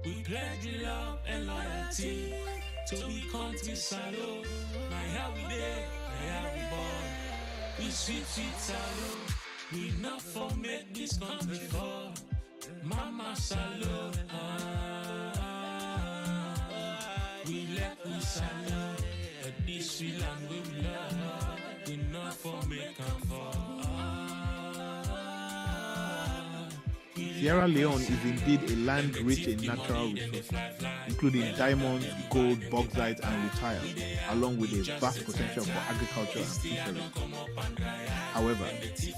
We pledge love and loyalty to be country salo. My how we there, my how we born. We sweet, sweet salo. We not for make this country fall. Mama salo. We let we salo. But this we land we love. We not for make them fall. Sierra Leone is indeed a land rich in natural resources, including diamonds, gold, bauxite, and rutile, along with a vast potential for agriculture and fisheries. However,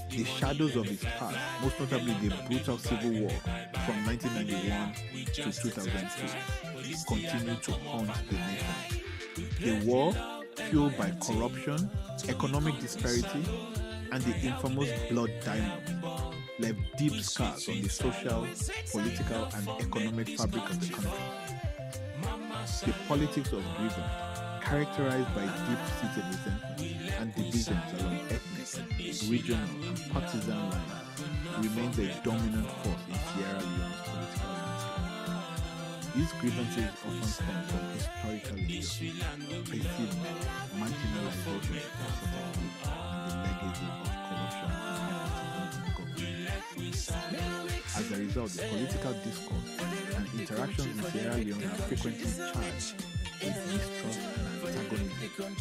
the shadows of its past, most notably the brutal civil war from 1991 to 2002, continue to haunt the nation. A war fueled by corruption, economic disparity, and the infamous blood diamond left deep scars on the social, political, and economic fabric of the country. The politics of grievance, characterized by deep-seated resentment and divisions along ethnic, regional, and partisan lines, remains a dominant force in Sierra Leone's political landscape. These grievances often stem from historical issues, perceived marginalization of certain groups, and the legacy of corruption and nepotism in government. As a result, the political discourse and interactions in Sierra Leone are frequently charged with mistrust and antagonism,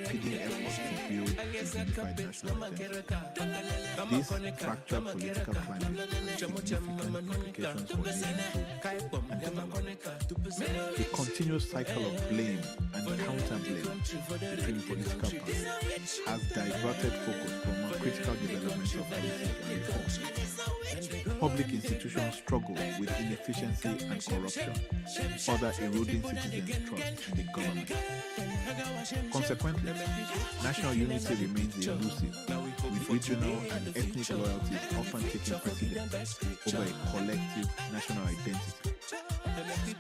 impeding efforts to build a unified national identity. This fractured political climate has significant implications for nationhood and development. The continuous cycle of blame and counter-blame between political parties has diverted focus from more critical developmental policies and reforms. Public institutions struggle with inefficiency and corruption, further eroding citizens' trust in the government. Consequently, national unity remains elusive, with regional and ethnic loyalties often taking precedence over a collective national identity.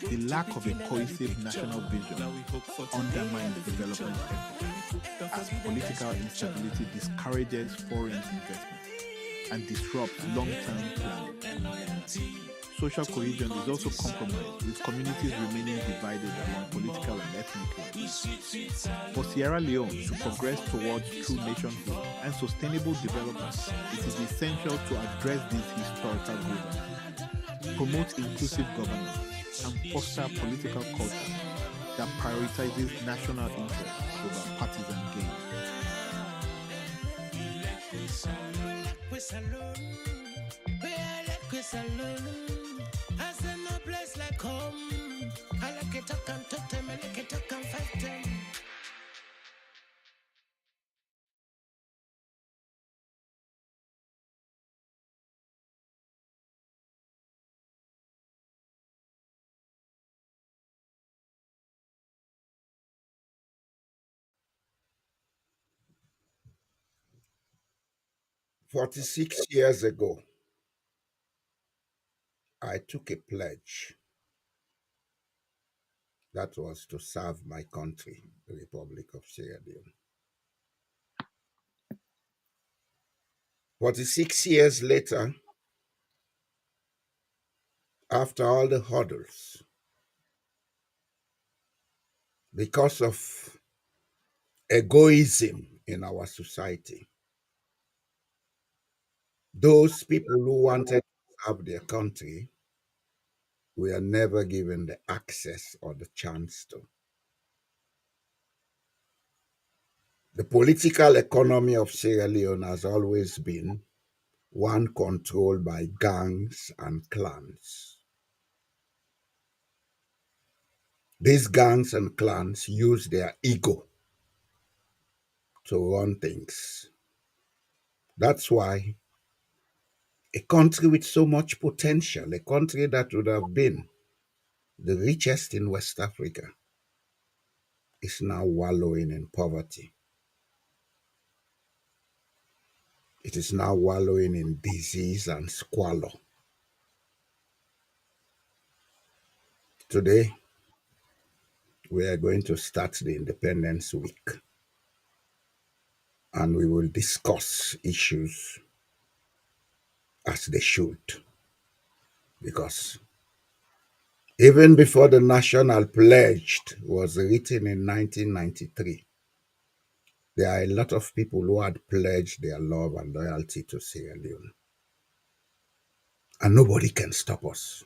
The lack of a cohesive national vision undermines development efforts, as political instability discourages foreign investment and disrupts long-term planning. Social cohesion is also compromised, with communities remaining divided along political and ethnic lines. For Sierra Leone to progress towards true nationhood and sustainable development, it is essential to address these historical grievances, promote inclusive governance, and foster political culture that prioritizes national interests over partisan gain. "46 years ago, I took a pledge that was to serve my country, the Republic of Sierra Leone. 46 years later, after all the hurdles, because of egoism in our society, those people who wanted to serve their country were never given the access or the chance to. The political economy of Sierra Leone has always been one controlled by gangs and clans. These gangs and clans use their ego to run things. That's why a country with so much potential, a country that would have been the richest in West Africa, is now wallowing in poverty. It is now wallowing in disease and squalor. Today, we are going to start the Independence Week, and we will discuss issues as they should, because Even before the national pledge was written in 1993, there are a lot of people who had pledged their love and loyalty to Sierra Leone. And nobody can stop us.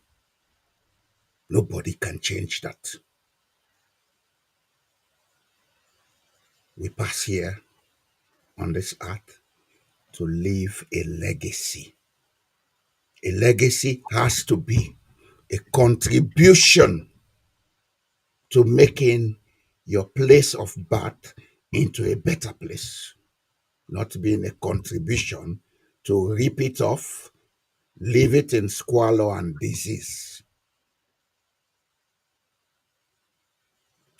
Nobody can change that. We pass here on this earth to leave a legacy. A legacy has to be a contribution to making your place of birth into a better place, not being a contribution to rip it off, leave it in squalor and disease.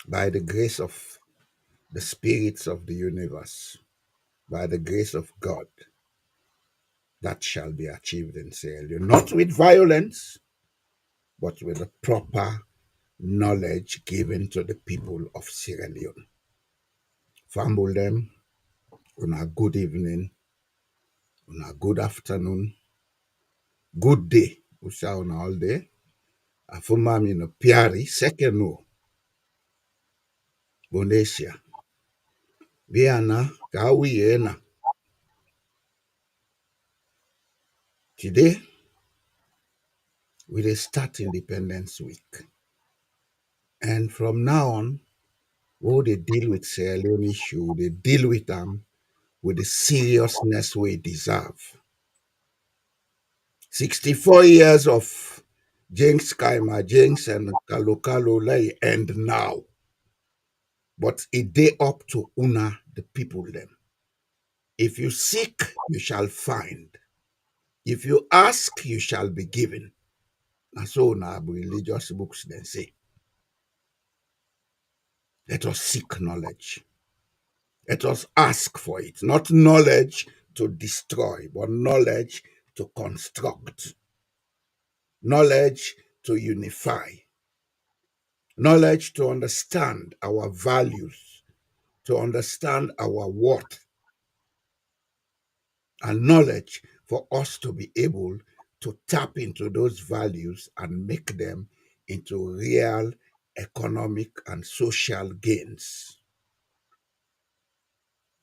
By the grace of the spirits of the universe, by the grace of God, that shall be achieved in Sierra Leone, not with violence, but with the proper knowledge given to the people of Sierra Leone. Fambulem, una good evening, una good afternoon, good day, usa una all day. Afumami no piari, sekeno, bonesia. Biana, kawiena. Today, we will start Independence Week. And from now on, we they deal with Sierra Leone issue, they deal with them with the seriousness we deserve. 64 years of Jinx Kaima, Jinx and Kalokalo lay end now. But it day up to Una, the people them. If you seek, you shall find. If you ask, you shall be given. And so now religious books then say, let us seek knowledge. Let us ask for it. Not knowledge to destroy, but knowledge to construct. Knowledge to unify. Knowledge to understand our values, to understand our worth, and knowledge for us to be able to tap into those values and make them into real economic and social gains.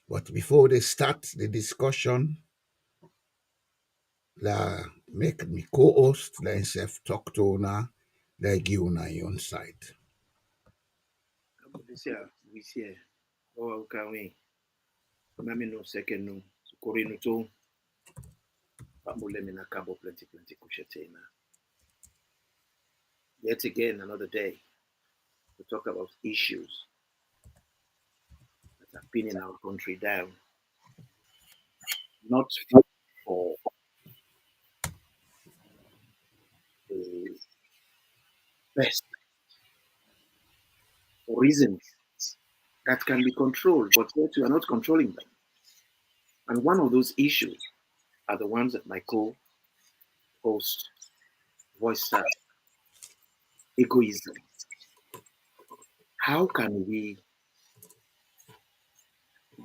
But before they start the discussion, la make me co-host, la self talk to una, la give una your own side. Wisia, o kawe, mami no second no, kori no to, pamule mi na kabo plenty kushete na. Yet again, another day to talk about issues that have been in our country down, not for the best, for reasons that can be controlled, but yet we are not controlling them. And one of those issues are the ones that my co-host voiced out: egoism. How can we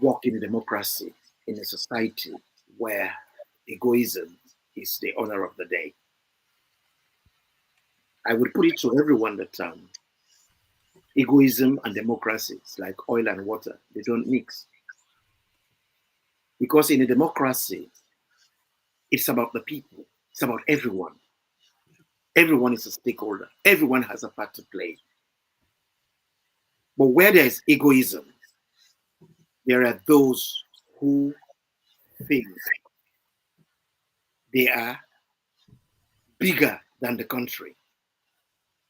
work in a democracy, in a society where egoism is the honor of the day? I would put it to everyone that egoism and democracy is like oil and water, they don't mix. Because in a democracy, it's about the people, it's about everyone. Everyone is a stakeholder, everyone has a part to play. But where there is egoism, there are those who think they are bigger than the country.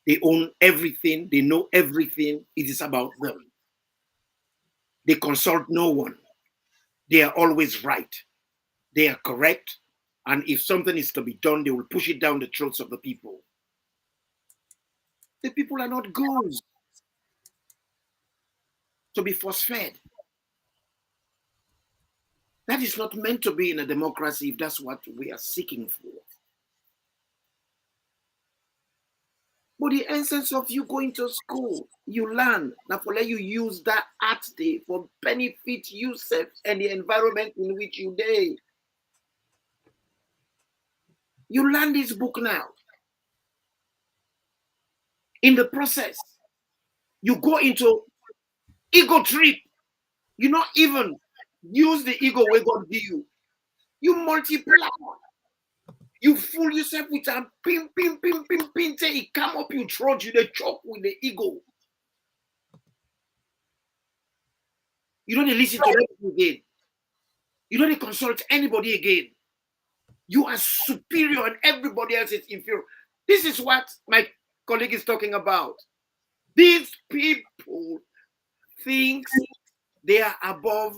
They own everything, they know everything, it is about them. They consult no one. They are always right. They are correct. And if something is to be done, they will push it down the throats of the people. The people are not goons to be force fed. That is not meant to be in a democracy if that's what we are seeking for. But the essence of you going to school, you learn. Now, for let you use that art day for benefit yourself and the environment in which you day. You learn this book now. In the process, you go into ego trip. You not even use the ego where God give you. You multiply. You fool yourself with a pin, pin, pin, pin, pin. Say it come up, you throat, you the chop with the ego. You don't listen to them again. You don't consult anybody again. You are superior and everybody else is inferior. This is what my colleague is talking about. These people think they are above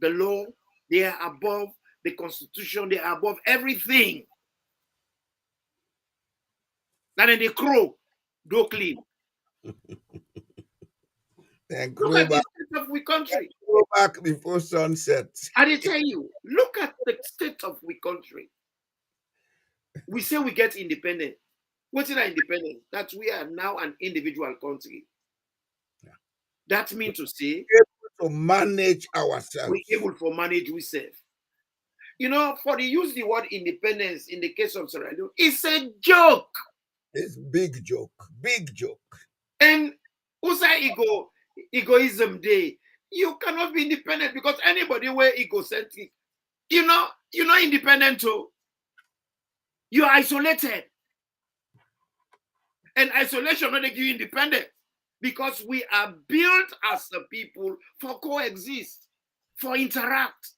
the law, they are above the constitution, they are above everything. And then they crow, do clean. Then Look go at the back, state of we country. go back before sunset. And I tell you, look at the state of we country. We say we get independent. What's in our independence? That we are now an individual country. Yeah. That means to say To manage ourselves. we're able to manage ourselves. You know, for the use the word independence in the case of Sierra Leone, it's a joke. It's big joke, big joke. And also egoism day. You cannot be independent because anybody where egocentric, you're not independent too. You're isolated. And isolation not give you independence because we are built as a people for coexist, for interact.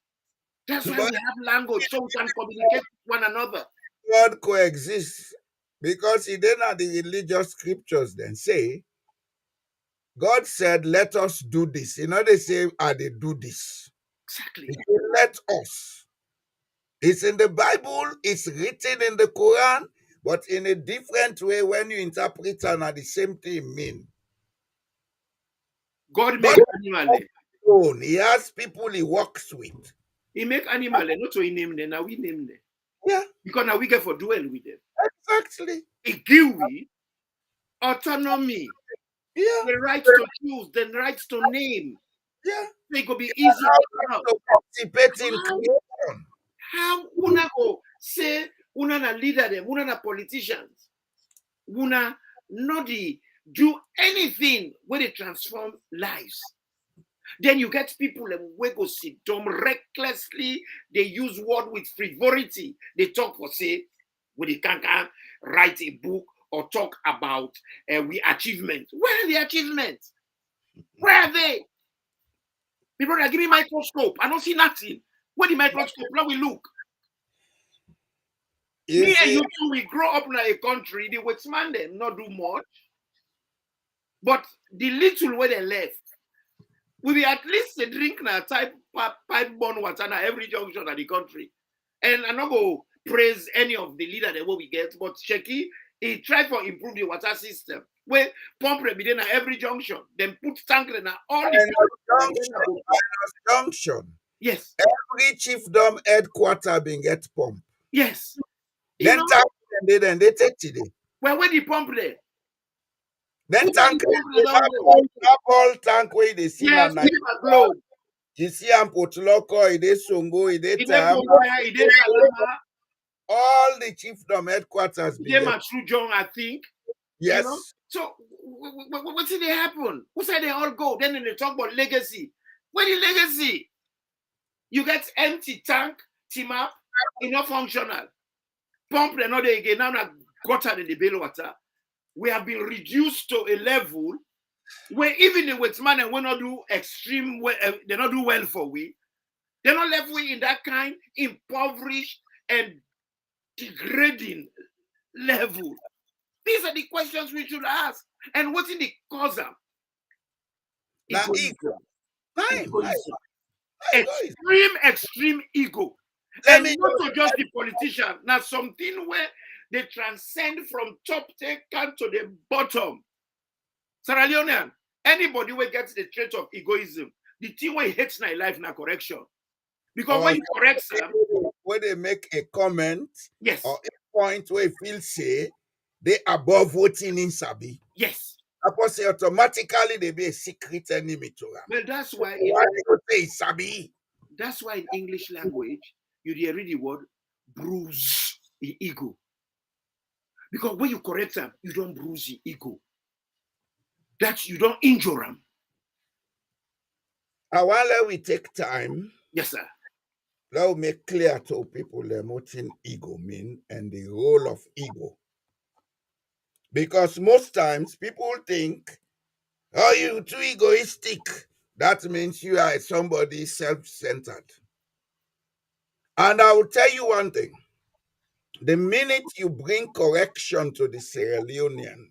That's why we have language so we can communicate with one another. God coexists because he didn't have the religious scriptures then say, God said, let us do this. You know, they say, they do this. Exactly. He said, let us. It's in the Bible, it's written in the Quran, but in a different way when you interpret and the same thing mean. God make animal. He has people he works with. He make animal, not so he name them, now we name them. Yeah. Because now we get for duel with them. Exactly. He give we autonomy. Yeah. The right to choose, the right to name. Yeah. So it could be easy. To participate in creation. How una go say una na leader them, una na politicians, una not do anything where they transform lives. Then you get people who go sit down recklessly. They use word with frivolity. They talk for say, when they can't write a book or talk about we achievements. Where are the achievements? Where are they? People that give me microscope. I don't see nothing. Where the microscope? Now we look. Me and you two, we grow up in a country. The Westman them not do much, but the little where they left, we be at least a drink na pipe born water na every junction of the country. And I not go praise any of the leader that we get, but Sheki, he tried to improve the water system. Where pump be there na every junction, then put tank na all the junction. Yes. Every chiefdom headquarter being get pump. Yes. Then tank then they take today. Well, where the pump there? Then tank all tank where they see yes, na you see am Potuloko, ide Songo, ide Tam, all the chiefdom headquarters be there. John, I think. Yes. You know? So what did they happen? Who said they all go? Then they talk about legacy. Where the legacy? You get empty tank, team up, not functional. Pump another again. Now not gutter in the bill water. We have been reduced to a level where even the Westman and we not do extreme well, they not do well for we. They're not left we in that kind impoverished and degrading level. These are the questions we should ask. And what's in the cause of? Extreme ego. And not just the politician. Now something where they transcend from top taken to the bottom. Sierra Leonean, anybody who gets the trait of egoism, the thing where he hates my life now correction. Because when you correct them, when they make a comment, yes, or a point where he feels say they above voting in Sabi. Yes. Because automatically they be a secret enemy to them. Well, that's why Sabi. That's why in English language, you read the word bruise the ego. Because when you correct them, you don't bruise the ego. that you don't injure them. And while we take time, Yes, sir. let me make clear to people what ego mean and the role of ego. Because most times people think, oh, you too egoistic. That means you are somebody self-centered. And I will tell you one thing. The minute you bring correction to the Sierra Leonean,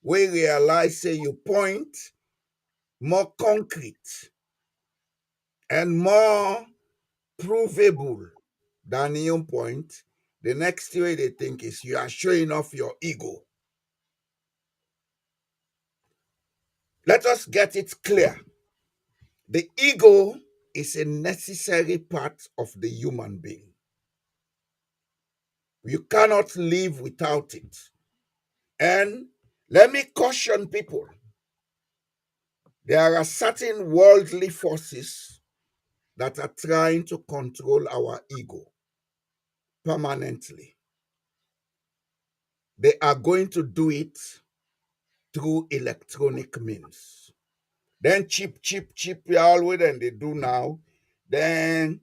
we realize say you point more concrete and more provable than your point, the next way they think is you are showing off your ego. Let us get it clear. The ego is a necessary part of the human being. You cannot live without it. And let me caution people. There are certain worldly forces that are trying to control our ego permanently. They are going to do it through electronic means. Then chip, all what then they do now. Then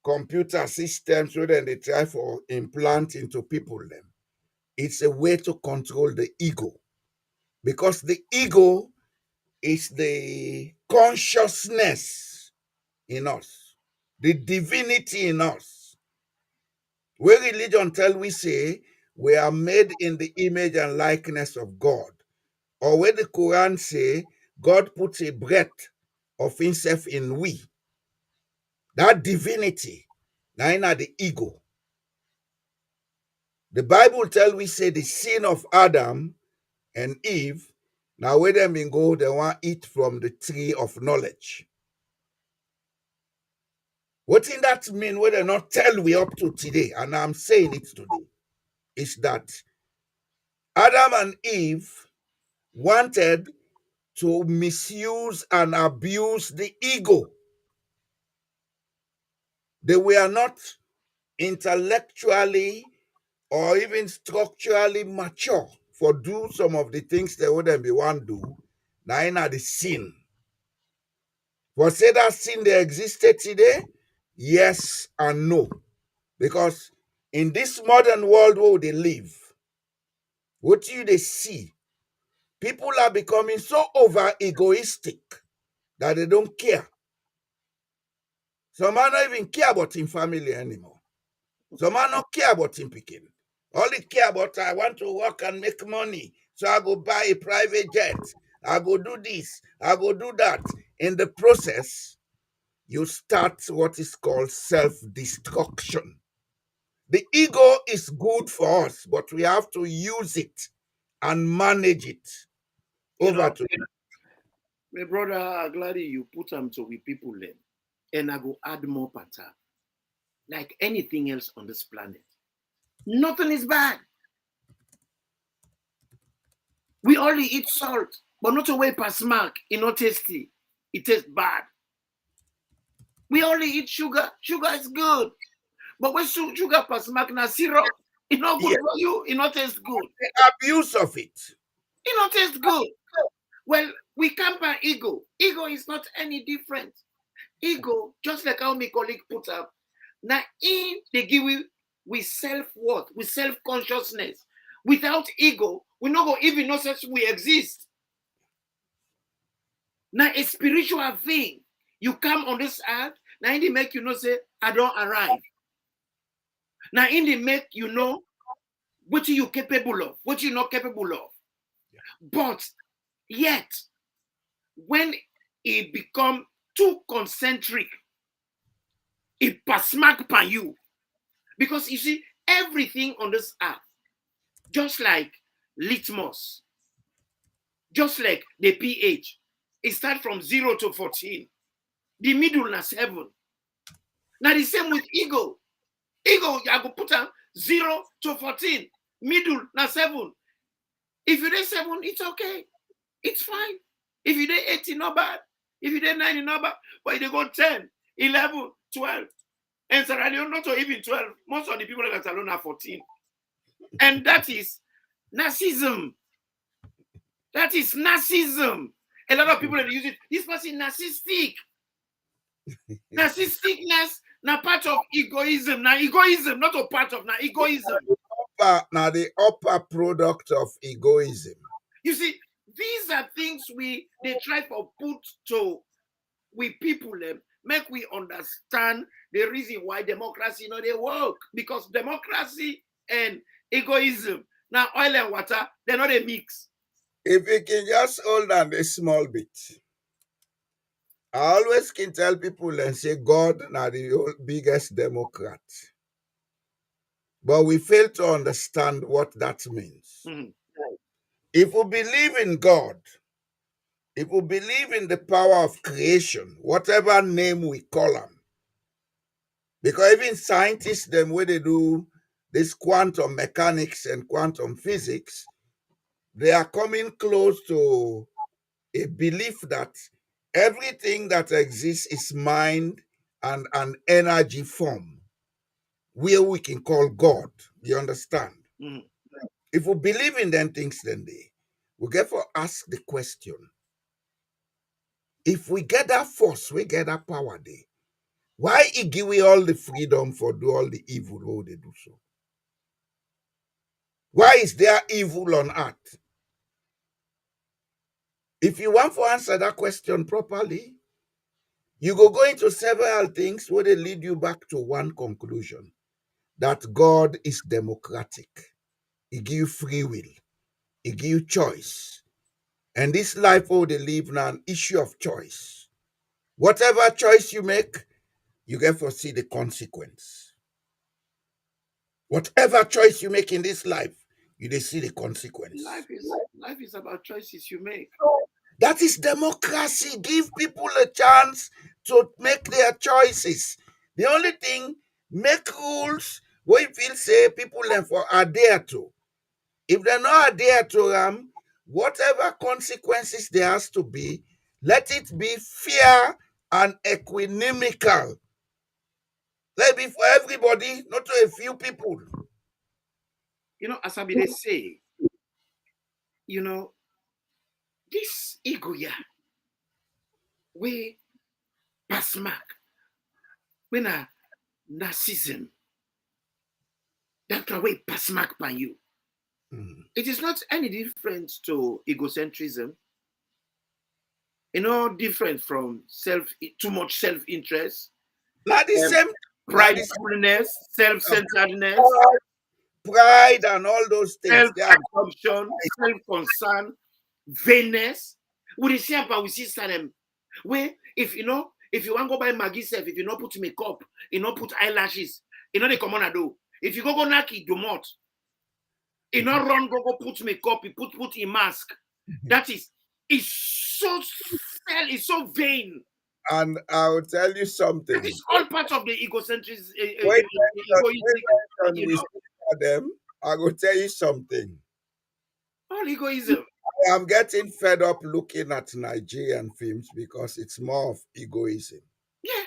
computer systems, what then they try for implant into people them. It's a way to control the ego. Because the ego is the consciousness in us, the divinity in us. Where religion tell we say we are made in the image and likeness of God. Or where the Quran say God puts a breath of himself in we. That divinity, now the ego. The Bible tell we say the sin of Adam and Eve, now where them in go, they want eat from the tree of knowledge. What in that mean where they not tell we up to today, and I'm saying it today, is that Adam and Eve wanted to misuse and abuse the ego. They were not intellectually or even structurally mature for do some of the things they wouldn't be want to do. Now in the sin. For say that sin they existed today? Yes and no. Because in this modern world where they live, what you they see, people are becoming so over egoistic that they don't care. Some man don't even care about him family anymore. Some man don't care about him picking. All they care about, I want to work and make money. So I go buy a private jet. I go do this. I go do that. In the process, you start what is called self-destruction. The ego is good for us, but we have to use it and manage it. You Over know, to you. my brother, gladly you put them to with people then. And I go add more pattern. Like anything else on this planet. Nothing is bad. We only eat salt, but not away past mark. It's not tasty. It tastes bad. We only eat sugar. Sugar is good. But when sugar past mark na syrup, it's not good Yes, for you. It not taste good. the abuse of it. It not taste good. Well, we camper ego. Ego is not any different. Ego, just like how my colleague put up, now in they give we self-worth, with self-consciousness. Without ego, we not go even know such we exist. Now a spiritual thing. You come on this earth, now in the make you know say, I don't arrive. Now in the make you know what you capable of, what you not capable of. Yeah. But yet, when it become too concentric, it pass mark by you. Because you see, everything on this earth, just like litmus, just like the pH, it starts from 0 to 14. The middle na 7. Now the same with ego. Ego, I go put on 0 to 14. Middle na 7. If you did 7, it's okay. It's fine. If you did 8, not bad. If you did 9, not bad. But if you go 10, 11, 12, and Sierra Leone not even 12. Most of the people in Sierra Leone are 14. And that is narcissism. That is narcissism. A lot of people that use it. This person narcissistic. Narcissisticness now part of egoism. Now egoism, not a part of now egoism. Now the upper product of egoism. You see, these are things they try to put to we people make we understand the reason why democracy they work. Because democracy and egoism, now oil and water, they're not a mix. If we can just hold on a small bit. I always can tell people and say God now the biggest Democrat. But we fail to understand what that means. Mm-hmm. If we believe in God, if we believe in the power of creation, whatever name we call them, because even scientists, them where they do this quantum mechanics and quantum physics, they are coming close to a belief that everything that exists is mind and an energy form, where we can call God. You understand? Mm-hmm. If we believe in them things, then we get to ask the question: if we get that force, we get that power, why he give we all the freedom for do all the evil how they do so? Why is there evil on earth? If you want to answer that question properly, you go into several things where they lead you back to one conclusion: that God is democratic. He give you free will. He give you choice. And this life how they live now an issue of choice. Whatever choice you make, you get to see the consequence. Whatever choice you make in this life, you see the consequence. Life is about choices you make. That is democracy. Give people a chance to make their choices. The only thing, make rules where you feel say people learn for adhere to. If they're not adhere to them, whatever consequences there has to be, let it be fair and equanimical. Let it be for everybody, not to a few people. As I they say, this ego we pass mark, when a narcissism, that way pass mark by you. Mm. It is not any different to egocentrism. Different from too much self-interest, Not the same pridefulness, self-centeredness, pride and all those things. self-absorption, self-concern, vainness. We see about we see them. Where if you want to go buy Maggie self, if you not put makeup, you not put eyelashes, they come on a do. If you go naki do not, you not run go put makeup, you put a mask. That is it's so vain. And I will tell you something. That is all part of the egocentric When egoism. we speak about them, I will tell you something. All egoism. I'm getting fed up looking at Nigerian films because it's more of egoism. Yeah.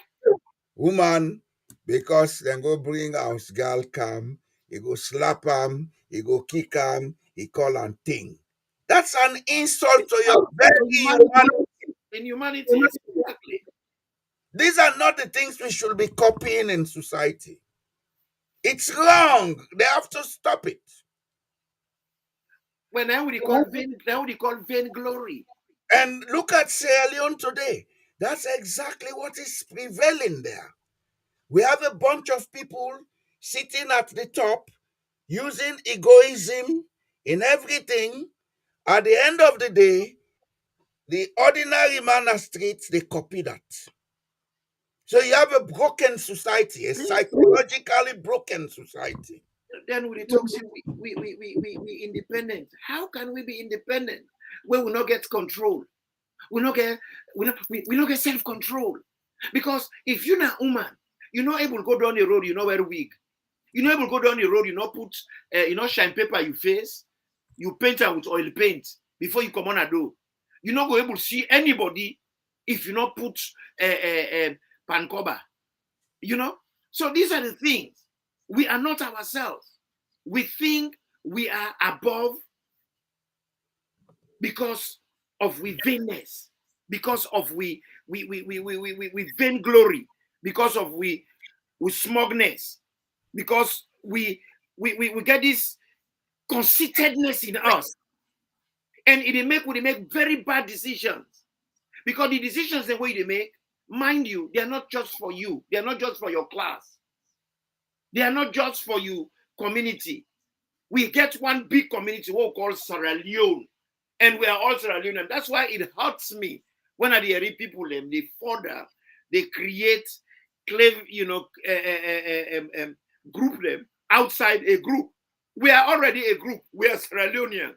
Woman, because then go bring house girl come, he go slap him, he go kick him, he call and thing. That's an insult to your very humanity. In humanity, yes, exactly. These are not the things we should be copying in society. It's wrong. They have to stop it. When now we call vainglory. And look at Sierra Leone today. That's exactly what is prevailing there. We have a bunch of people sitting at the top using egoism in everything. At the end of the day, the ordinary man on the streets, they copy that. So you have a broken society, a psychologically broken society. Then we talk, we independent. How can we be independent when we not get control? We not get self-control. Because if you're not woman, you're not able to go down the road, you know wear wig. You're not able to go down the road, you not put shine paper you face, you paint her with oil paint before you come on a door. You're not going to able to see anybody if you not put pan cover. So these are the things. We are not ourselves. We think we are above because of we vainness, because of we vainglory, because of we smugness, because we get this conceitedness in us, and we make very bad decisions, because the decisions the way they make, mind you, they are not just for you, they are not just for your class, they are not just for you community. We get one big community what we call Sierra Leone, and we are all Sierra Leonean. That's why it hurts me when I hear people they further, they create, group them outside a group. We are already a group. We are Sierra Leoneans.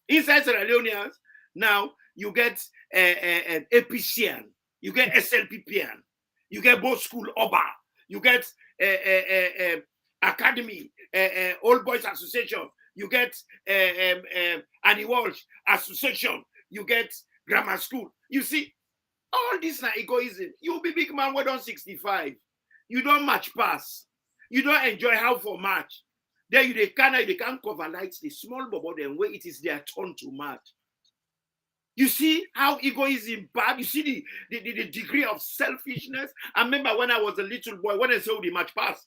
Inside Sierra Leoneans, now you get APCN, you get SLPPN, you get both school OBA, you get Academy, Old Boys Association, you get Annie Walsh Association, you get grammar school. You see, all this na egoism. You be big man, we done 65. You don't match pass. You don't enjoy how for match. Then they can't cover lights the small bubble then where it is their turn to match. You see how egoism bad. You see the degree of selfishness. I remember when I was a little boy, when I saw the match pass,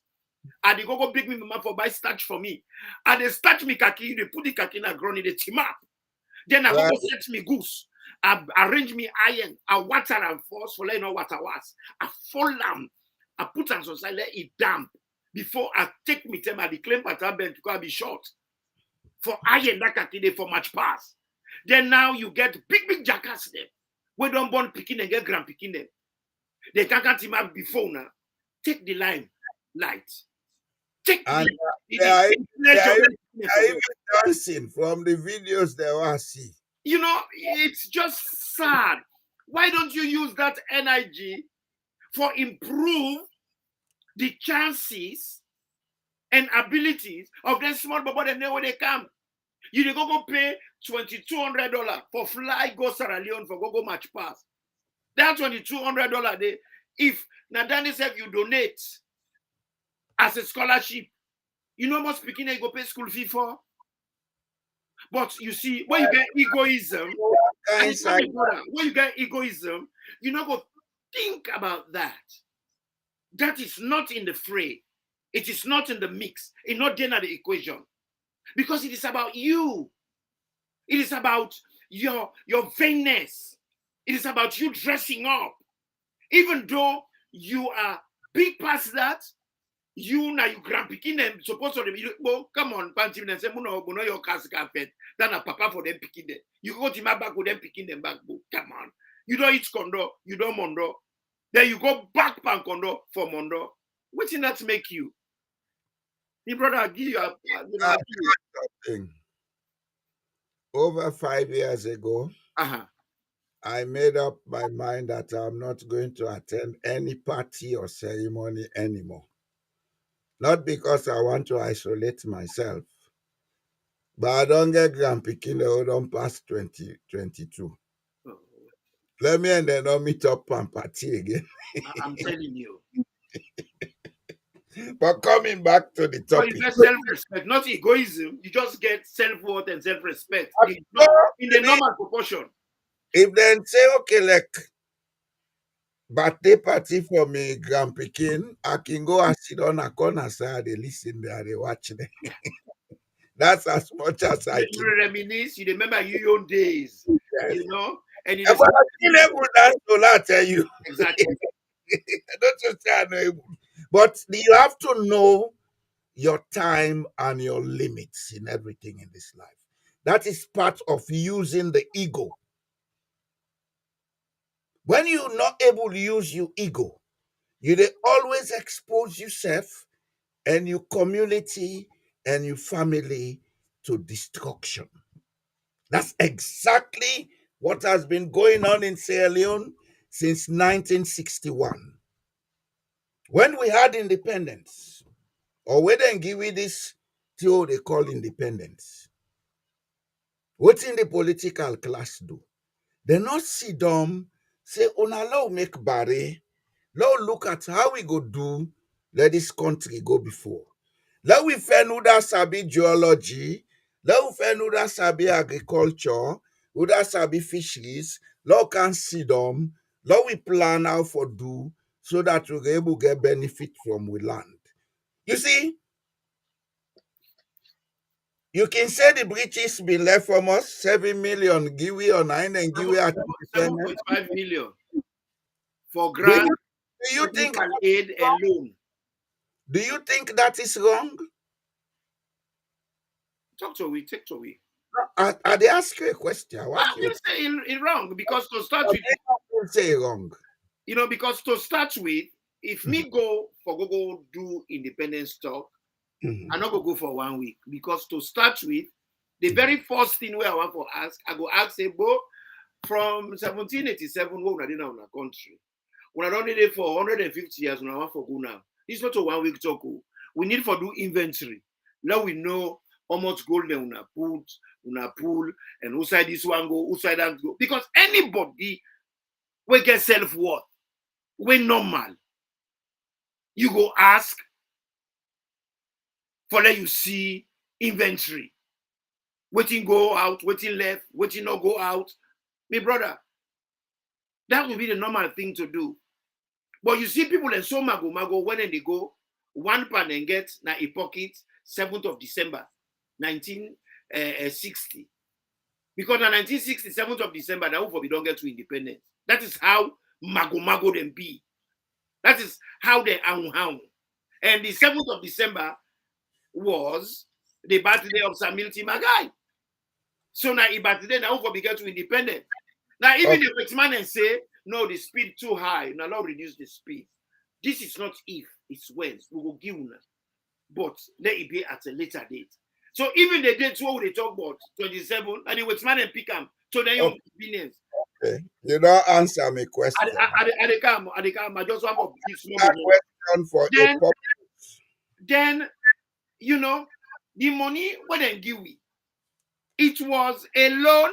and they go big me mama for buy starch for me. And they starch me kaki, they put the kaki in a ground, they team up. Then I go set me goose. I arrange me iron, I water and force for letting know what I was. I fall down, I put on some side, let it damp. Before I take me time, I declaim pattern bend to go be short. For iron that kaki for match pass. Then now you get big jackass them. We don't born picking and get grand picking them. They can't team up before now. Take the line, light. Take And the they are even dancing from the videos they will see. You know, it's just sad. Why don't you use that energy for improve the chances and abilities of them small but they know where they come? You go pay $2,200 for fly go Sierra Leone for go match pass. That $2,200 they, if Nadani said you donate as a scholarship, you know most speaking you go pay school fee for. But you see, when you get egoism, when you get egoism, you not go think about that. That is not in the fray. It is not in the mix. It's not in the equation. Because it is about you. It is about your vainness. It is about you dressing up. Even though you are big past that, you now you grand picking them supposed to be well, come on, panty and say, no, your cast carpet. Then a papa for them picking them. You go to my back with them picking them back. Come on. You don't eat condo, you don't mondo. Then you go back pan condo for mondo. What did that make you? The brother I'll give you something. Over 5 years ago, I made up my mind that I'm not going to attend any party or ceremony anymore. Not because I want to isolate myself, but I don't get grand picking the don't pass 2022. Let me and then not meet up and party again. I'm telling you. But coming back to the topic. You get self-respect, not egoism. You just get self-worth and self-respect in the normal proportion. If then say, okay, like birthday party for me, grand picking, I can go and sit on a corner side, they listen there, they watch them. That's as much as I can. You reminisce, you remember your own days, yes. You know? And you but I still able to tell you. Exactly. Don't just say I'm able. But you have to know your time and your limits in everything in this life. That is part of using the ego. When you're not able to use your ego, you always expose yourself and your community and your family to destruction. That's exactly what has been going on in Sierra Leone since 1961. When we had independence, or when they give you this thing they call independence, what in the political class do? They not sit down, say, oh, now let make barre. Let look at how we go do, let this country go before. Let we fenu that sabi geology, let we fenu that sabi agriculture, Uda sabi fisheries, law can see them, law we plan how for do so that we able get benefit from we land. You see, you can say the British been left from us 7 million give we or 9 and give we at independence. 7.5 million for Do grant, you, do you think technical aid, and loan. do you think that is wrong? Talk to we, take to we. I they ask you a question. I What you didn't say it wrong because to start with, say wrong? because to start with, if Mhm. me go for go do independence talk, Mhm. I not go for 1 week because to start with, the very first thing where I want to ask, I go ask say, Bo, from 1787, what we did now in our country. When I don't need it for 150 years, when I want for go now. It's not a 1 week talk. We need for do inventory. Now we know how much gold they una pull, and who side this one go, who side that go. Because anybody will get self-worth, we normal. You go ask for let you see inventory. Waiting go out, waiting left, waiting not go out. My brother, that would be the normal thing to do. But you see people in so mago when they go, one pan and get na a pocket 7th of December, 1960. Because na 1960, 7th of December, now we don't get to independence. That is how mago them be. That is how they how. And the 7th of December was the birthday of Sir Milty Magai. So now if birthday now we get to independence. Now even if it's man and say, no, the speed too high, now Lord reduce the speed. This is not if, it's when. We will give you. But let it be at a later date. So even the dates where they talk about 27, and it was man and pick them to their own convenience. Okay. You don't answer my question. I come. I just want to give small That question for then, a purpose. then, the money when they give we, it was a loan,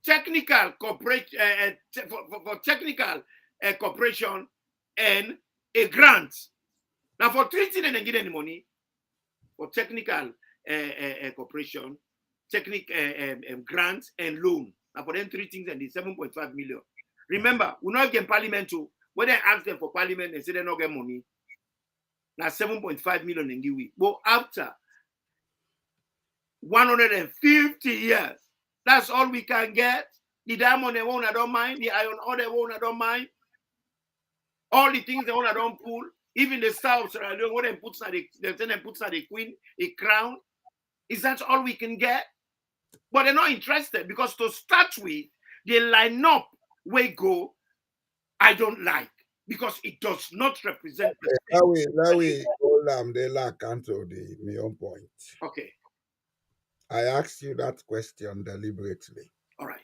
technical corporate for technical corporation, and a grant. Now for treating and get any money for technical corporation, grant and loan. Now for them three things and the 7.5 million. Remember, we not get parliament too. When they ask them for parliament, they say they not get money. Now 7.5 million in give. But after 150 years, that's all we can get. The diamond they want, I don't mind. The iron ore they want, I don't mind. All the things they want, I don't pull. Even the star of Sierra Leone, what they put at the queen, a crown. Is that all we can get? But they're not interested because to start with, they line up where go, I don't like because it does not represent the state. Let we hold the lack onto my own point. Okay. I asked you that question deliberately. All right.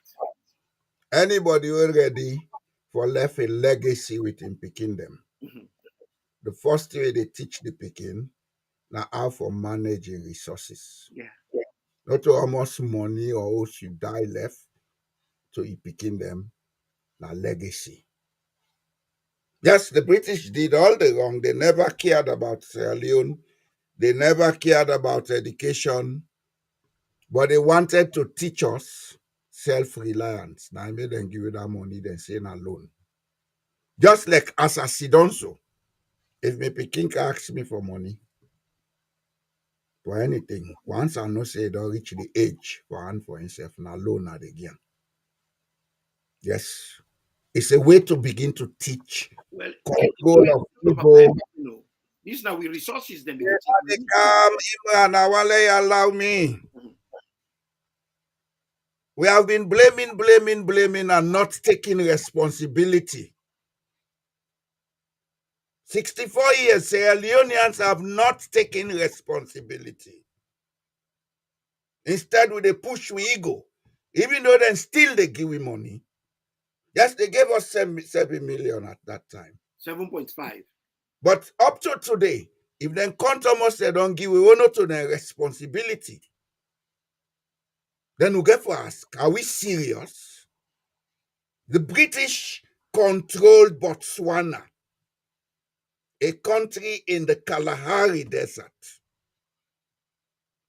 Anybody already for left a legacy within picking them? Mm-hmm. The first way they teach the picking now how for managing resources. Yeah. Not how much money or else you die left to you picking them now legacy. Yes, the British did all the wrong. They never cared about Sierra Leone. They never cared about education. But they wanted to teach us self-reliance. Now I made them give you that money, then say na loan. Just like as I sit down so, if my pikin asks me for money for anything, once I know say don't reach the age for hand for himself, na loan at again. Yes. It's a way to begin to teach Well, control of people. This now with resources then Yeah, they come, Imran, Awale, allow me. We have been blaming, and not taking responsibility. 64 years, Sierra Leoneans have not taken responsibility. Instead, they push we ego. Even though then still they give we money. Yes, they gave us 7 million at that time. 7.5. But up to today, if then count almost they don't give, we will not to their responsibility. Then we get for ask, are we serious? The British controlled Botswana, a country in the Kalahari Desert.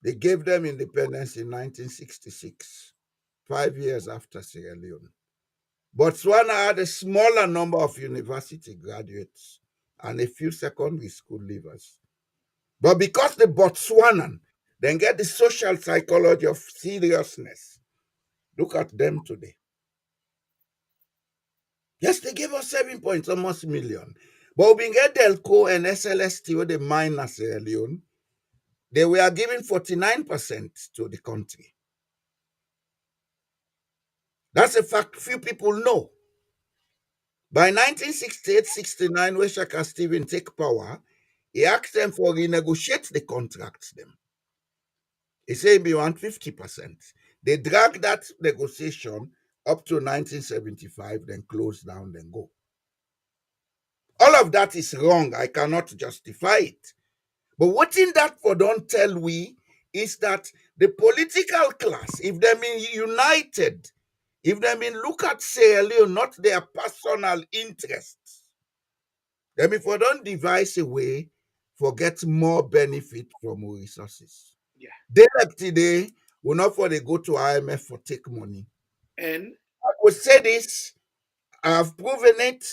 They gave them independence in 1966. 5 years after Sierra Leone. Botswana had a smaller number of university graduates and a few secondary school leavers. But because the Botswanan then get the social psychology of seriousness, look at them today. Yes, they gave us 7 points, almost million. But we get Delco and SLST with the mine in Sierra Leone. They were giving 49% to the country. That's a fact few people know. By 1968-69, when Shaka Stephen take power, he asked them for renegotiate the contracts. He said he want 50%. They dragged that negotiation up to 1975, then close down, then go. All of that is wrong. I cannot justify it. But what in that for don't tell we is that the political class, if they mean united, if they mean look at Sierra Leone, not their personal interests, then if we don't devise a way for get more benefit from our resources. Yeah. They like today will not for they go to IMF for take money. And I will say this, I've proven it,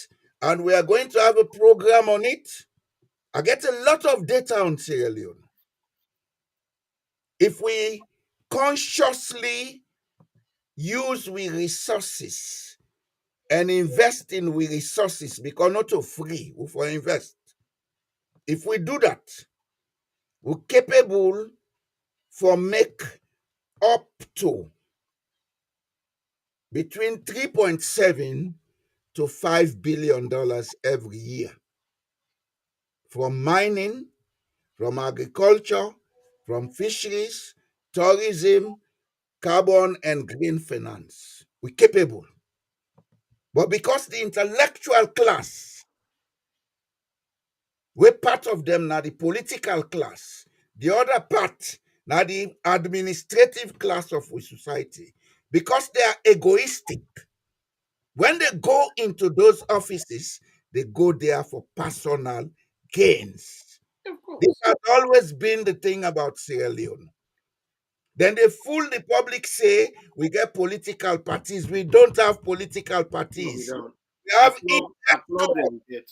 and we are going to have a program on it. I get a lot of data on Sierra Leone. If we consciously use we resources and invest in we resources, because not to free, we for invest. If we do that, we're capable for make up to between 3.7 to $5 billion every year from mining, from agriculture, from fisheries, tourism, carbon, and green finance. We're capable. But because the intellectual class, we're part of them now, the political class, the other part, now the administrative class of our society, because they are egoistic, when they go into those offices, they go there for personal gains. of course, This has always been the thing about Sierra Leone. Then they fool the public, say we get political parties. We don't have political no, we parties. don't. We have A club that we get.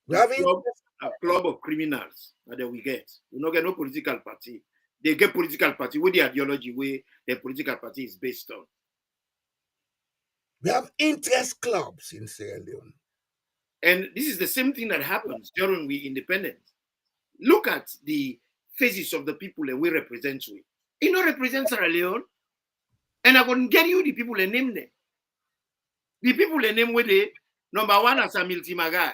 we have A club of criminals that we get. We don't get no political party. They get political party with the ideology where the political party is based on. we have interest clubs in Sierra Leone. And this is the same thing that happens during we independence. Look at the faces of the people that we represent. It not represent Sierra Leone. And I'm going to get you the people and name them. The people and name where they number one as a Magai.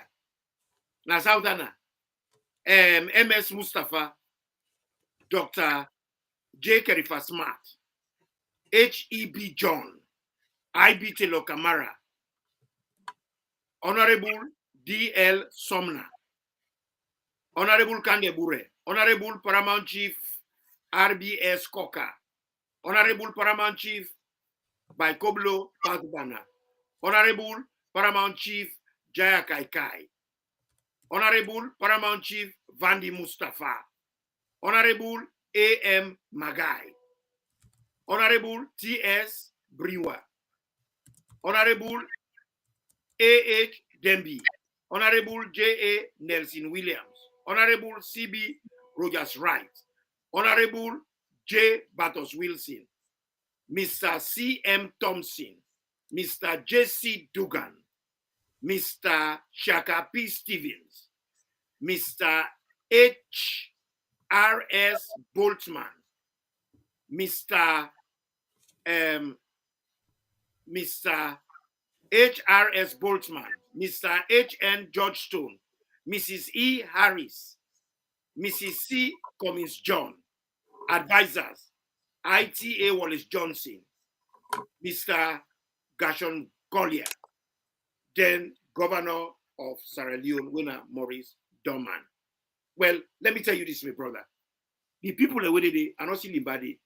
Na Southern. MS Mustafa, Dr. J. Kerifa Smart, H.E.B. John, I.B. Taylor Kamara, Honorable D.L. Somna, Honorable Kandebure, Honorable Paramount Chief R.B.S. Koka, Honorable Paramount Chief Baikoblo Pagbana, Honorable Paramount Chief Jaya Kaikai, Honorable Paramount Chief Vandi Mustafa, Honorable A.M. Magai, Honorable T.S. Briwa, Honorable A.H. Demby, Honorable J.A. Nelson Williams, Honorable C.B. Rogers Wright, Honorable J. Batos Wilson, Mr. C.M. Thompson, Mr. J.C. Dugan, Mr. Shaka P. Stevens, Mr. H.R.S. Boltzmann, Mr. H.R.S. Boltzmann, Mr. H.N. Georgestone, Mrs. E. Harris, Mrs. C. Cummins John, advisors, I.T.A. Wallace Johnson, Mr. Gershon Collier, then Governor of Sierra Leone, winner Maurice Dorman. Well, let me tell you this, my brother. The people that were there are not see Limbadi,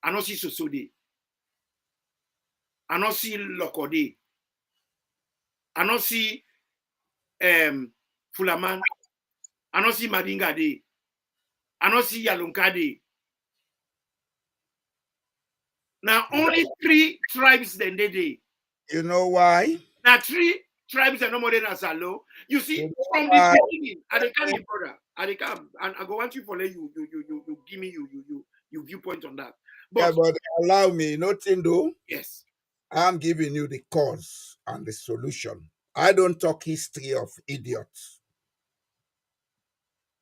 are not see Sosode, are not see Lokode, are not see Fulaman, are not see Madinga Day, are not see Yalunka Day. Now only 3 tribes then they did. You know why? Now 3 tribes are no more than Asalo. You see, You know from the why? beginning, I dey come, brother. I dey come, and I go want you for you give me you viewpoint on that. Yeah, But but allow me, nothing though. yes, I'm giving you the cause and the solution. I don't talk history of idiots.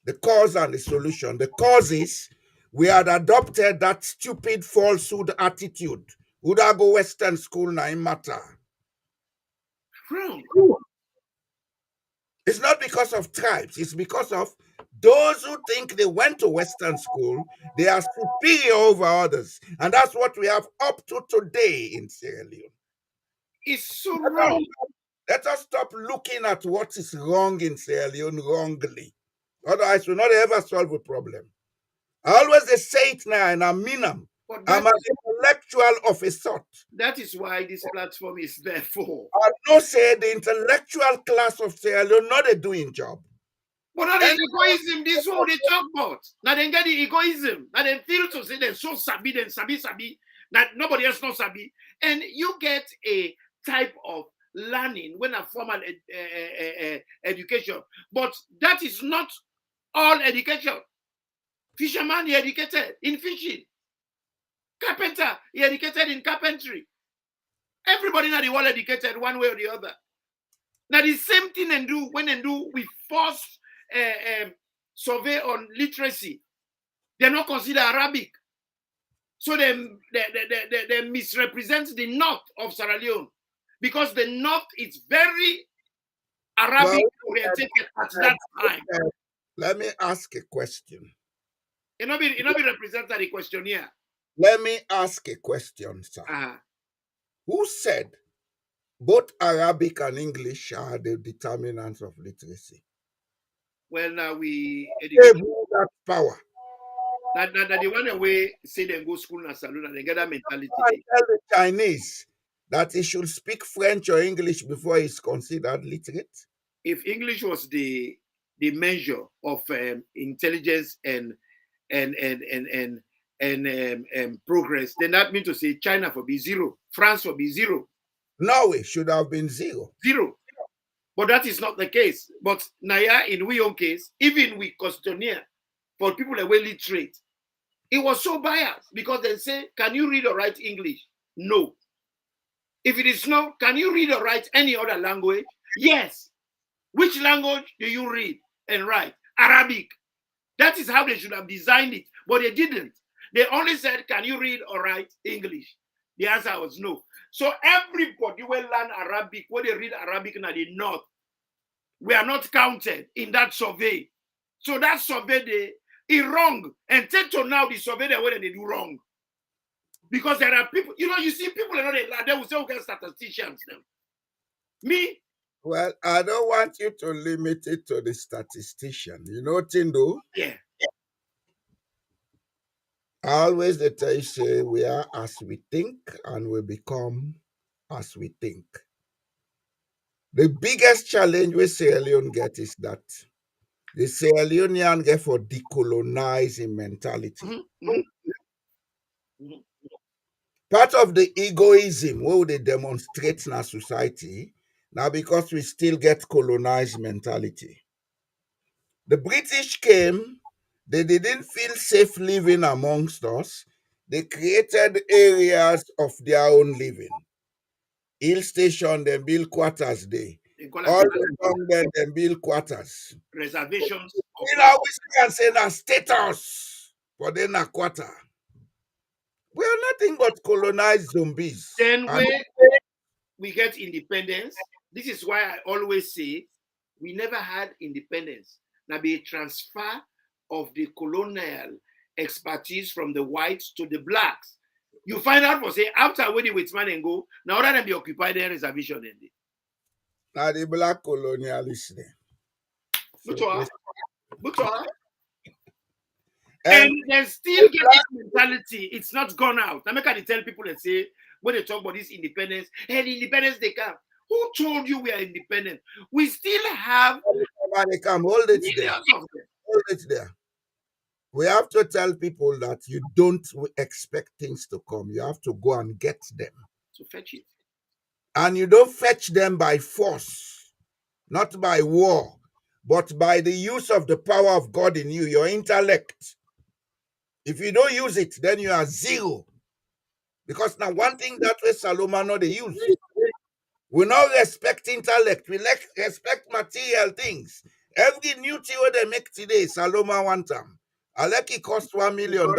The cause and the solution. The cause is we had adopted that stupid falsehood attitude. Would I go Western school now in matter? wrong. It's not because of tribes, it's because of those who think they went to Western school, they are superior over others. And that's what we have up to today in Sierra Leone. It's so wrong. Let us stop looking at what is wrong in Sierra Leone wrongly. Otherwise, we'll not ever solve a problem. I always say it now, and I mean them. But I'm an intellectual of a sort. that is why this platform is there for. I know say the intellectual class of Sierra Leone not a doing job. But now the And egoism, this one they talk about. Now they get the egoism. Now they feel to say they're so sabi, then sabi, that nobody else knows sabi. And you get a type of learning when a formal education. But that is not all education. Fisherman, he educated in fishing. Carpenter, he educated in carpentry. Everybody now the world educated one way or the other. Now the same thing and do when and do we force survey on literacy. They not consider Arabic. So they misrepresent the north of Sierra Leone because the north is very Arabic oriented at that time. Let me ask a question. You know, be represented the questionnaire. Let me ask a question, sir. Who said both Arabic and English are the determinants of literacy? Well, now we Gave you that power. that the one away say they go school in Salon and they get that mentality. I tell the Chinese that he should speak French or English before he's considered literate. If English was the measure of intelligence and progress, then that means to say China for be 0, France for be 0. Norway should have been 0. 0. But that is not the case. But Naya, in we own case, even with questionnaire for people that were literate, it was so biased because they say, can you read or write English? No. If it is no, can you read or write any other language? Yes. Which language do you read and write? Arabic. That is how they should have designed it, but they didn't. They only said, can you read or write English? The answer was no. So everybody will learn Arabic, when they read Arabic in the north, we are not counted in that survey. So that survey, they is wrong. And take to now the survey, they do wrong. Because there are people, you see people, they will say, okay, statisticians. Them. Me, well, I don't want you to limit it to the statistician. You know, Tindo? Yeah. Always the tell you say we are as we think and we become as we think. The biggest challenge we Sierra Leone get is that the Sierra Leonean get for decolonizing mentality. Mm-hmm. Part of the egoism where they demonstrate in our society now because we still get colonized mentality. The British came, they didn't feel safe living amongst us. They created areas of their own living. Hill station, then build quarters there. All the government, then build quarters. Reservations. We can say that status for them a quarter. We are nothing but colonized zombies. Then when we get independence, this is why I always say we never had independence. Now be a transfer of the colonial expertise from the whites to the blacks. You find out for say after when the white and go, now rather than be occupied their reservation in there. Now the black colonialists there. And they still get this mentality. It's not gone out. I make I tell people and say when they talk about this independence, hey, the independence they come. Who told you we are independent? We still have they come, hold it there. Hold it there. We have to tell people that you don't expect things to come. You have to go and get them. To fetch it. And you don't fetch them by force, not by war, but by the use of the power of God in you, your intellect. If you don't use it, then you are zero. Because now one thing that way Saloma know they use. We not respect intellect. We respect material things. Every new thing they make today, Saloma want them. I like it cost $1 million.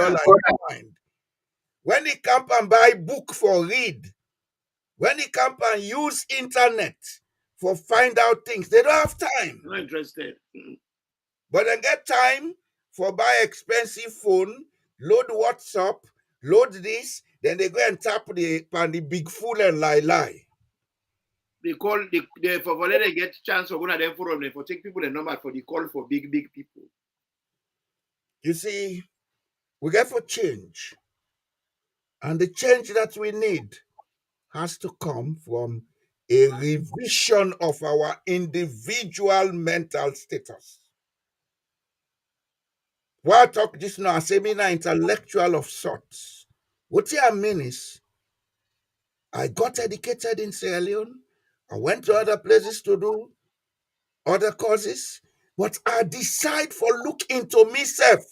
When he come and buy book for read, when he come and use internet for find out things, they don't have time. Not interested. But they get time for buy expensive phone, load WhatsApp, load this, then they go and tap the big fool and lie. They call they for when they get chance of one of them for them for take people the number for the call for big people. You see, we get for change. And the change that we need has to come from a revision of our individual mental status. Why I talk this now, I say me na intellectual of sorts. What I mean is, I got educated in Sierra Leone. I went to other places to do other courses, but I decide for look into myself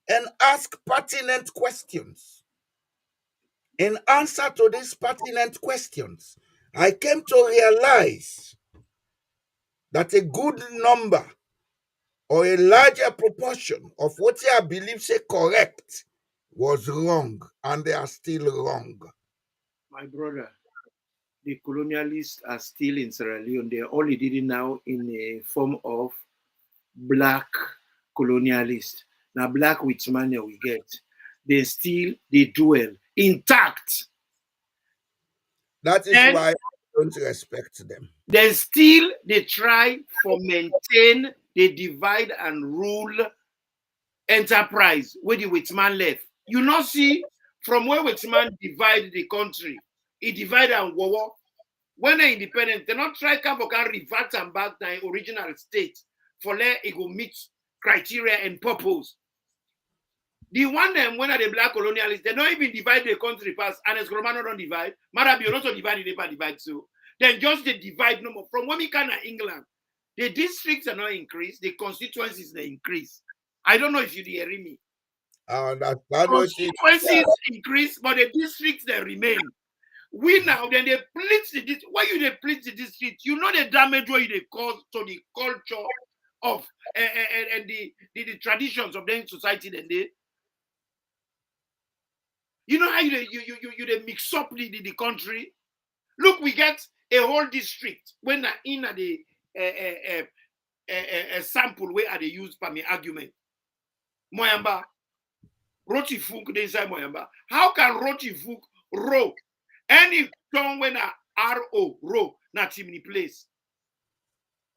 and ask pertinent questions. In answer to these pertinent questions, I came to realize that a good number or a larger proportion of what I believe say correct was wrong, and they are still wrong. My brother, the colonialists are still in Sierra Leone. They only did it now in a form of black colonialist. Now black with money we get. They dwell intact. That is why I don't respect them. Then still they try for maintain the divide and rule enterprise where the Whitman left. You not see from where Whitman divide the country, he divide and war. When they're independent, they not try to revert and back to original state for let it go meet criteria and purpose. The one them when are the black colonialists, they don't even divide the country past, and as Romano don't divide, Marabio also divide, they divide so. Then just the divide no more. From when we can England, the districts are not increased, the constituencies they increase. I don't know if you hear me. Constituencies increase, but the districts they remain. We now then they split the district. Why you they split the district? You know the damage what they cause to the culture of and the traditions of the society then they. You know how you they mix up the country. Look, we get a whole district when in the a sample where they use for me argument. Moyamba, Roti Funk, they say Moyamba. How can Roti Funk row? Any tongue when a RO row, not chimney place.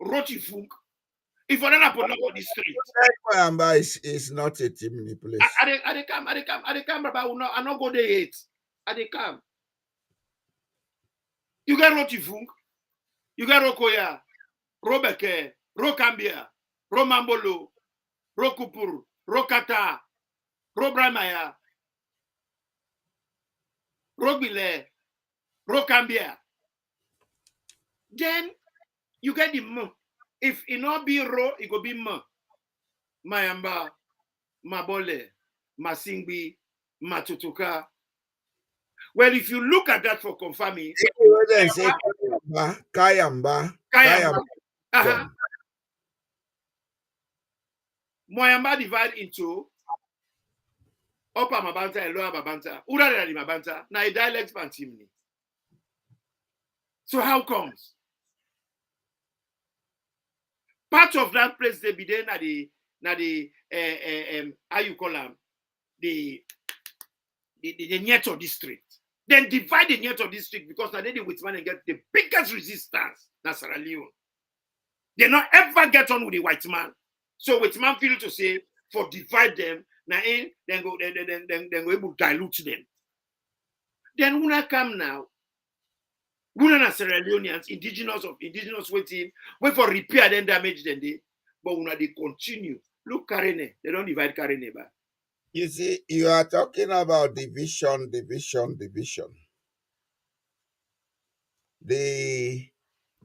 Roti Funk. If I don't put up on the street. Moyamba is not a chimney place. I come, but I not go there yet. I come. You get Roti Funk, you get Rokoya, Robeke, Rokambia, Romambolo, Rokupur, Rokata, Robramaya, Rogbile, Rokambia. Then you get the M. If it not be Ro, it could be M. Mayamba, Mabole, Masingbi, Matutuka. Well, if you look at that for confirming, Kayamba. Moyamba divide into Upper Mabanta and Lower Mabanta. Ura de Mabanta. Now a dialect pantimni. So how comes? Part of that place they be there na the how you call them the Nieto district. Then divide the Nieto district because now they with man and get the biggest resistance. That's Sierra Leone. They not ever get on with the white man. So white man feel to say for divide them, now then go able to dilute them. Then when I come now, we are Sierra Leoneans, indigenous waiting, wait for repair then damage then they, but when they continue. Look Karene, they don't divide Karene back. You see, you are talking about division, division, division. The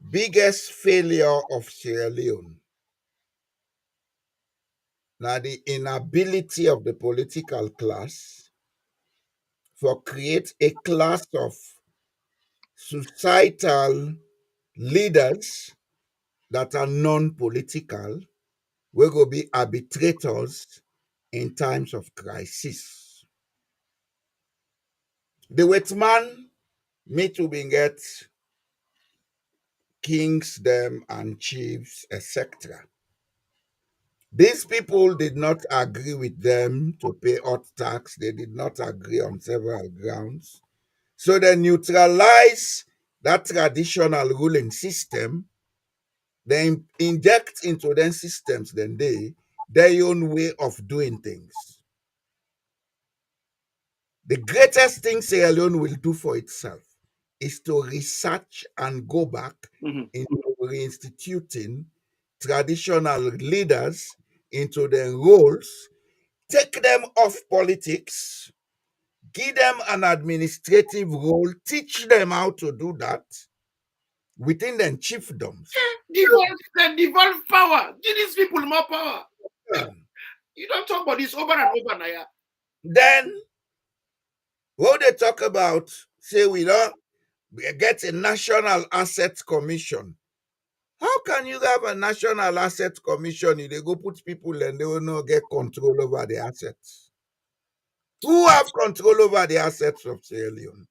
biggest failure of Sierra Leone, now the inability of the political class for create a class of societal leaders that are non-political, we will be arbitrators in times of crisis. The white man me to be get kings them and chiefs, etc. These people did not agree with them to pay hot tax. They did not agree on several grounds. So they neutralize that traditional ruling system. They inject into their systems then their own way of doing things. The greatest thing Sierra Leone will do for itself is to research and go back into reinstituting traditional leaders into their roles, take them off politics, give them an administrative role, teach them how to do that within their chiefdoms. Devolve power. Give these people more power. Yeah. You don't talk about this over and over, Naya. Then, what they talk about, say we don't get a national asset commission. How can you have a national asset commission if they go put people and they will not get control over the assets? Who have control over the assets of Sierra Leone?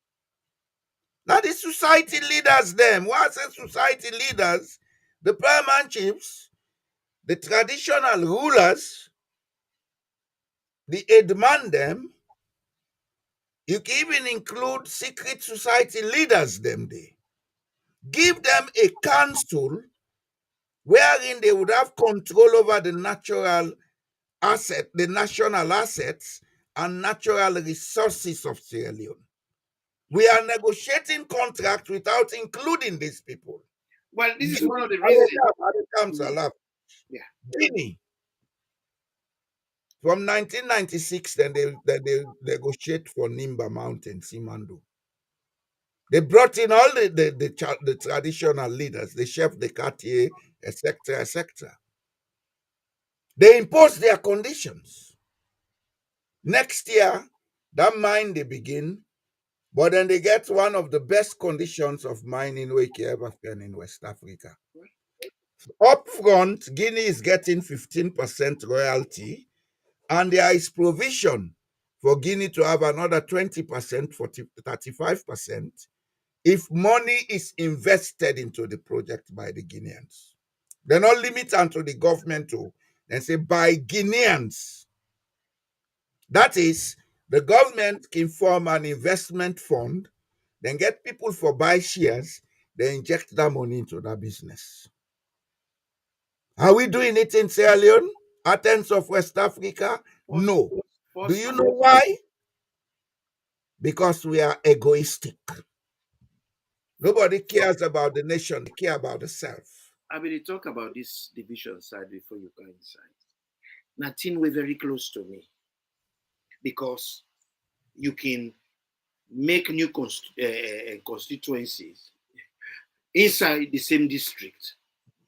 Now the society leaders, them. What say society leaders? The paramount chiefs, the traditional rulers, the headman them. You can even include secret society leaders them. They give them a council wherein they would have control over the natural asset, the national assets and natural resources of Sierra Leone. We are negotiating contracts without including these people. Well, this is one of the reasons. Yeah. Guinea. From 1996, then they negotiate for Nimba Mountain, Simando. They brought in all the traditional leaders, the chef de quartier, etc., etc. They imposed their conditions. Next year, that mine they begin, but then they get one of the best conditions of mining we can ever find in West Africa. Up front, Guinea is getting 15% royalty, and there is provision for Guinea to have another 20%, 35%, if money is invested into the project by the Guineans. They're not limit unto the government to, they say by Guineans. That is, the government can form an investment fund, then get people for buy shares, they inject that money into that business. Are we doing it in Sierra Leone? Athens of West Africa? No. Do you know why? Because we are egoistic. Nobody cares about the nation, they care about the self. I mean, talk about this division side before you go inside. Nothing were very close to me because you can make new constituencies inside the same district.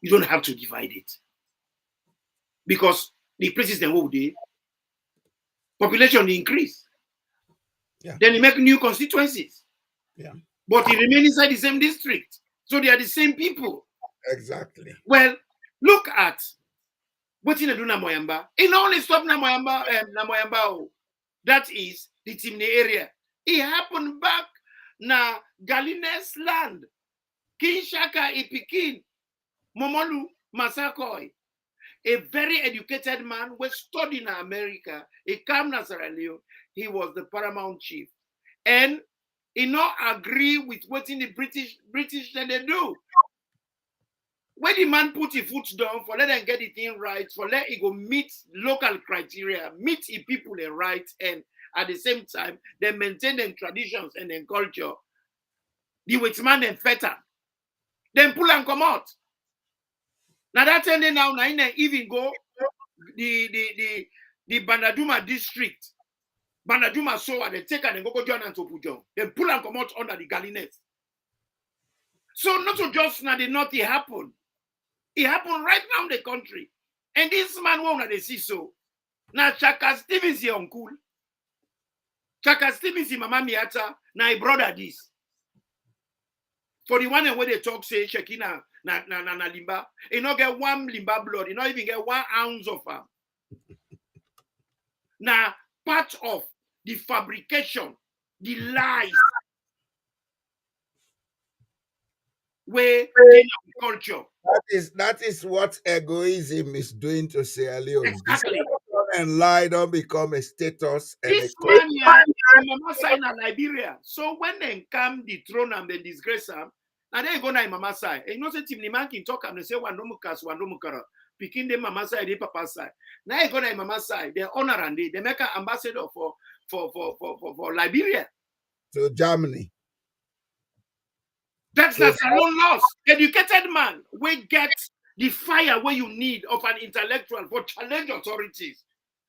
You don't have to divide it because the places then will the population increase. Yeah. Then you make new constituencies. Yeah. But it remain inside the same district. So they are the same people. Exactly. Well, look at what in Aduna Moyamba. It not only stop Namoyamba. That is the Timne area. It happened back na Galines land. Kinshaka Ipikin. Momolu Masakoi. A very educated man was studying in America. He came to Sierra Leone. He was the paramount chief. And he not agree with what in the British that they do. When the man put his foot down for let them get it in right, for let it go meet local criteria, meet the people in right, and at the same time, they maintain their traditions and their culture. The white man and feta. Then pull and come out. Now that ending now, even go the Bandaduma district. Banajuma so they take and go join and to Pujo. They pull and come out under the gallinet. So not to just now the not it happen. It happened right now in the country. And this man won't they see so. Now Chaka Stevens is uncle. Chaka Stevens is Mama Miata. Now he brother this. For the one where they talk say Shekina na limba. You not get one limba blood. You not even get 1 ounce of her. Now part of the fabrication, the lies where culture. That is what egoism is doing to Sierra Leone. Exactly. And lie don't become a status and This man here, Mama side in Liberia. So when they come the throne and they disgrace them, now they go na Mama side. And you know, say Tim Liman can talk and they say one no mukas, one no mukara. Picking them Mama side, they Papa side. Now they go na Mama side, they honor and they make an ambassador for Liberia. So Germany. That's a salon loss. Educated man will get the fire where you need of an intellectual for challenge authorities,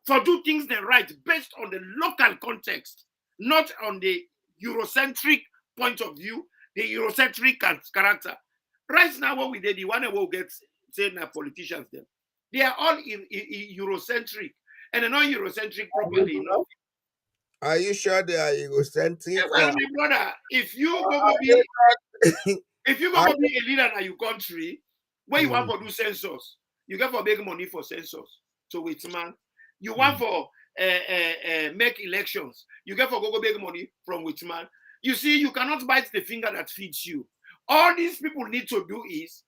for do things the right based on the local context, not on the Eurocentric point of view, the Eurocentric character. Right now, what we did, the one that will get saying that politicians them, they are all Eurocentric and they're not Eurocentric properly enough. Are you sure they are egocentric? Yeah, well, my brother, if you go be a leader in your country, where you want to do census, you get for big money for census. So it's man, you want for make elections, you get for go big money from which man. You see, you cannot bite the finger that feeds you. All these people need to do is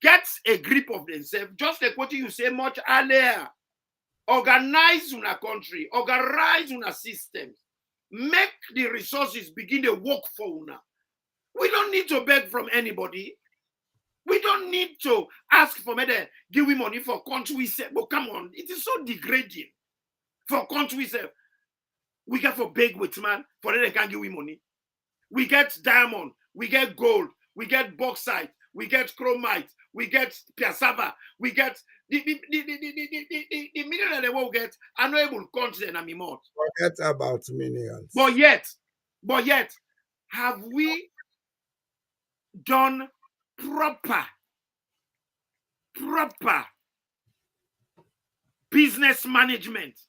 get a grip of themselves, just like what you say much earlier. Organize una country, organize una system, make the resources begin to work for una. We don't need to beg from anybody. We don't need to ask for me to give we money for countries. But come on, it is so degrading for countries. We get for beg with man for them they can't give we money. We get diamond, we get gold, we get bauxite, we get chromite, we get piassava, we get the mineral they will get are not able to country and more. Forget about minerals. But yet, have we done proper business management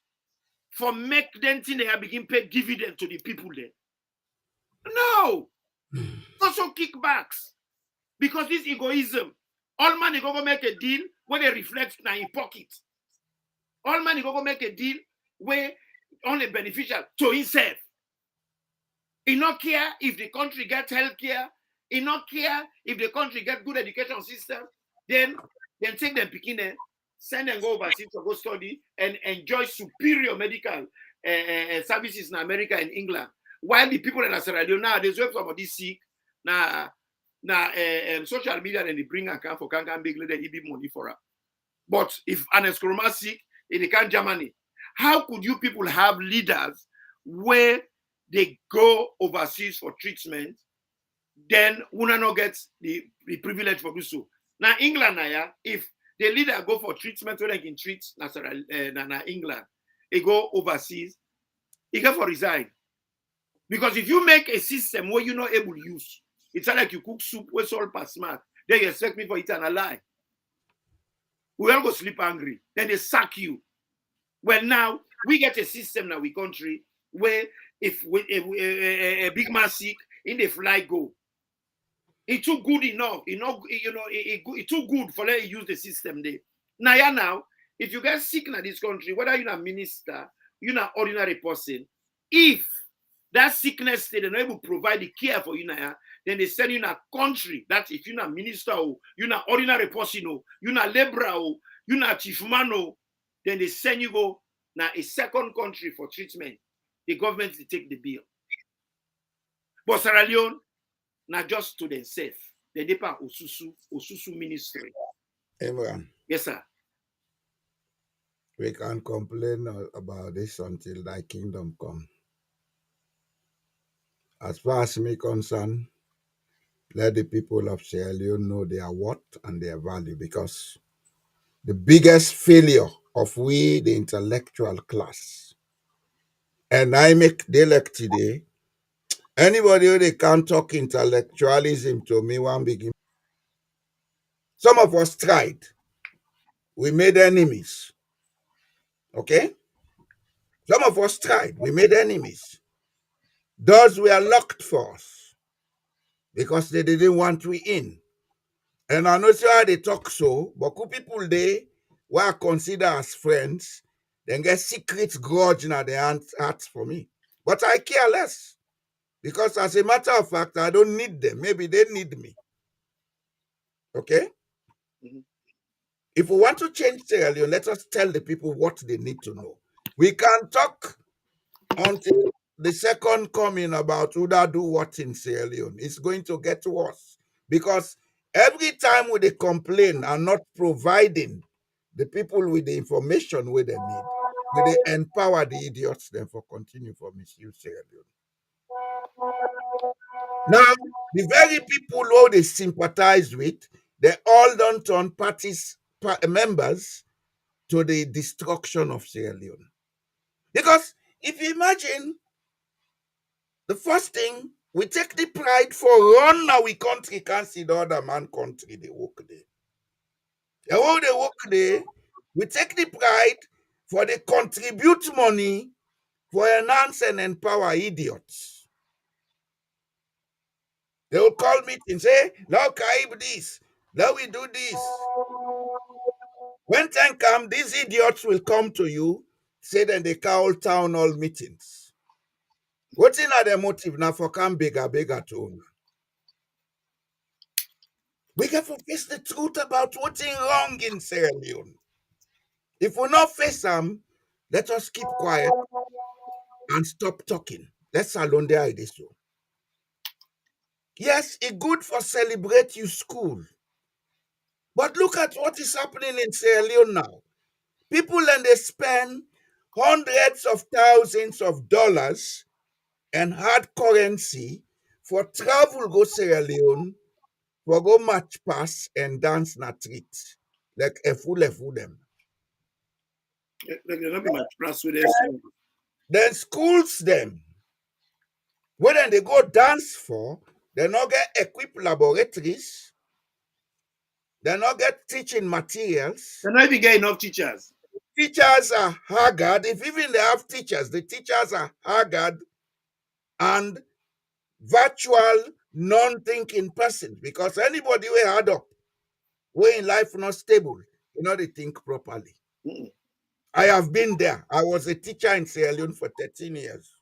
for make them think they begin pay dividend to the people there? No. Also kickbacks. Because this egoism, all man they go make a deal where they reflect now in pocket. All man they go make a deal where only beneficial to himself. He not care if the country gets health care. He not care if the country get good education system. Then take them picking, send them go overseas to go study and enjoy superior medical services in America and England. While the people in Sierra Leone nowadays, when somebody sick, social media and they bring account for can big lady he be money for her. But if an escroma sick in the can Germany, how could you people have leaders where they go overseas for treatment, then una not get the privilege for do so? Now England, if the leader go for treatment where they can treat na England, they go overseas, he get for resign. Because if you make a system where you're not able to use, it's like you cook soup with salt per smart, then you expect me for it and a lie. We all go sleep angry. Then they sack you. Well, now we get a system in our country where if a big man sick, in the fly go. It's too good enough. It's too good for let you use the system there. Now, if you get sick in this country, whether you're a minister, you're an ordinary person, if that sickness state they're not able to provide the care for you now, then they send you in a country that if you're not a minister, you're not ordinary person, you're not laborer, you're not chief man, then they send you go now a second country for treatment. The government will take the bill. But Sierra Leone, not just to themselves. They depend on Osusu ministry. Imran. Yes, sir. We can't complain about this until thy kingdom come. As far as me concerned, let the people of Sierra Leone know their worth and their value, because the biggest failure of we, the intellectual class, And I make the elect today. Anybody who they can't talk intellectualism to me one begin. Some of us tried. We made enemies. Okay? Some of us tried. We made enemies. Doors were locked for us because they didn't want we in. And I know how they talk so, but cool people they were considered as friends, then get secret grudge in their hearts for me. But I care less because, as a matter of fact, I don't need them. Maybe they need me. Okay? Mhm. If we want to change Sierra Leone, let us tell the people what they need to know. We can talk until the second coming about who that do what in Sierra Leone. It's going to get worse because every time we they complain and not providing the people with the information where they need, we they empower the idiots then for continue for misuse Sierra Leone. Now, the very people who they sympathize with, they all don't turn members to the destruction of Sierra Leone. Because if you imagine, the first thing, we take the pride for run now we country can't see the other man country they work there. The whole they work there, we take the pride for they contribute money for enhance and empower idiots. They will call me and say, now Kaib this, now we do this. When time comes, these idiots will come to you, say that they call town hall meetings. What's in their motive now for come bigger to own? We have to face the truth about what's wrong in Sierra Leone. If we not face them, let us keep quiet and stop talking. Let's alone the idea so. Yes, it's good for celebrate you school. But look at what is happening in Sierra Leone now. People and they spend hundreds of thousands of dollars and hard currency for travel go Sierra Leone for go match pass and dance na treat. Like a fool them. Like, not be my trust with this. Then schools them. When they go dance for, they not get equipped laboratories, they not get teaching materials. They're not even get enough teachers. Teachers are haggard. If even they have teachers, the teachers are haggard and virtual non-thinking person. Because anybody who hard up, who in life not stable, they think properly. Mm-mm. I have been there. I was a teacher in Sierra Leone for 13 years.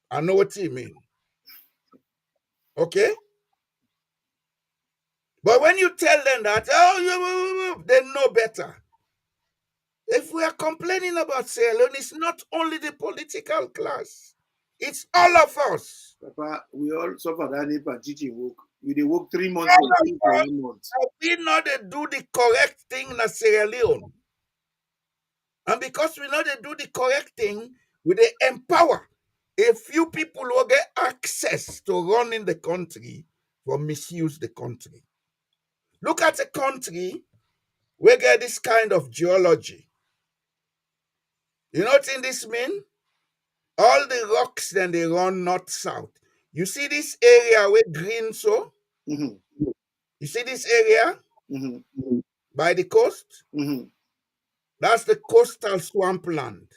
I know what you mean. Okay? But when you tell them that, they know better. If we are complaining about Sierra Leone, it's not only the political class, it's all of us. Papa, we all suffer that need for teaching work. You they work 3 months All for of teaching for us. 1 month. We know they do the correct thing in Sierra Leone. And because we know they do the correct thing, we they empower a few people who get access to run in the country for misuse the country. Look at a country where get this kind of geology. You know what this mean? All the rocks then they run north south. You see this area where green so? Mm-hmm. You see this area Mm-hmm. by the coast? Mm-hmm. That's the coastal swampland.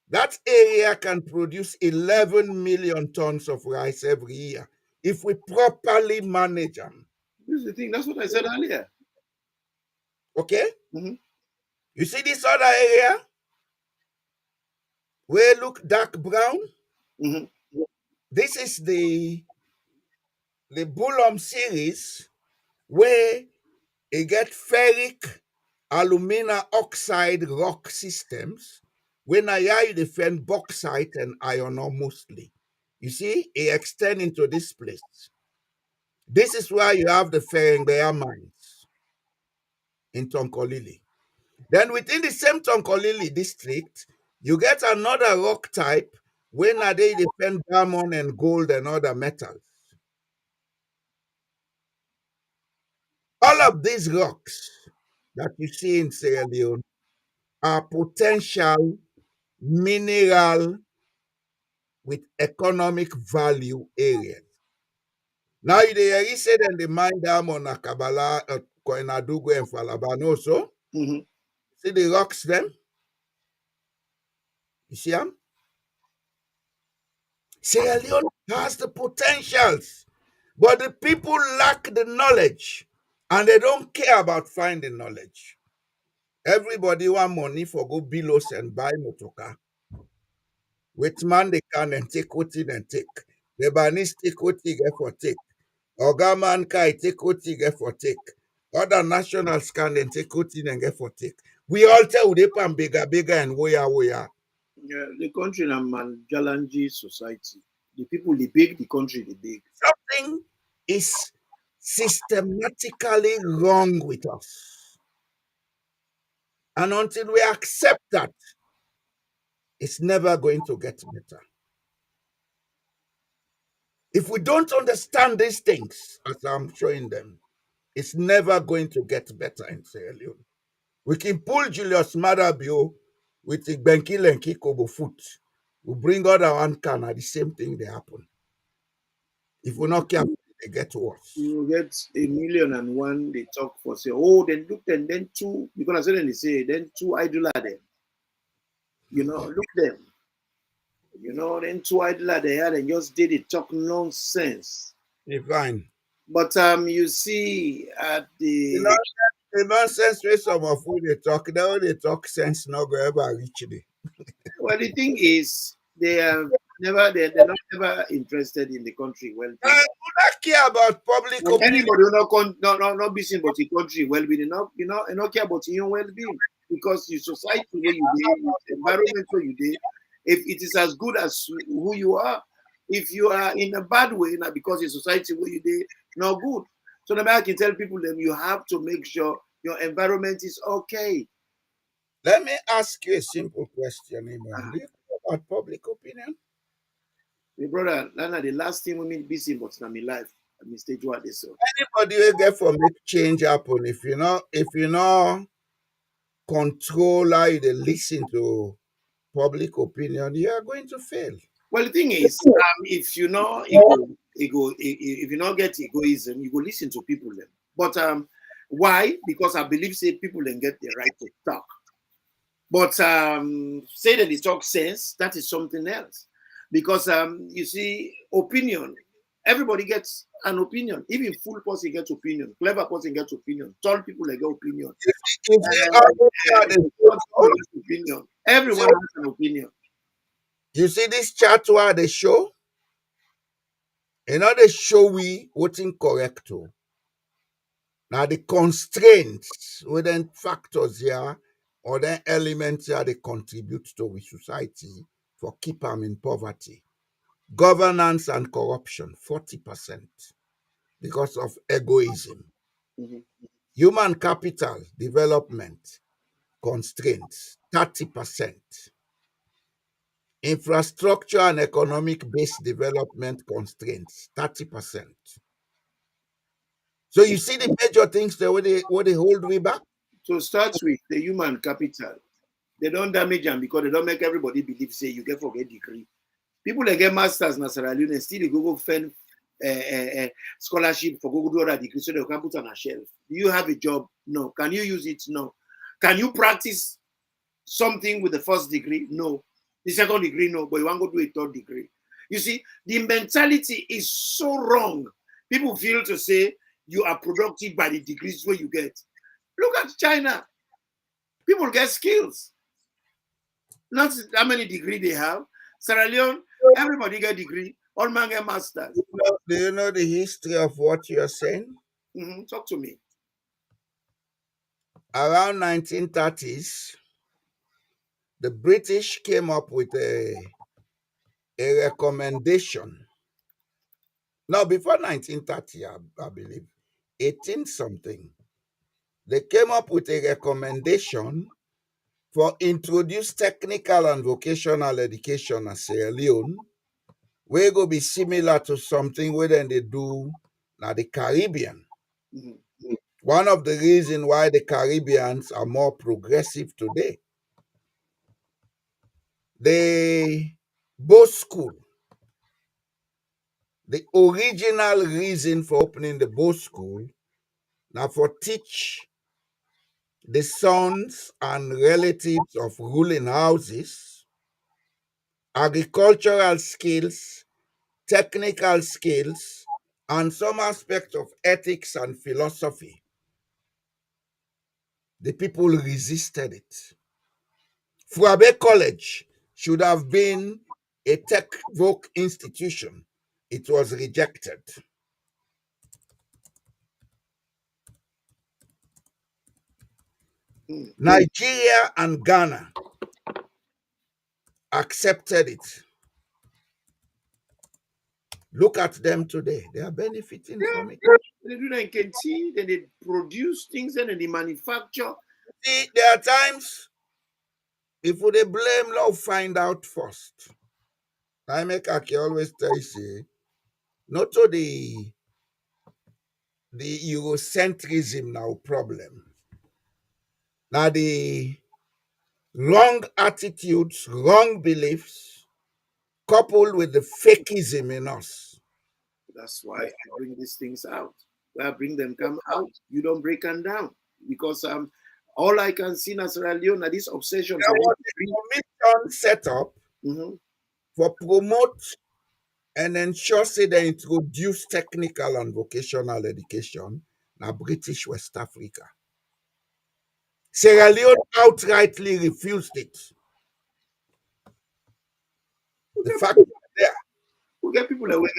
That area can produce 11 million tons of rice every year if we properly manage them. This is the thing. That's what I said earlier. Okay? Mm-hmm. You see this other area where look dark brown? Mm-hmm. This is the Bullum series where it get ferric alumina oxide rock systems when I you defend bauxite and iron ore mostly. You see, it extend into this place. This is where you have the Ferengaya mines in Tonkolili. Then within the same Tonkolili district, you get another rock type when they defend diamond and gold and other metals. All of these rocks that you see in Sierra Leone are potential mineral with economic value areas. Now they say that the mine diamond na Kabbalah, Koinadugu and Falabano also. Mm-hmm. See the rocks them? You see them? Sierra Leone has the potentials, but the people lack the knowledge and they don't care about finding knowledge. Everybody want money for go bills and buy motoka. With man they can and take what and take. The banis take what he get for take. Oga man kai take what he get for take. Other nationals can and take what and get for take. We all tell they pan bigger and woya. Yeah, the country in a Manjalanji society. The people they big, the country they big. Something is systematically wrong with us. And until we accept that, it's never going to get better. If we don't understand these things, as I'm showing them, it's never going to get better in Sierra Leone. We can pull Julius Madabio with the Benkil and Kikobo foot. We bring other one can at the same thing they happen. If we're not careful, they get worse. You get 1,000,001 they talk for say, oh, then look then two, because I said they say then two idol are them. Look them. Then two idol are they had and just did it talk nonsense. Fine. But you see at The the nonsense, the nonsense way some of who they talk sense not go ever reach it. well, the thing is they have never they're not ever interested in the country I well-being. do not care about public And opinion. anybody who not be seen about the country well-being, not care about your well-being because your society where you live, environment where you live, if it is as good as who you are, if you are in a bad way, not because your society where you live not good. So the I can tell people then you have to make sure your environment is okay. Let me ask you a simple question, Imran. Ah, Do you care about public opinion? my brother, Lana, the last thing we mean busy but in my life, I mean stage what they so. Anybody will get for make change happen if you know control how you dey listen to public opinion, you are going to fail. Well, the thing is, if you know if you not get egoism, you go listen to people then. But why? Because I believe say people then get the right to talk. But say that they talk sense, that is something else. Because you see, opinion, everybody gets an opinion. Even fool person gets opinion, clever person gets opinion, tall people they get opinion, If you are the short people get opinion. Everyone has an opinion. you see this chart where they show, they show we what's incorrect to. Now the constraints within factors here or then elements here they contribute to with society for keep them in poverty. Governance and corruption, 40% because of egoism. Mhm. Human capital development constraints, 30%. Infrastructure and economic based development constraints, 30%. So you see the major things that what they hold we back. To start with, the human capital, they don't damage them because they don't make everybody believe say you get forget degree. People that get masters in Sierra Leone still they go fend scholarship for go do other degree so they can put on a shelf. Do you have a job? No. Can you use it? No. Can you practice something with the first degree? No. The second degree? No. But you want to go do a third degree. You see, the mentality is so wrong. People feel to say you are productive by the degrees where you get. Look at China. People get skills. Not how many degree they have. Sierra Leone, everybody get degree. All man get masters. Do you know the history of what you're saying? Talk to me. Around 1930s, the British came up with a recommendation. Now, before 1930, I believe, 18 something, they came up with a recommendation for introduce technical and vocational education at Sierra Leone, where go be similar to something where then they do now the Caribbean. Mhm. One of the reasons why the Caribbeans are more progressive today. The Bow School, the original reason for opening the Bow School, now for teach the sons and relatives of ruling houses agricultural skills, technical skills, and some aspect of ethics and philosophy. The people resisted it. Fuabe College should have been a tech voc institution. It was rejected. Nigeria and Ghana accepted it. Look at them today. They are benefiting from it. They do that in Kentucky, then they produce things and then they manufacture. See, there are times if they blame, love find out first. I make Aki always tell you, say, not to the Eurocentrism now problem. Now the wrong attitudes, wrong beliefs, coupled with the fakeism in us. That's why I bring these things out. Where I bring them come out, you don't break them down. Because all I can see in Sierra Leone are these obsessions. There was a commission set up for promote and ensure say they introduce technical and vocational education in British West Africa. Sierra Leone outrightly refused it. The fact is there. We get people that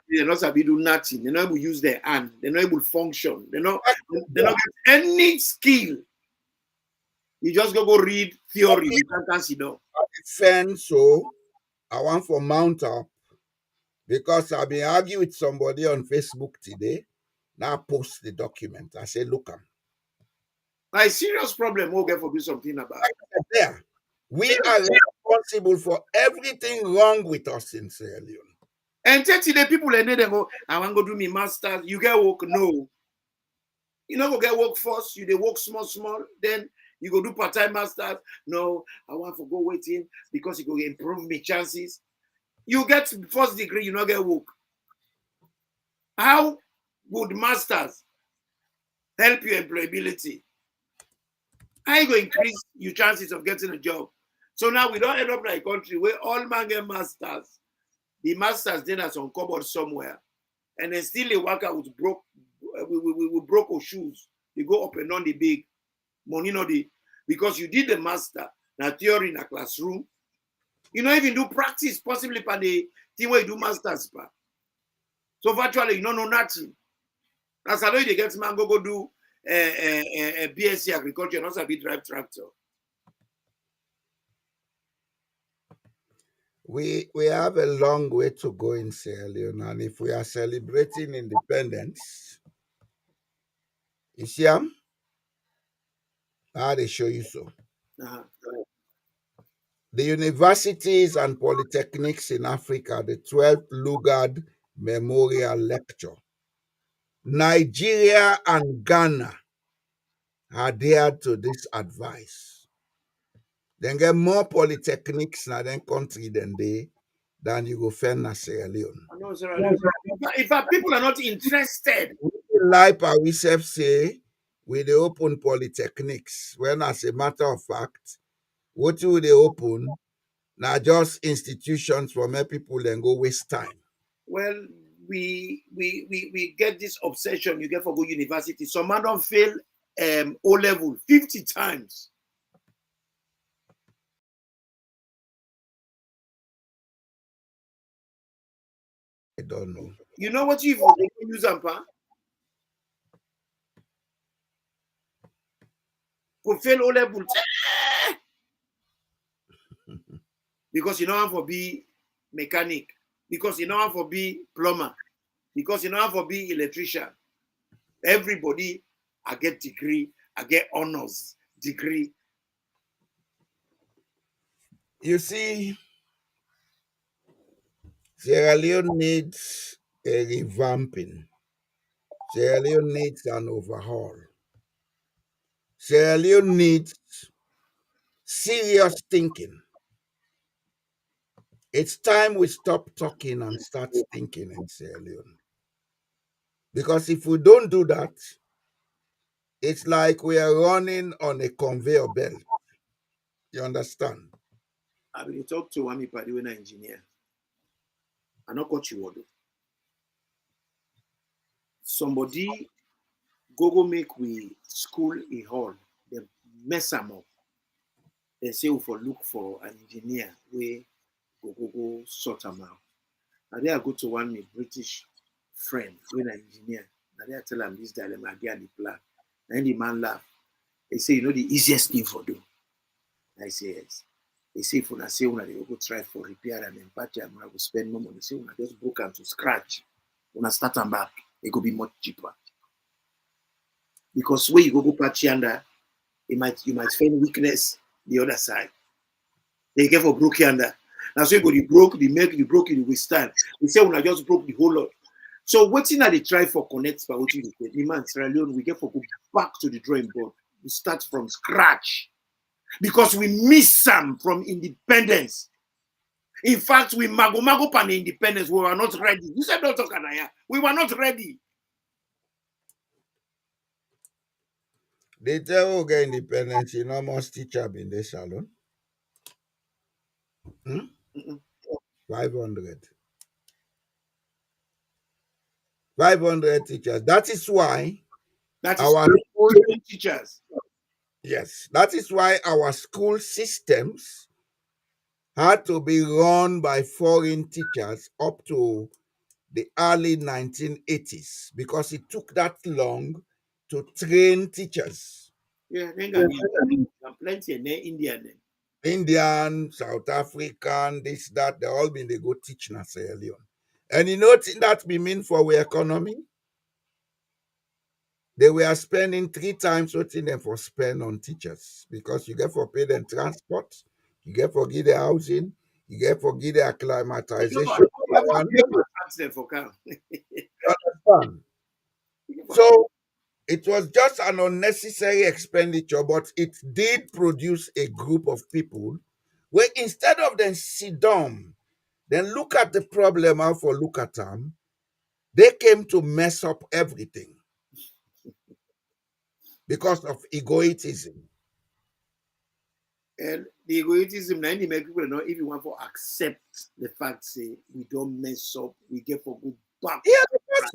they're not able to do nothing. They're not able to use their hand. They're not able to function. They're not get any skill. You just go read theory. You can't sit down. Defend, so I want for mount up because I've been arguing with somebody on Facebook today. Now I post the document. I say, look, a serious problem we'll get for do something about. There. We are responsible for everything wrong with us in Sierra Leone. And 30 the people and they go, I want to go do me masters. You get work, no. You know, go get work first. You they work small. Then you go do part-time masters. No, I want to go waiting because it will improve me chances. You get first degree, you not get work. How would masters help your employability? How you go increase your chances of getting a job? So now we don't end up like a country where all man get masters. The masters then are some cupboard somewhere. And then still they work out with broke shoes. They go up and down the big money, not the because you did the master, now theory in a classroom. You don't even do practice, possibly by the thing where you do masters. Pa. So virtually you don't know nothing. That's how they get man go do a BSc agriculture and also be drive tractor. We have a long way to go in Sierra Leone, and if we are celebrating independence, you see, how they show you so. The universities and polytechnics in Africa, the 12th Lugard Memorial Lecture. Nigeria and Ghana adhered to this advice. Then get more polytechnics in their country than you go find in Sierra Leone. No, Sierra Leone. In fact, people are not interested. Like we say, with the open polytechnics, when as a matter of fact, what will they open? Now just institutions for make people then go waste time. Well, we get this obsession you get for good university. Some man don't fail O level 50 times. I don't know. You know what you use them, pa? Go fail O level. Because you know how to be mechanic, because you know how to be plumber, because you know how to be electrician. Everybody, I get degree, I get honors degree. You see, Sierra Leone needs a revamping. Sierra Leone needs an overhaul. Sierra Leone needs serious thinking. It's time we stop talking and start thinking in Sierra Leone. Because if we don't do that, it's like we are running on a conveyor belt. You understand? I mean, you talk to one people when an engineer. I not got you what do. Somebody go make we school a hall. They mess them up. They say we for look for an engineer. We go sort them out. And then I go to one my British friend, when an engineer. And then I tell him this dilemma, get the plan. And the man laugh. He say, you know the easiest thing for do. I say yes. He say if una say una they go try for repair and then patch and una go spend more money. Say una just broke them to scratch. Una start them back, it could be much cheaper. Because when you go patch under, you might find weakness the other side. They get for broke under. Now so you go the broke, the make the broke, you withstand. They say when I just broke the whole lot. So what thing that they try for connect by what you say, the man Sierra Leone, we get for go back to the drawing board. We start from scratch. Because we miss some from independence. In fact, we mago pan independence, we were not ready. You said don't talk Anaya. We were not ready. They tell who get independence, you know, most teacher in the salon. 500. 500 teachers. That is why That is our school, teachers. yes, that is why our school systems had to be run by foreign teachers up to the early 1980s because it took that long to train teachers. Yeah, then Ghanaian, plenty in Indian. Indian, South African, this, that, they all been they go teach in Sierra Leone. And you know what that be mean for our economy? They were spending 3 times what in them for spend on teachers because you get for pay them transport, you get for give the housing, you get for give the acclimatization. So it was just an unnecessary expenditure, but it did produce a group of people where instead of them sit down, then look at the problem, how for look at them, they came to mess up everything because of egoism. And the egoism, now they make people know if you want to accept the fact, say we don't mess up, we get for good back. Yeah,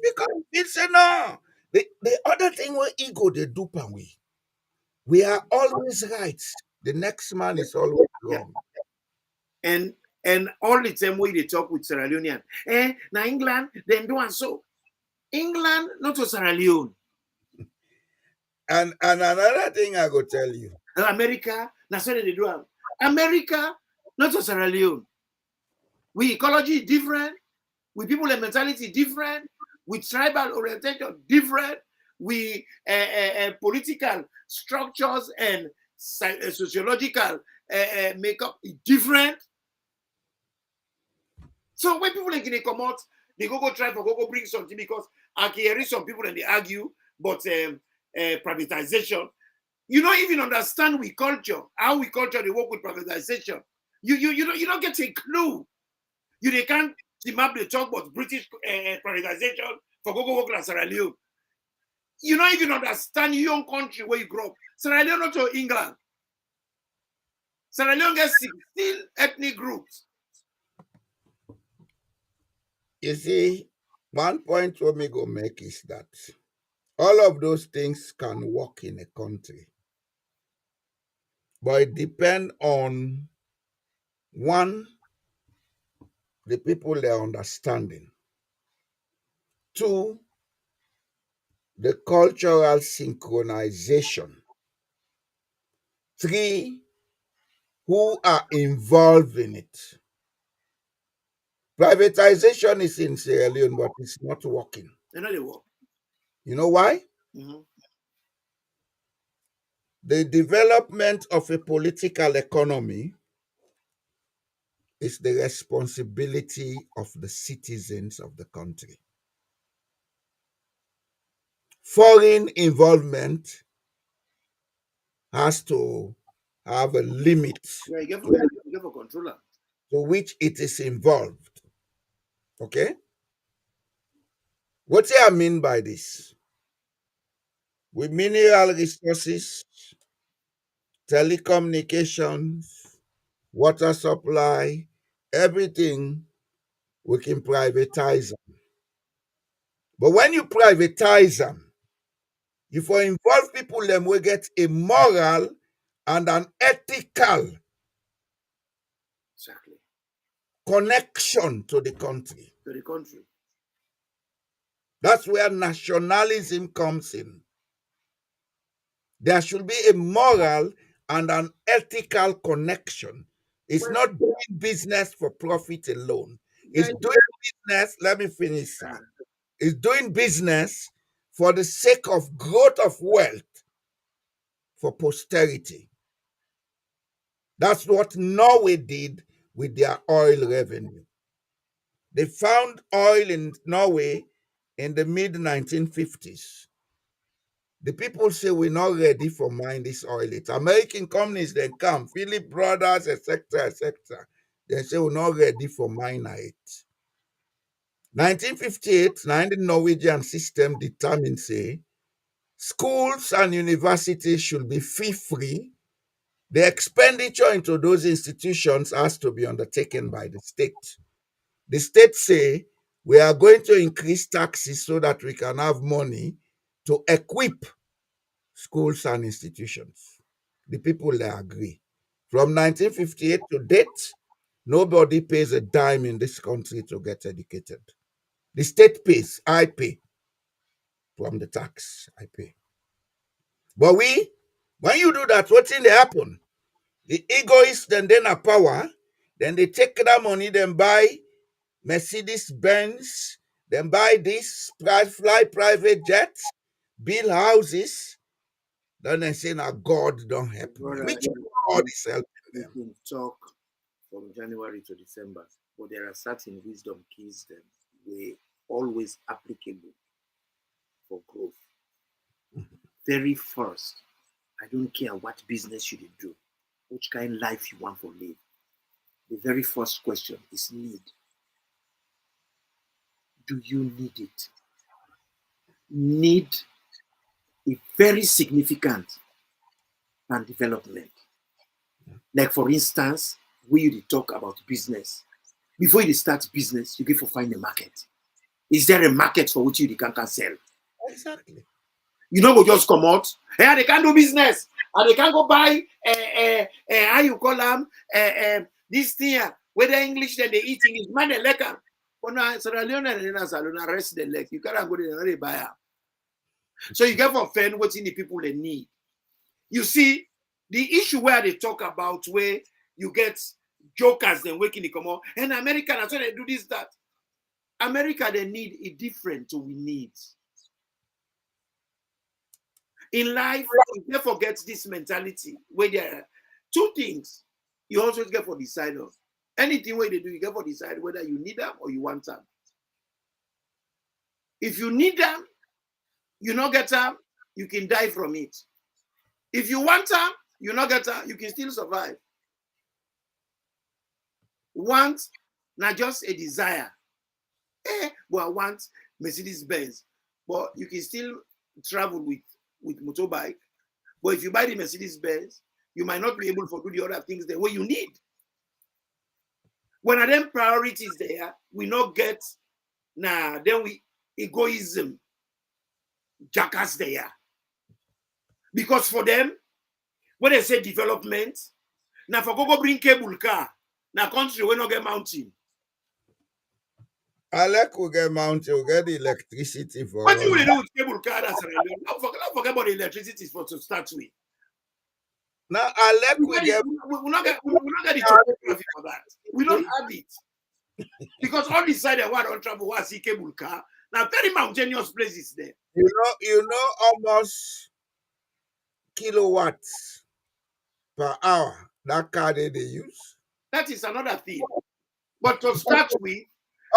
because it's no. The other thing where ego they do pan we are always right. The next man is always wrong. And all the time way they talk with Sierra Leonean, now England, then do and so. England, not to Sierra Leone. And another thing I go tell you. America, that's what they do. America, not to Sierra Leone. We ecology different, we people and mentality different, with tribal orientation different, we political structures and sociological makeup different. So when people like they come out, they go try for go bring something because I can hear some people and they argue, but privatization. You don't even understand we culture, how we culture they work with privatization. You don't get a clue. They can't map the talk about British privatization for go work in Sierra Leone. You don't even understand your own country where you grow up. Sierra Leone not to England. Sierra Leone gets 16 ethnic groups. You see, one point what me go make is that all of those things can work in a country. But it depends on one, the people they're understanding. Two, the cultural synchronization. Three, who are involved in it. Privatization is in Sierra Leone, but it's not working. They know they work. You know why? Mm-hmm. The development of a political economy is the responsibility of the citizens of the country. Foreign involvement has to have a limit. Yeah, you get for controller. to which it is involved. Okay? What do I mean by this? With mineral resources, telecommunications, water supply, everything we can privatize them. But when you privatize them, you for involve people them will get a moral and an ethical Exactly. connection to the country. To the country. That's where nationalism comes in. There should be a moral and an ethical connection. It's Well, not doing business for profit alone. It's then, doing business, let me finish, sir. uh, It's doing business for the sake of growth of wealth for posterity. That's what Norway did with their oil revenue. They found oil in Norway in the mid 1950s. The people say we're not ready for mine this oil. It's American companies then come, Philip Brothers, etc., etc. They say we're not ready for mine it. 1958, now the Norwegian system determined say schools and universities should be fee-free. The expenditure into those institutions has to be undertaken by the state. The state say we are going to increase taxes so that we can have money to equip schools and institutions. The people they agree. From 1958 to date, nobody pays a dime in this country to get educated. The state pays, I pay from the tax, I pay. But when you do that, what's in the happen? The egoists then a power, then they take that money, then buy Mercedes Benz, then buy this, fly private jets, build houses. Then they say, now God don't help me. brother, Which God is helping you them? can talk from January to December, but there are certain wisdom keys that were always applicable for growth. Very first, I don't care what business you do, which kind of life you want to live. The very first question is need. Do you need it? Need is very significant than development. Like for instance, we you talk about business. Before you start business, you get to find a market. Is there a market for which you can sell? Exactly. You know, go just come out. Hey, they can't do business. And they can't go buy how you call them this thing. Whether English then they eat English, man they like them. But now Sierra Leone and salon arrest the leg. You can't go there and buy them. So you get for fend what's in the people they need. You see, the issue where they talk about where you get jokers then waking the come out. And America, that's why they do this, that. America, they need a different to we need. In life, you never forget this mentality where there are two things you always get for decide of. Anything where they do, you get for decide whether you need them or you want them. If you need them, you not get them, you can die from it. If you want them, you not get them, you can still survive. Want, not just a desire. But I want Mercedes Benz, but you can still travel with motorbike. But if you buy the Mercedes Benz, you might not be able to do the other things the way you need. When are them priorities there, we not get then we egoism jackass there. Because for them, when they say development, now for go bring cable car, now country we not get mountain. I like we get mountain, we get the electricity for What do running. you do with cable car? That's don't forget about the electricity for to start with. Now I like We we get not get the topography for that. We don't have it. Because all this side of what on travel was see cable car. Now very mountainous places there. you know almost kilowatts per hour that car they use. That is another thing. But to start with,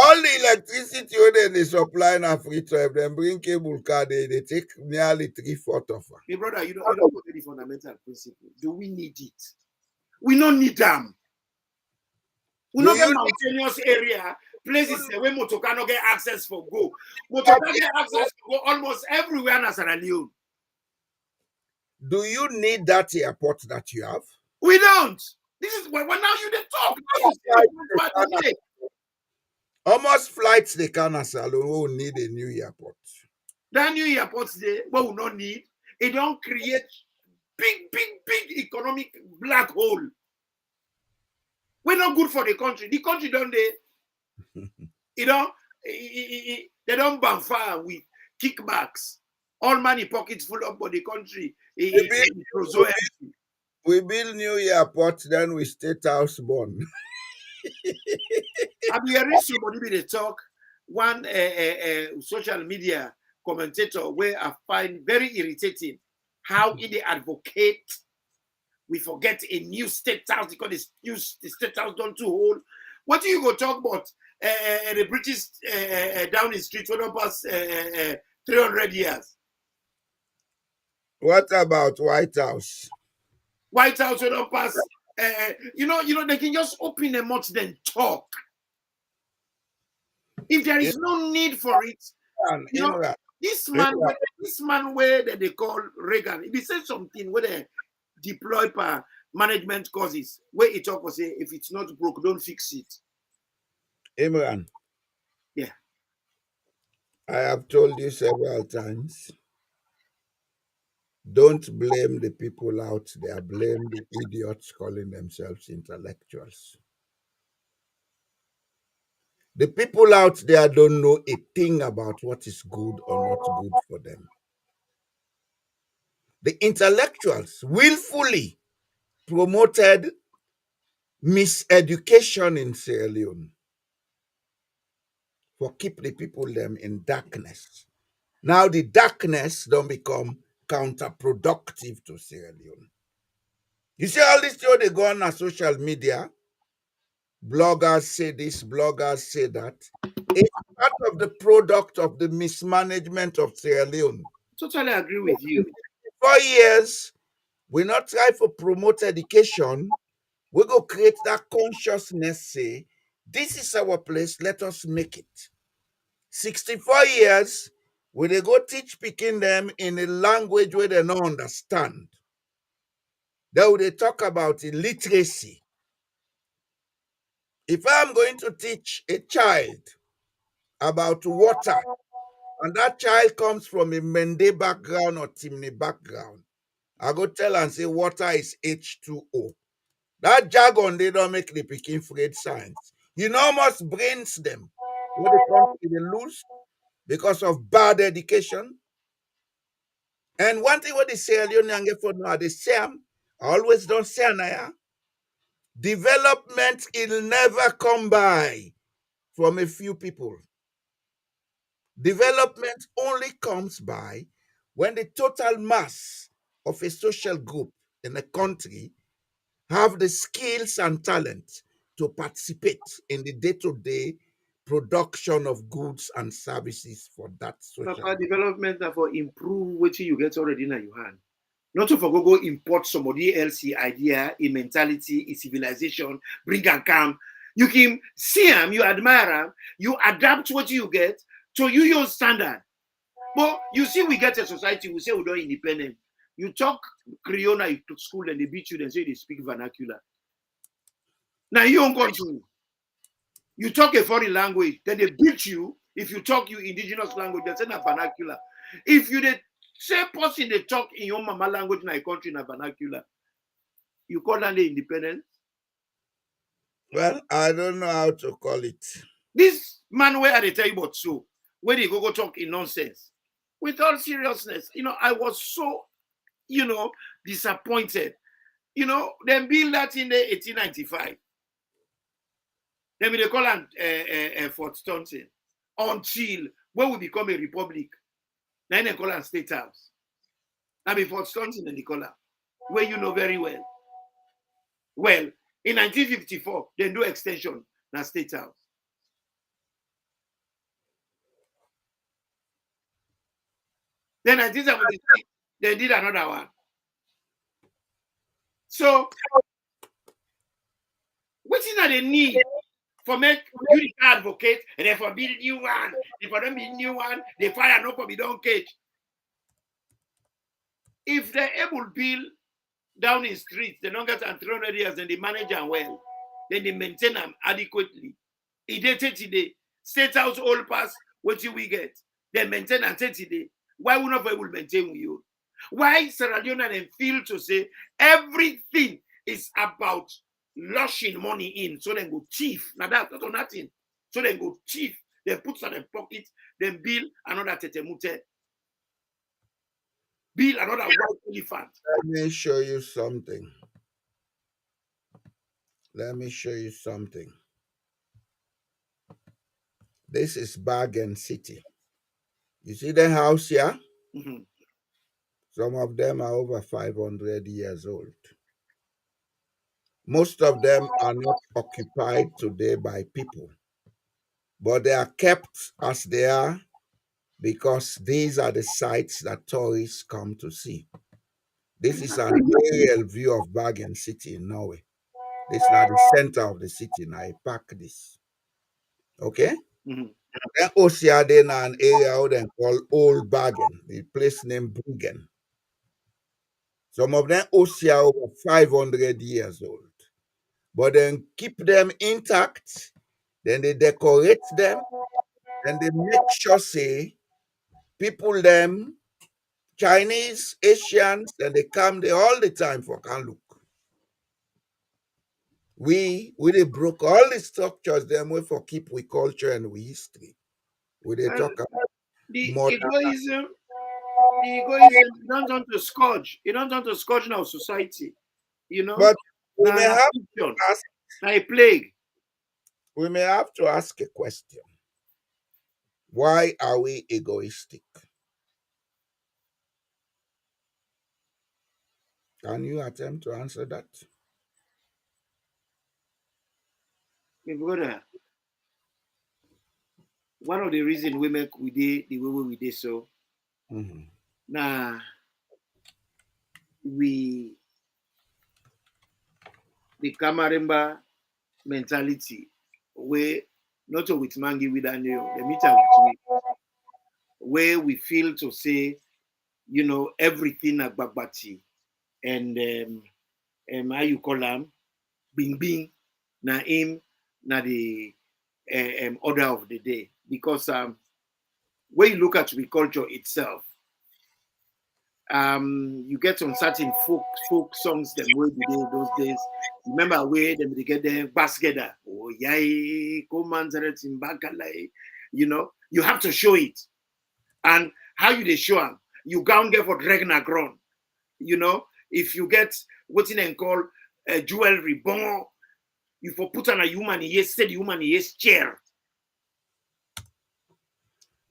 All the electricity wey they supply na free to if dem bring cable car they take nearly 3/4 of am. my brother, you don't forget the fundamental principle. Do we need it? We don't need them. We not get mountainous area, places where motor cannot get access for go. Motor can get access to go almost everywhere in Sierra Leone. Do you need that airport that you have? We don't. This is when now you they talk. Now you see the point. Almost flights they can as alone will need a new airport. That new airport there, what we not need, it don't create big economic black hole. We're not good for the country. The country don't they, you know, they don't bonfire with kickbacks. All money pockets full up for the country. We build new airport, then we state house born. I be hearing somebody be they talk. One social media commentator where I find very irritating how in they advocate we forget a new state house because the state house done too old. What do you go talk about? The British down the street for the past 300 years. What about White House? White House for the past, you know, they can just open a mouth then talk. If there is no need for it, you know, this man where they call Reagan, if he said something where they deploy per management causes, where it talk or say if it's not broke, don't fix it. Imran. Yeah. I have told you several times. Don't blame the people out there, blame the idiots calling themselves intellectuals. The people out there don't know a thing about what is good or not good for them. The intellectuals willfully promoted miseducation in Sierra Leone for keep the people them in darkness. Now the darkness don't become counterproductive to Sierra Leone. You see all this show they go on social media, bloggers say this, bloggers say that. It's part of the product of the mismanagement of Sierra Leone. Totally agree with you. 4 years, we not try for promote education. We go create that consciousness, say, this is our place, let us make it. 64 years, we they go teach picking them in a language where they don't understand. Then they talk about illiteracy. If I'm going to teach a child about water, and that child comes from a Mende background or Timni background, I go tell and say water is H2O. That jargon, they don't make the picking afraid science. You know, almost brains them. When they come to the lose because of bad education. And one thing what they say, Leon for now, they say, I always don't say, development will never come by from a few people. Development only comes by when the total mass of a social group in a country have the skills and talent to participate in the day-to-day production of goods and services for that social group. Development for improve what you get already in your hand. Not to forget go import somebody else's idea, a mentality, a civilization, bring and come. You can see them, you admire them, you adapt what you get to your standard. But you see, we get a society, we say we don't independent. You talk Creole you to school and they beat you, and say they speak vernacular. Now you don't country. You talk a foreign language, then they beat you. If you talk your indigenous language, they say not vernacular. If you the same person they talk in your mama language in a country in a vernacular, you call that the independence? Well, I don't know how to call it. This man where they tell you about so, where they go talk in nonsense. With all seriousness, I was so, disappointed. They built that in the 1895. Then they call it Fort Staunton until when we become a republic. Then they call it State House. Now before Staunton and they call it, where you know very well. Well, in 1954, they do extension na State House. Then 1976, they did another one. So, what is that they need For make you the advocate, and then for build new one. If for them build new one, they fire no for be don't cage. If they're able to build down in streets, they don't get 300 years, and they manage them well, then they maintain them adequately. Today, state house all pass, what you we get, they maintain and 30 day. Why would not able to maintain with you? Why Sierra Leone and feel to say everything is about lushing money in, so they go thief. Now that's not nothing. So they go thief, they put on their pocket, then build another tetemute, build another white elephant. Let me show you something. Let me show you something. This is Bergen City. You see the house here? Mm-hmm. Some of them are over 500 years old. Most of them are not occupied today by people, but they are kept as they are because these are the sites that tourists come to see. This is an aerial view of Bergen City in Norway. This is not the center of the city. Now I pack this. Okay? Mm-hmm. Then Osiade in an area they call Old Bergen, the place named Bruggen. Some of them Osia over 500 years old. But then keep them intact, then they decorate them, and they make sure say people them Chinese, Asians, and they come there all the time for can look. We they broke all the structures them way for keep we culture and we history. We they And talk about the modern. egoism, the egoism, it don't want to scourge. It don't want to scourge now society. You know, But we now may an have affliction, to ask now a plague. we may have to ask a question. Why are we egoistic? Can you attempt to answer that? My brother, one of the reasons we make we did the way we did so. Mhm. Now we the Kamarimba mentality where not with Mangi with Daniel, the meter with me, where we feel to say, you know, everything agbabati and how you call them, bing bing, na him, na the order of the day. Because when you look at the culture itself, you get some certain folk songs them way the those days. Remember where them they get them bass together. Oh yay, come on, you know, you have to show it. And how you they show them? You gown get for Dregna ground. You know, if you get what in and call jewelry, bon, you for put on a human yes, said human yes chair.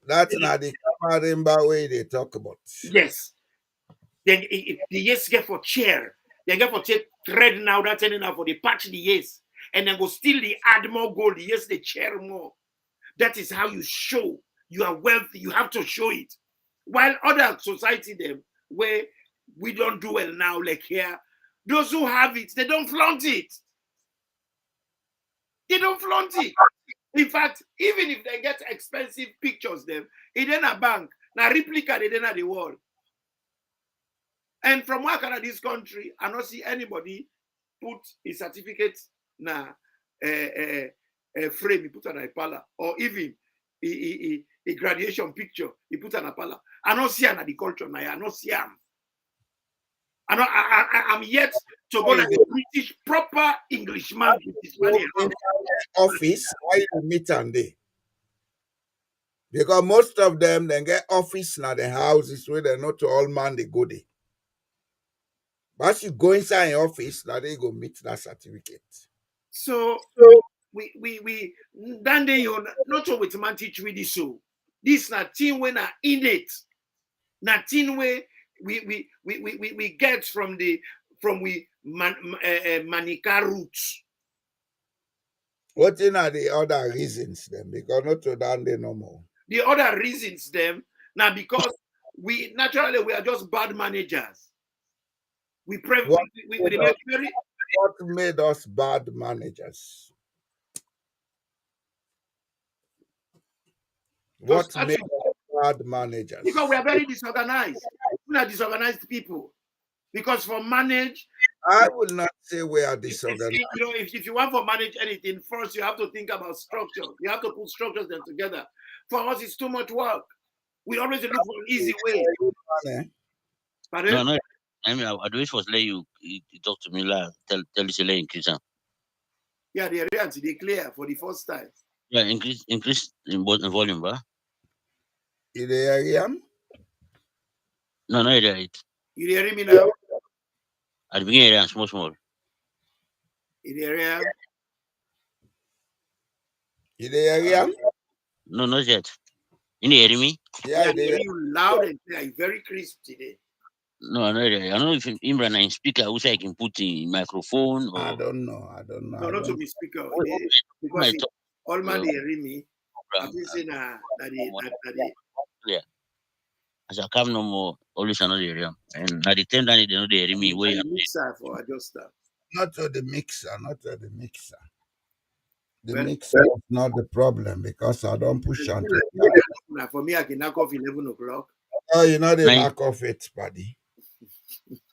That's not the Kamarimba way they talk about. Yes. Then the yes get for chair. Then get for take thread now that turning out for the patch the yes. And then go still the add more gold, the yes, the chair more. That is how you show you are wealthy. You have to show it. While other society them where we don't do well now, like here, those who have it, they don't flaunt it. They don't flaunt it. In fact, even if they get expensive pictures, them, it in a bank, now replica they in the world. And from working at this country, I don't see anybody put his certificate na frame, he put on a pala, or even a graduation picture, he put on a pala. I don't see an the culture now. I don't see him. I'm yet to go like a British proper Englishman with his money around. Office, why you meet and they? Because most of them then get office now the houses where they're not to all man they go there. Once you go inside an office, now they go meet that certificate. So we then they you not sure with man teach we this so. This not thing when are in it. Not thing way we get from Manica roots. What in are the other reasons then? Because not to down they no more. The other reasons them now because we naturally we are just bad managers. We What make very what made us bad managers? to What start made with, us bad because we managers? are very disorganized. We are disorganized people. Because for manage, I will not say we are it's disorganized. if you want to manage anything, first you have to think about structure. You have to put structures them together. For us, it's too much work. We always look for an easy way. Eh? No, Pardon? no. I mean, I wish was let you talk to me like tell you say increase. Yeah, the reality they clear for the first time. Yeah, increase in volume, ba? In the area, No, no, it. You hearing me now? At the beginning, area small. In the area, in the area, No, not yet. You hear me? yeah, yeah, in I hear the you loud and clear, very crisp today. No, I know. I don't know if Imran in speaker, which I can put in microphone I or don't know. I don't know. No, I not to don't. be speaker. what Because my talk all man uh, they hearing me. I program. think saying that Clear. As I come no more, always another area. And at the time that they know they hear me, where the mixer for adjuster. Not to the mixer. Not to the mixer. The Well, mixer is not the problem because I don't push it's on good to that. like for me, I can knock off 11 o'clock. Oh, you know the nine. lack of it, buddy.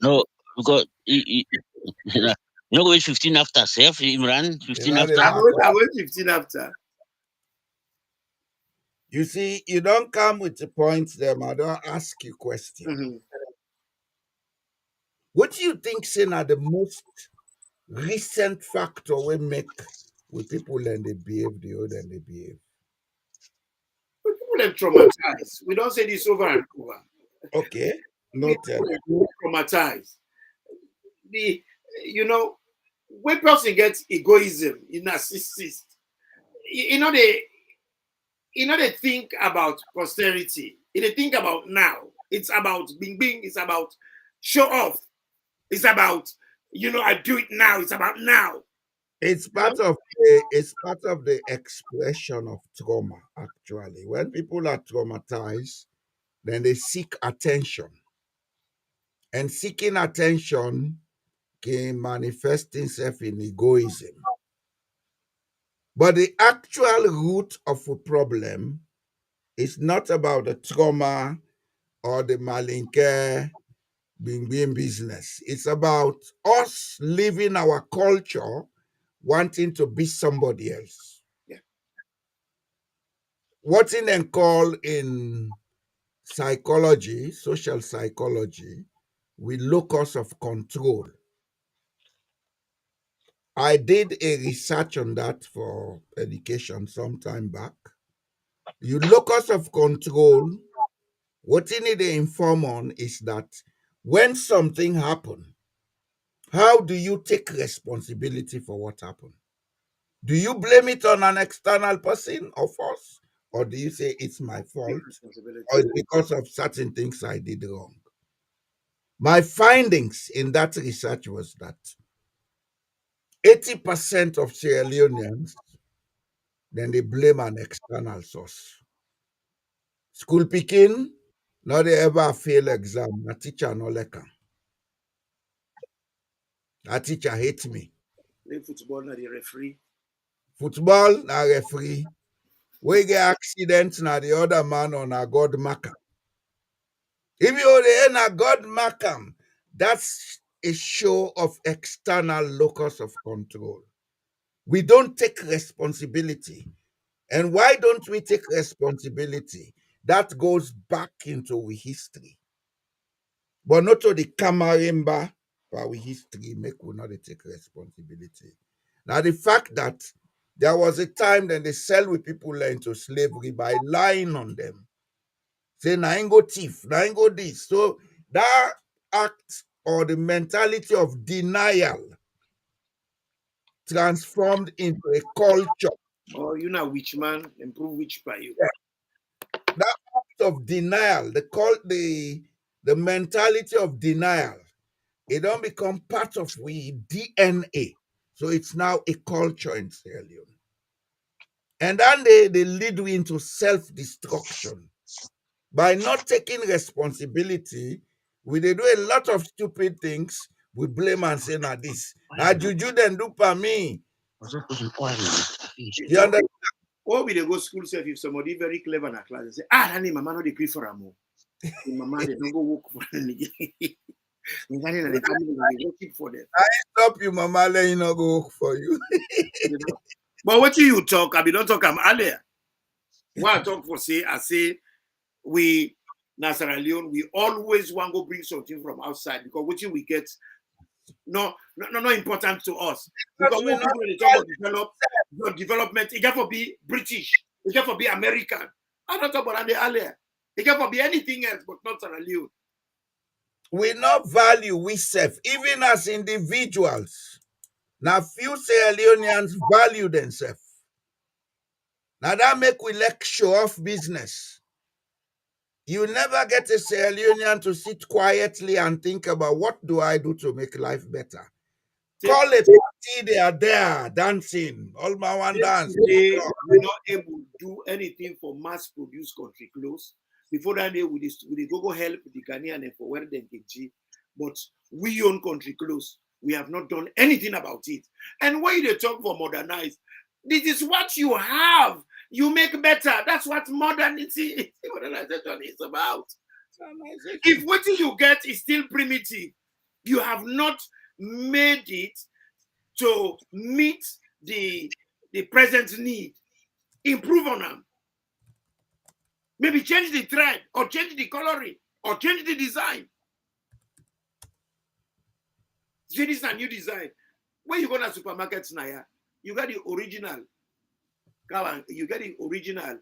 No, because you know, go 15 after self, Imran, You 15 know the after. lack of. I went 15 after. You see, you don't come with the points them. I don't ask you question. Mm-hmm. What do you think, saying are the most recent factor we make with people and they behave the way and they behave? But people them traumatized. We don't say this over and over. Okay, People noted. them traumatized. The when person gets egoism, narcissist, they they think about posterity. They think about now. It's about bing. It's about show off. It's about I do it now. It's about now. It's part of the expression of trauma. Actually, when people are traumatized, then they seek attention, and seeking attention can manifest itself in egoism. But the actual root of a problem is not about the trauma or the malinke being business. It's about us living our culture, wanting to be somebody else. Yeah. What's in and call in psychology, social psychology, with locus of control. I did a research on that for education some time back. You locus of control, what you need to inform on is that when something happens, how do you take responsibility for what happened? Do you blame it on an external person or force? Or do you say it's my Take fault? Or responsibility. it's because of certain things I did wrong? My findings in that research was that 80% of Sierra Leoneans, then they blame an external source. School picking, not they ever fail exam. A teacher no like am. A teacher hate me. Play football, now the referee. Football, na referee. We get accident, na the other man on a God marker. If you the na God marker, that's a show of external locus of control. We don't take responsibility. And why don't we take responsibility? That goes back into we history. But not to the Kamarimba, but we history make we not dey take responsibility. Now the fact that there was a time that they sell with people into slavery by lying on them. Say na him go thief, na him go this. So that act or the mentality of denial transformed into a culture. Or you know which man improve which by you. That act of denial, the mentality of denial, it don't become part of we DNA. So it's now a culture in Sierra Leone. And then they lead you into self-destruction. By not taking responsibility, we they do a lot of stupid things. We blame and say, now this. Now juju then do for me. Was that person oil? You understand? Or we they go school self if somebody very clever in a class and say, ah, that name mama no degree for a mo. Mama they don't go work for them again. The family they working for them. I stop you, mama, let you not go work for you. You know? But what you talk, I mean don't talk earlier. What I talk for say, I say we Sierra Leone, we always want to bring something from outside because what we get no important to us. Because we when people they talk about development, it can for be British, it can for be American. I don't talk about that earlier. It can for be anything else, but not Sierra Leone. We not value we self, even as individuals. Now few Sierra Leoneans value themselves. Now that make we like show off business. You never get a Sierra Leonean to sit quietly and think about what do I do to make life better. Call a party, they are there dancing. All my one dance. Today, we're not able to do anything for mass produce country clothes. Before that day, we go help the Ghanaian and for where they get. But we own country clothes. We have not done anything about it. And when they talk for modernize, this is what you have. You make better. That's what modernization is about. If what you get is still primitive, you have not made it to meet the present need. Improve on them. Maybe change the thread or change the coloring or change the design. See, this is a new design. When you go to supermarkets now, you got the original. You get the original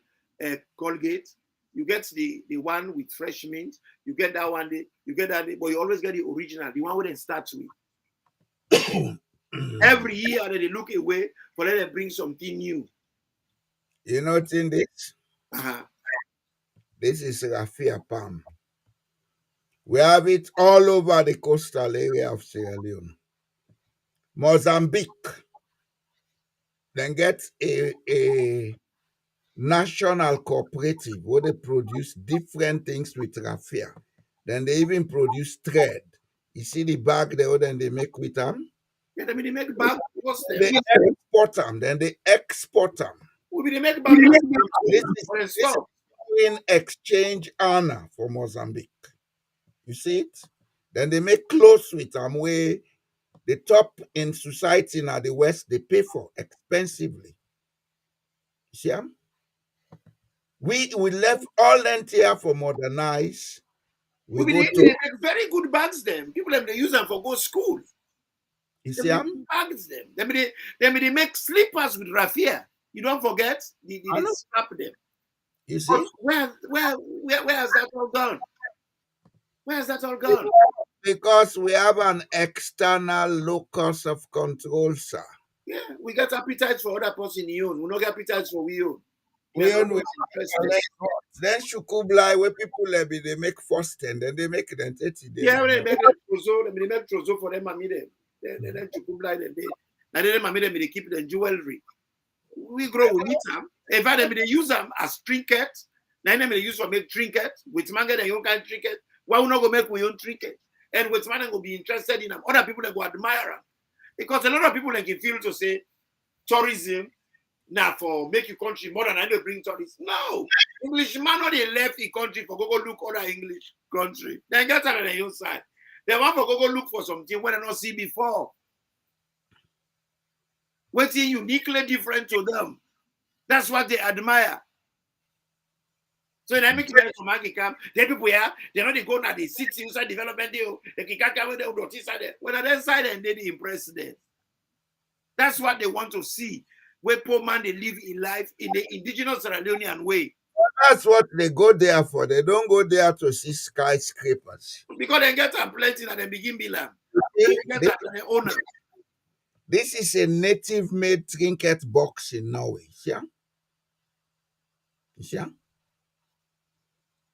Colgate. You get the one with fresh mint. You get that one. You get that, but you always get the original, the one where they start with. Every year they look away for let them bring something new. You know what's in this? Uh-huh. This is raffia palm. We have it all over the coastal area of Sierra Leone. Mozambique then gets a national cooperative where they produce different things with raffia. Then they even produce thread. You see the bag there, then they make with them? Yeah, they make bag. They export them, then they export them. They make bag. This is foreign exchange honor for Mozambique. You see it? Then they make clothes with them where the top in society in the West, they pay for expensively. You see them? We left all entire for modernize. They make very good bags them. People they use them for go school. You see them? Bags them. They make slippers with raffia. You don't forget they strap them. You see? But where has that all gone? Where has that all gone? Because we have an external locus of control, sir. Yeah, we get appetite for other person you own. We don't get appetite for we own. Then Shukublai, where people they make first 10, then they make them 30 days. Yeah, they make trozo for them and me them. Then Shukublai them. And then and them they keep the jewelry. We grow with them. In fact, they use them as trinkets. Then they use for make trinket. With manga they own kind trinket. Why we not go make we own trinket? And with man will be interested in them. Other people that go admire them. Because a lot of people can feel to say tourism now for make your country more than I do bring tourists. No. Englishman not they left the country for go look other English country. They get out of their own side. They want for go look for something when they not see before. What's uniquely different to them. That's what they admire. So they make it from Agicam. Then people here, they know they go now, they sit inside development deal. They can't come with the inside there. When they're inside and they impress them. That's what they want to see. Where poor man they live in life in the indigenous Sierra Leonean way. That's what they go there for. They don't go there to see skyscrapers. Because they get a plenty and they begin bilang. This is a native made trinket box in Norway. Yeah? Yeah?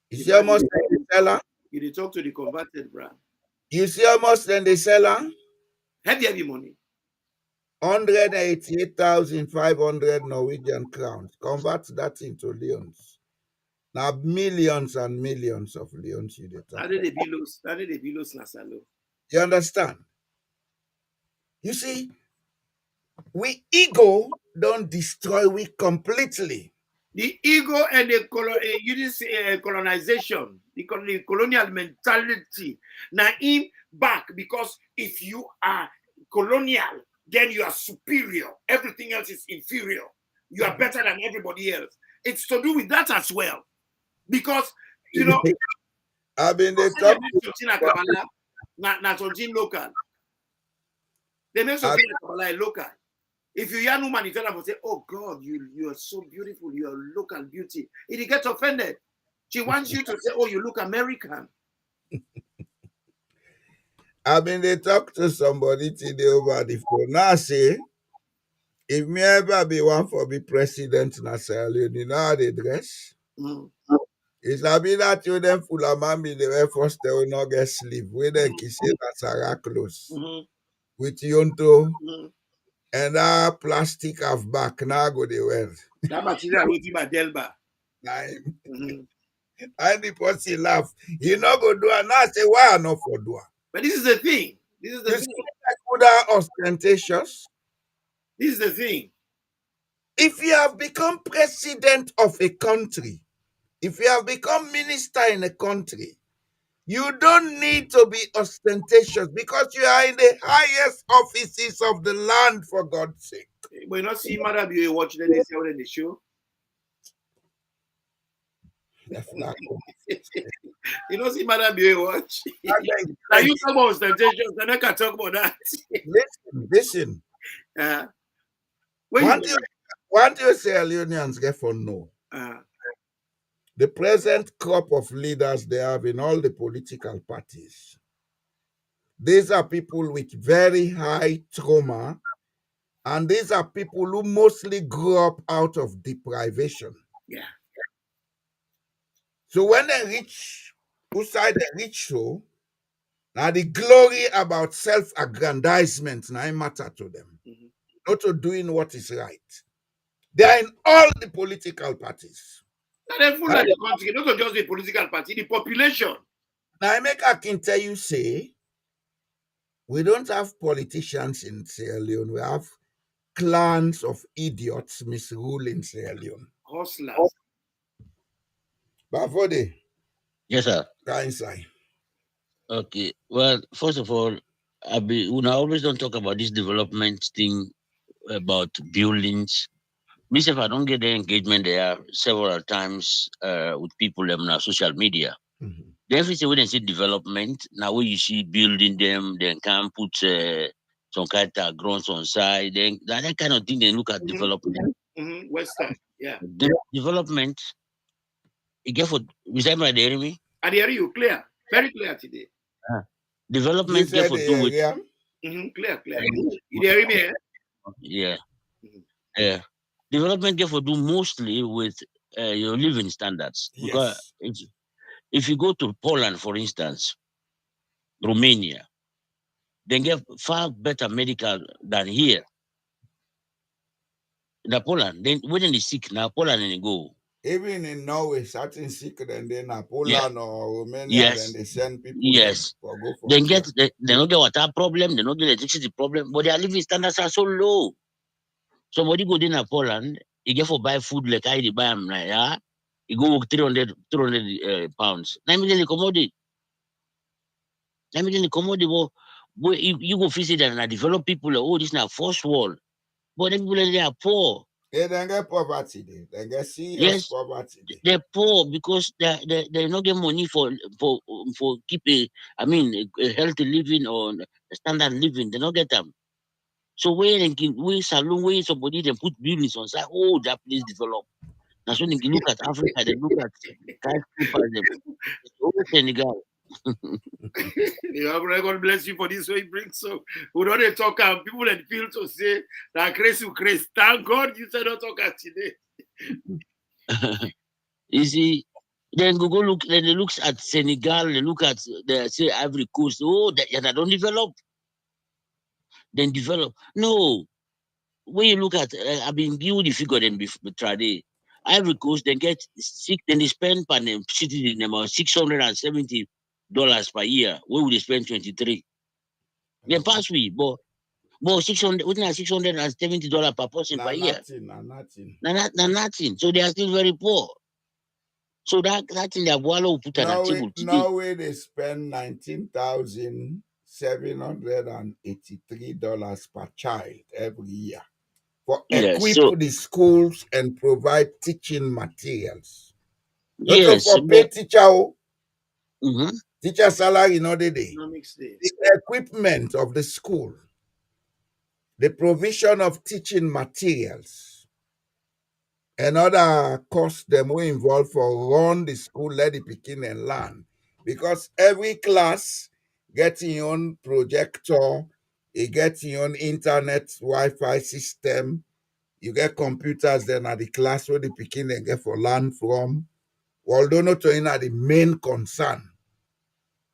You see how much the seller? You talk to the converted brand. You see how much then the seller? Heavy money. 188,500 Norwegian crowns. Convert that into leons. Now millions and millions of leons you get. That is the belows Nasalo. You understand? You see, We ego don't destroy we completely. The ego and the colonization, the colonial mentality, now in back, because if you are colonial, then you are superior. Everything else is inferior. You are better than everybody else. It's to do with that as well. Because, you know, I mean, they they talk. make something like Kabbalah, not something local. They make something like Kabbalah local. If you young woman, you tell them, say, "Oh God, you are so beautiful. You are local beauty." If he gets offended, she wants you to say, "Oh, you look American." I mean, they talk to somebody today over the phone. Now say, if me ever be one for be president in Sierra Leone, you know how they dress? Mm. It's a bit that you them full of man be the way first they will not get sleep. We then kiss it as Sarah clothes. Mm-hmm. With yonto Mm-hmm. and that plastic of back now go they wear. That material with him at Delba. Time. Mm-hmm. And the person laugh. You not go do it. Now say, why I not for do it? But this is the thing. This is the You see thing. that good are ostentatious. This is the thing. If you have become president of a country, if you have become minister in a country, you don't need to be ostentatious because you are in the highest offices of the land, for God's sake. But you not see Mother Beauty watch then they say on the show. You don't see Mother Beauty watch. Now you talk about ostentations, then I can talk about that. Listen. What do you Sierra Leoneans get for no? The present crop of leaders they have in all the political parties, these are people with very high trauma, and these are people who mostly grew up out of deprivation. Yeah. So when they reach, who side they reach so, now the glory about self-aggrandizement now matter to them, not to doing what is right. They are in all the political parties. They're full of the country, not just the political party, the population. Now I can tell you, say, we don't have politicians in Sierra Leone. We have clans of idiots misruling Sierra Leone. Hustlers. Bafode. Yes, sir. Inside. Okay. Well, first of all, we always don't talk about this development thing about buildings. Myself, I don't get the engagement there several times with people on social media. Mm-hmm. Everything when they see development, now when you see building them, then can put some kind of growth on side, then that kind of thing, they look at development. Western, yeah. Development, you get for, beside my dairy me? I hear you clear, very clear today. Development get for do with. Clear. You hear me? Yeah. Yeah. Development get for do mostly with your living standards. Because if you go to Poland, for instance, Romania, they get far better medical than here. In Poland, then when they sick now, Poland and they go. Even in Norway, certain sick and then Poland or Romania, then they send people for go for they get they don't get water problem, they don't get electricity problem, but their living standards are so low. Somebody go in Poland, he get for buy food like I buy them, like, yeah, he go work 300 pounds. Now immediately commodity. Boy, you go visit and develop people like, oh, this is not first world. But them people they are poor. They don't get poverty. They get serious poverty. They're poor because they not get money for keep a healthy living or a standard living. They don't get them. So where saloon where somebody they put buildings on side. Oh, that place develop. Now so they can look at Africa. They look at skyscrapers. Oh, Senegal. God bless you for this way brings so we don't talk and people that feel to say that crazy. Thank God you said not talk at today. You see, then go look. Then they look at Senegal. They look at the say Ivory Coast. Oh, they don't develop. Then develop. No, when you look at, I've been give the figure them before today. Ivory Coast, they get sick. Then they spend per citizen about $670 per year. Where would they spend 23? Then pass we, but Well, 600, within $670 per person per year. Nothing. Nothing. So they are still very poor. So that thing that Boalo will put on the table today. Norway they spend $19,783 per child every year for equip the schools and provide teaching materials. Yes, for pay teacher, mm-hmm. teacher salary no dey. Economics day. The equipment of the school, the provision of teaching materials, and other costs them will involve for run the school, let the pikin and learn. Because every class get your own projector, you get your own internet Wi-Fi system, you get computers then at the class where the pikin and get for learn from. Although not the main concern.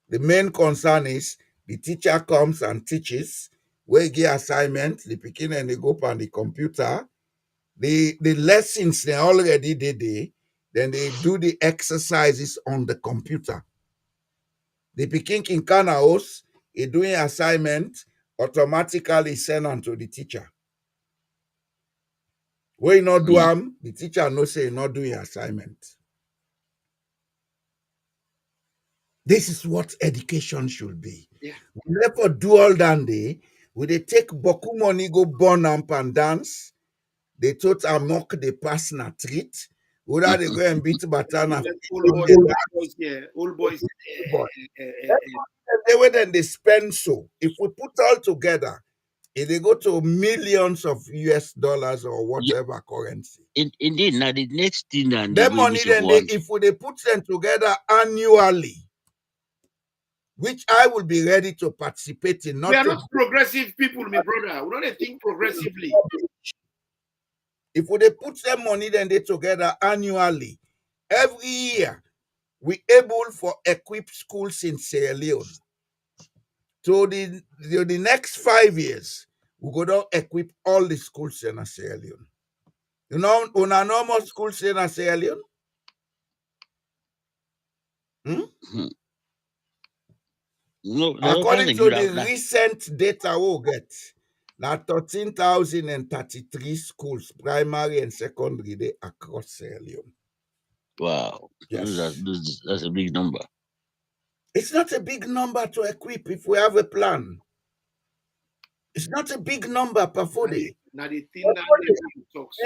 The main concern is the teacher comes and teaches, we get assignment, the pikin and they go up on the computer. The lessons they already did, then they do the exercises on the computer. The pikin in house, he doing assignment, automatically send on to the teacher. When you not do them, the teacher no say not doing assignment. This is what education should be. Yeah. We never do all that day. We they take boku money, go burn up and dance. They thought amok they pass na treat. Whether they go and beat batana. Old boys. They were then they spend so. If we put all together, if they go to millions of US dollars or whatever currency. Indeed, now the next thing and the money then if they put them together annually, which I will be ready to participate in. We are not progressive people, my brother. We don't think progressively. If they put them money then they together annually, every year, we able for equip schools in Sierra Leone. So the next 5 years, we go down equip all the schools in Sierra Leone. You know, on a normal schools in Sierra Leone? No, according to the recent data we'll get, now 13,033 schools, primary and secondary, they across Sierra Leone. Wow. Yes. That's a big number. It's not a big number to equip if we have a plan. It's not a big number per 40. Now the thing that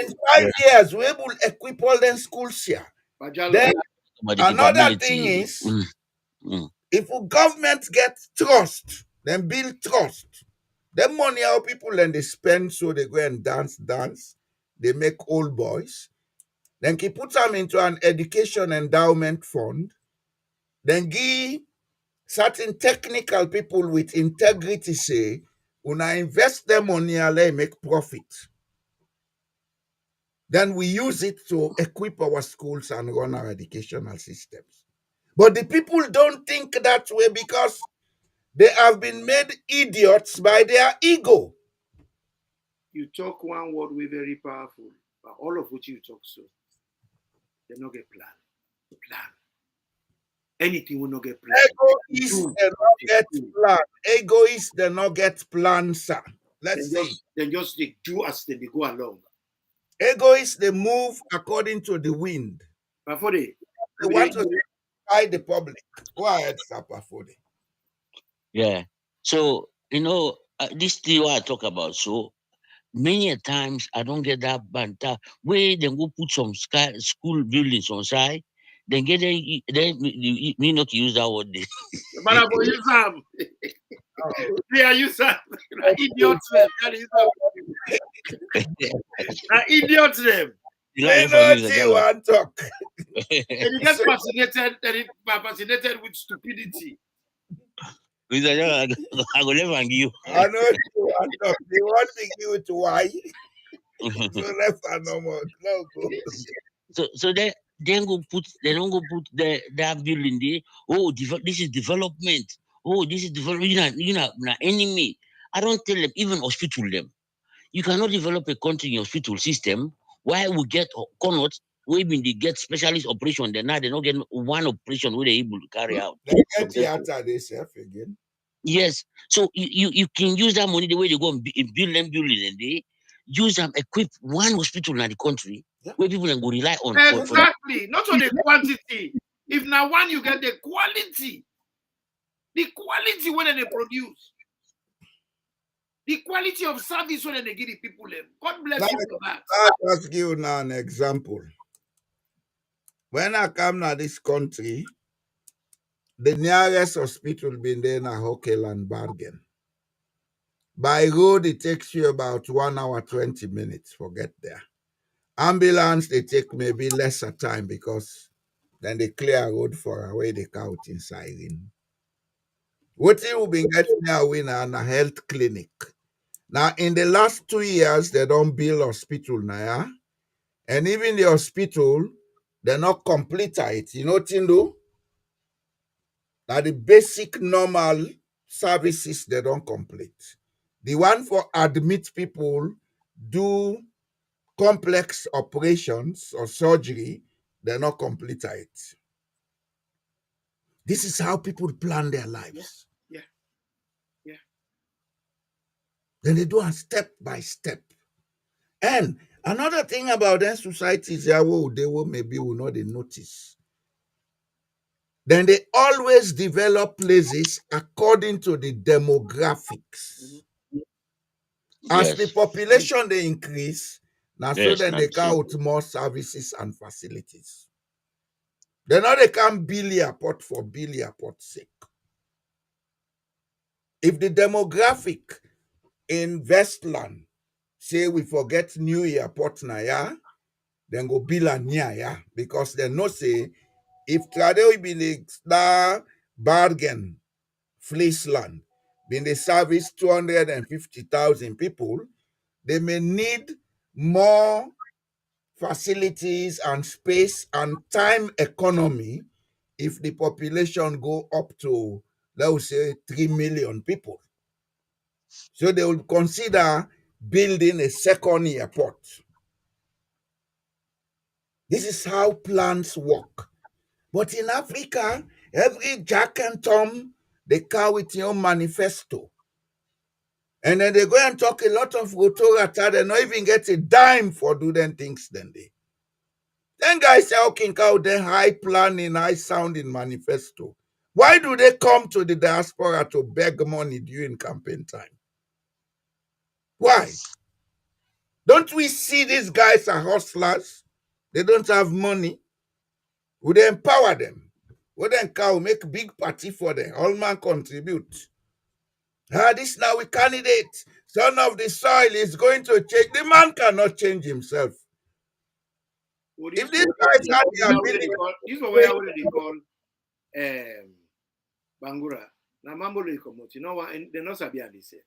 in 5 years, we will equip all them schools here. Then another thing is, if government get trust, then build trust. Then money our people and they spend so they go and dance. They make old boys. Then he put them into an education endowment fund. Then give certain technical people with integrity say, when I invest their money, I'll make profit. Then we use it to equip our schools and run our educational systems. But the people don't think that way because they have been made idiots by their ego. You talk one word, we're very powerful, but all of which you talk so, they not get plan. Anything will not get plan. Egoists they not get plan. Egoists they not get plan, sir. Let's see. Then just they do as they go along. Egoists they move according to the wind. Before they want to buy the public. Go ahead, sir, before they. Yeah. So this thing what I talk about. So many a times I don't get that banter where they go put some school buildings on side. Then get then me not use that word. But I will use them. They are use them. Idiots them. Idiots them. They know they want talk. And you get fascinated with stupidity. I go never give you. I know you want talk. They want to give it to why. So left and no more. No go. So they don't go put that building there. Oh, this is development. Oh, this is development. You know, enemy. I don't tell them, even hospital them. You cannot develop a country in hospital system. Why we get connots, we they get specialist operation, then now they don't get one operation where they're able to carry out. They get theater themselves again. Yes. So you can use that money the way they go and build them building and they use them equip one hospital in the country where people can go rely on for that. Exactly. Not on the quantity. If now one you get the quality when they produce, the quality of service when they give the people them. God bless you for that. I'll just give you now an example. When I come to this country, the nearest hospital been there in Hokeland Bargain. By road, it takes you about 1 hour, 20 minutes for get there. Ambulance, they take maybe lesser time because then they clear a road for away they count inside in. What you been getting now in a health clinic. Now, in the last 2 years, they don't build hospital now, yeah? And even the hospital, they're not complete it. You know what you do? Now, the basic normal services, they don't complete. The one for admit people, do complex operations or surgery, they're not complete it. This is how people plan their lives. Yeah. Then they do it step by step. And another thing about their societies, they will maybe will not notice. Then they always develop places according to the demographics. As the Yes. population they increase, now so Yes, then they that's can it. out more services and facilities. Then now they can build airport for build airport sake. If the demographic in Westland say we forget new airport na ya, then go build a near ya because they know say if Tradeo be the bargain Fleeceland been the service 250,000 people, they may need more facilities and space and time economy if the population go up to, let's say, 3 million people. So they will consider building a second airport. This is how plans work. But in Africa, every Jack and Tom, they come with your manifesto. And then they go and talk a lot of Rotorata, they not even get a dime for doing things then they. Then guys say, okay, cow, then high planning, high sounding manifesto. Why do they come to the diaspora to beg money during campaign time? Why? Don't we see these guys are hustlers? They don't have money. Would they empower them? Would then cow make big party for them? All man contribute. This now we candidate. Son of the soil is going to change. The man cannot change himself. Well, If these guys had the ability, this is what they call Bangura. Now Mambo you know what? And they're not Sabia they say.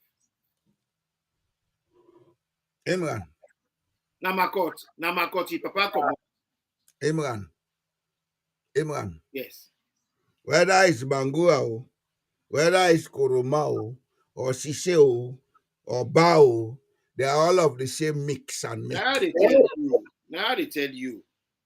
Imran, Namakoti, Papa come. Imran, Yes. whether it's Bangura, whether it's Koroma or Siseo or Bao, they are all of the same mix and make. Now they tell you. Now they tell you.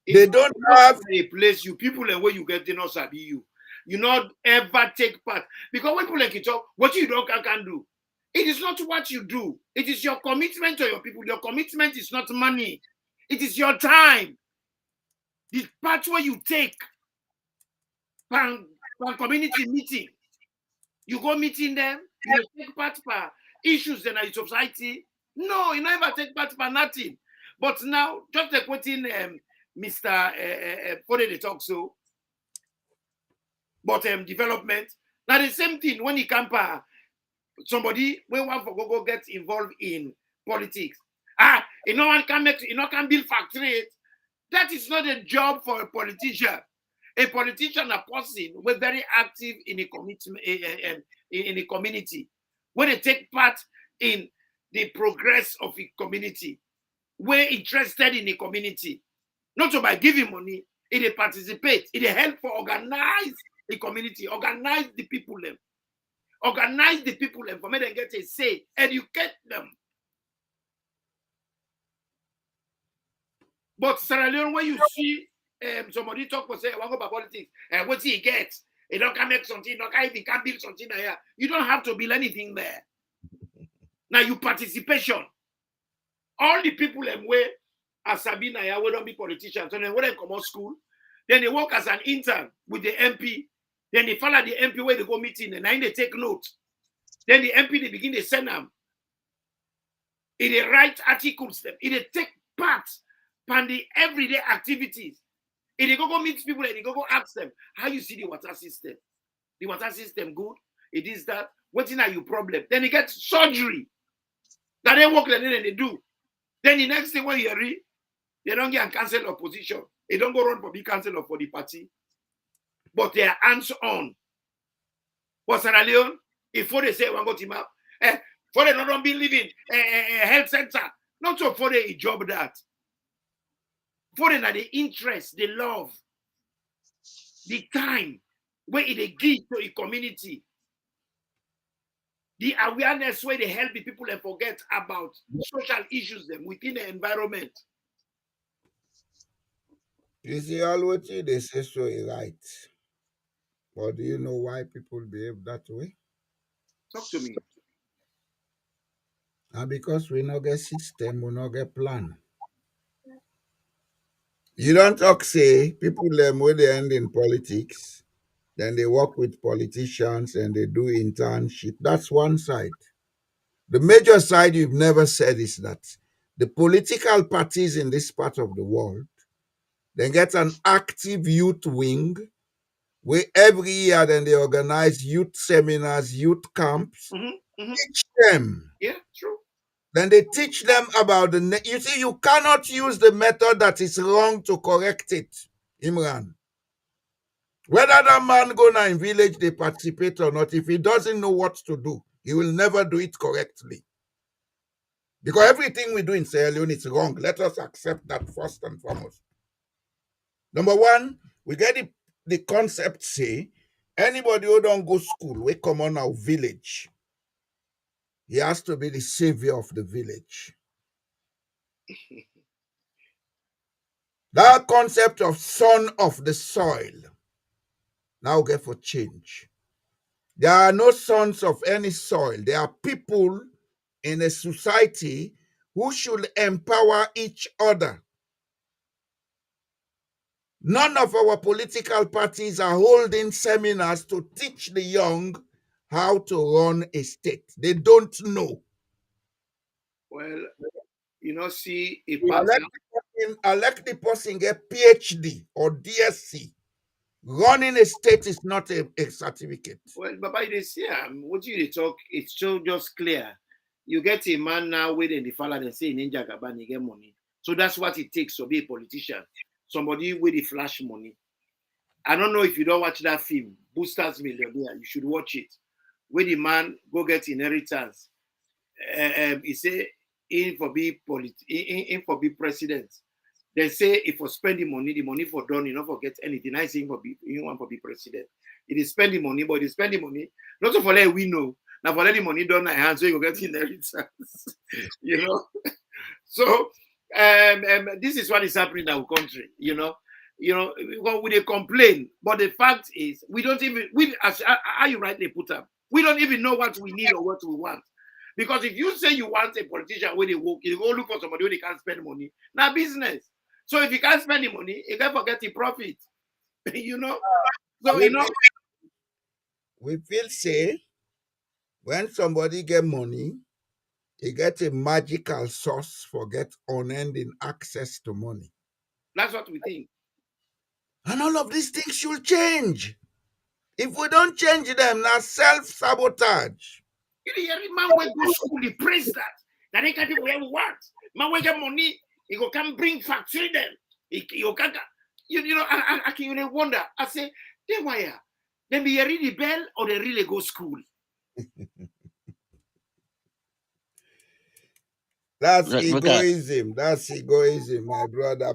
They don't have a place you people and where you get they not sabi you. You not ever take part. Because when people like you talk, what you don't can do. It is not what you do. It is your commitment to your people. Your commitment is not money. It is your time. The part where you take per community meeting. You go meeting them, you take part per issues in our society. No, you never take part per nothing. But now, just like quoting Mr. Fode they talk so, but development. Now the same thing when you come somebody when one for go get involved in politics. You know one can make, you know can build factory. That is not a job for a politician. A politician, a person, we're very active in a commitment in a community. When they take part in the progress of a community, we're interested in the community. Not so by giving money, it participate, it help for organize the community, organize the people them. Organize the people and for me to get a say, educate them. But Sierra Leone, when you see somebody talk for say, I want to go by politics, and what he gets, It don't can make something, don't can even can build something here. You don't have to build anything there. Now you participation. All the people them way as Sabina here, we don't be politicians. So then when they come out school, then they work as an intern with the MP. Then they follow the MP where they go meeting, and then they take notes. Then the MP they begin to send them. They write articles, they take part in the everyday activities. They go meet people and they go ask them, how you see the water system? The water system good? It is that. What's in your problem? Then they get surgery. That they work and then they do. Then the next thing when you read, they don't get a council opposition. They don't go run for the council or for the party. But they are hands-on. For Sierra Leone, if they say one go team up, for they don't be living a health center, not so for a job that. For them the interest, the love, the time where they give to a community, the awareness where they help the people and forget about social issues them within the environment. You see, all what they say so is right. But do you know why people behave that way? Talk to me. And because we no get system, we no get plan. You don't talk say people them where they end in politics, then they work with politicians and they do internship. That's one side. The major side you've never said is that the political parties in this part of the world, they get an active youth wing where every year then they organize youth seminars, youth camps, teach them. Yeah, true. Then they teach them about you see, you cannot use the method that is wrong to correct it, Imran. Whether that man go now in village, they participate or not, if he doesn't know what to do, he will never do it correctly. Because everything we do in Sierra Leone is wrong. Let us accept that first and foremost. Number one, we get the concept say, anybody who don't go school, we come on our village. He has to be the savior of the village. That concept of son of the soil now get for change. There are no sons of any soil. There are people in a society who should empower each other. None of our political parties are holding seminars to teach the young how to run a state. They don't know. Well, you know, see, a Elect the person get PhD or DSC. Running a state is not a certificate. Well, but by this year, what you talk, it's so just clear. You get a man now within the fella and say Ninja Gaban, you get money. So that's what it takes to be a politician. Somebody with the flash money. I don't know if you don't watch that film, Boosters Millionaire. You should watch it. Where the man go get inheritance. He say in for be president. They say if for spending money, the money for done, you don't forget anything. I say you want to be president. It is spending money, but it is spending money. Not for let we know. Now for let the money done in hand, so you get inheritance. You know. So this is what is happening in our country. You know, we complain, but the fact is we don't even as how you rightly put up. We don't even know what we need or what we want. Because if you say you want a politician where they work, you go look for somebody where they can't spend money. Now business. So if you can't spend the money, you can forget the profit. You know? So we feel say when somebody get money, he get a magical source for get unending access to money. That's what we think. And all of these things should change. If we don't change them, now self-sabotage. You know, every man will go to school, he praise that. That they can do whatever want. Man will get money, he go come bring factory them. You know, I can really wonder. I say, they why? They be really bell or they really go school. That's egoism. That's egoism, my brother.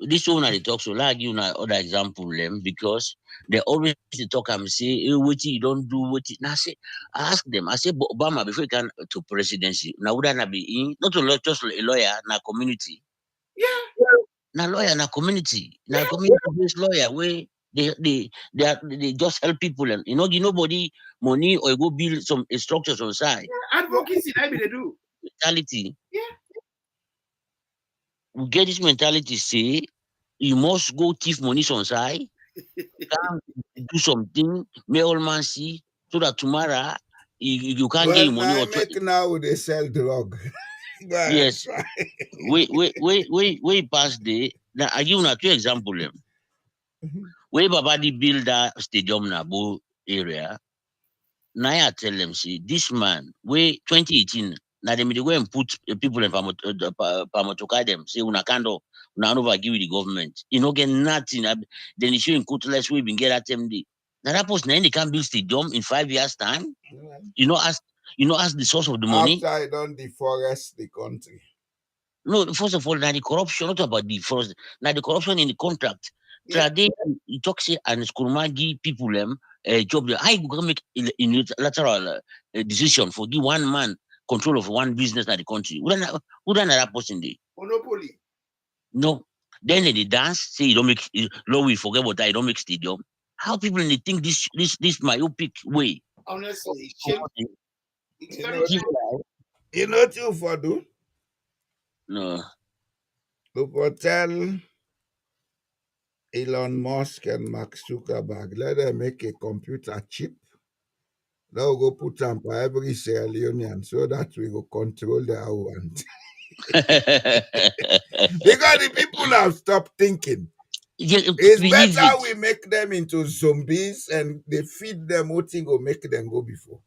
This one they talk so like you know other example them because they always talk and say what you don't do what it now say I ask them I say Obama before you can to presidency now would not be in not a just a lawyer na community yeah na lawyer na community na community based lawyer way They just help people, and nobody money or go build some structures on side. Advocacy, that be they do. Mentality. Yeah. We get this mentality, say you must go thief money on side, come do something, make all man see, so that tomorrow you can't get Well, your money now or make now they sell drug. Go ahead, yes. try. We past the now I give you two example them. We Babadi build that stadium in Abu area. Now I tell them, see, this man, we 2018, now they may go and put people in Pamotoka them, say, una kando, una over give the government. You know, get nothing. Then issue in Kutless, we been get at them. Now that post, now they can build stadium in 5 years' time. You know, as the source of the money. After I don't deforest the country. No, first of all, now the corruption, not about the first, now the corruption in the contract. Yeah. Trade, you talk say, and Skurmagi people them a job. I go make unilateral decision for give one man control of one business in the country. Wouldn't that person dey? Monopoly. No. Then they dance, say you don't make law we forget about that, you don't make stadium. How people they think this myopic way? Honestly, it's shameful. It's You very know, Give shameful. you know what you for do? no. You for tell Elon Musk and Mark Zuckerberg, let them make a computer chip. They'll go put them for every Sierra Leonean so that we will control their own. Because the people have stopped thinking. Yeah, It's believe better it. we make them into zombies and they feed them what thing will make them go before.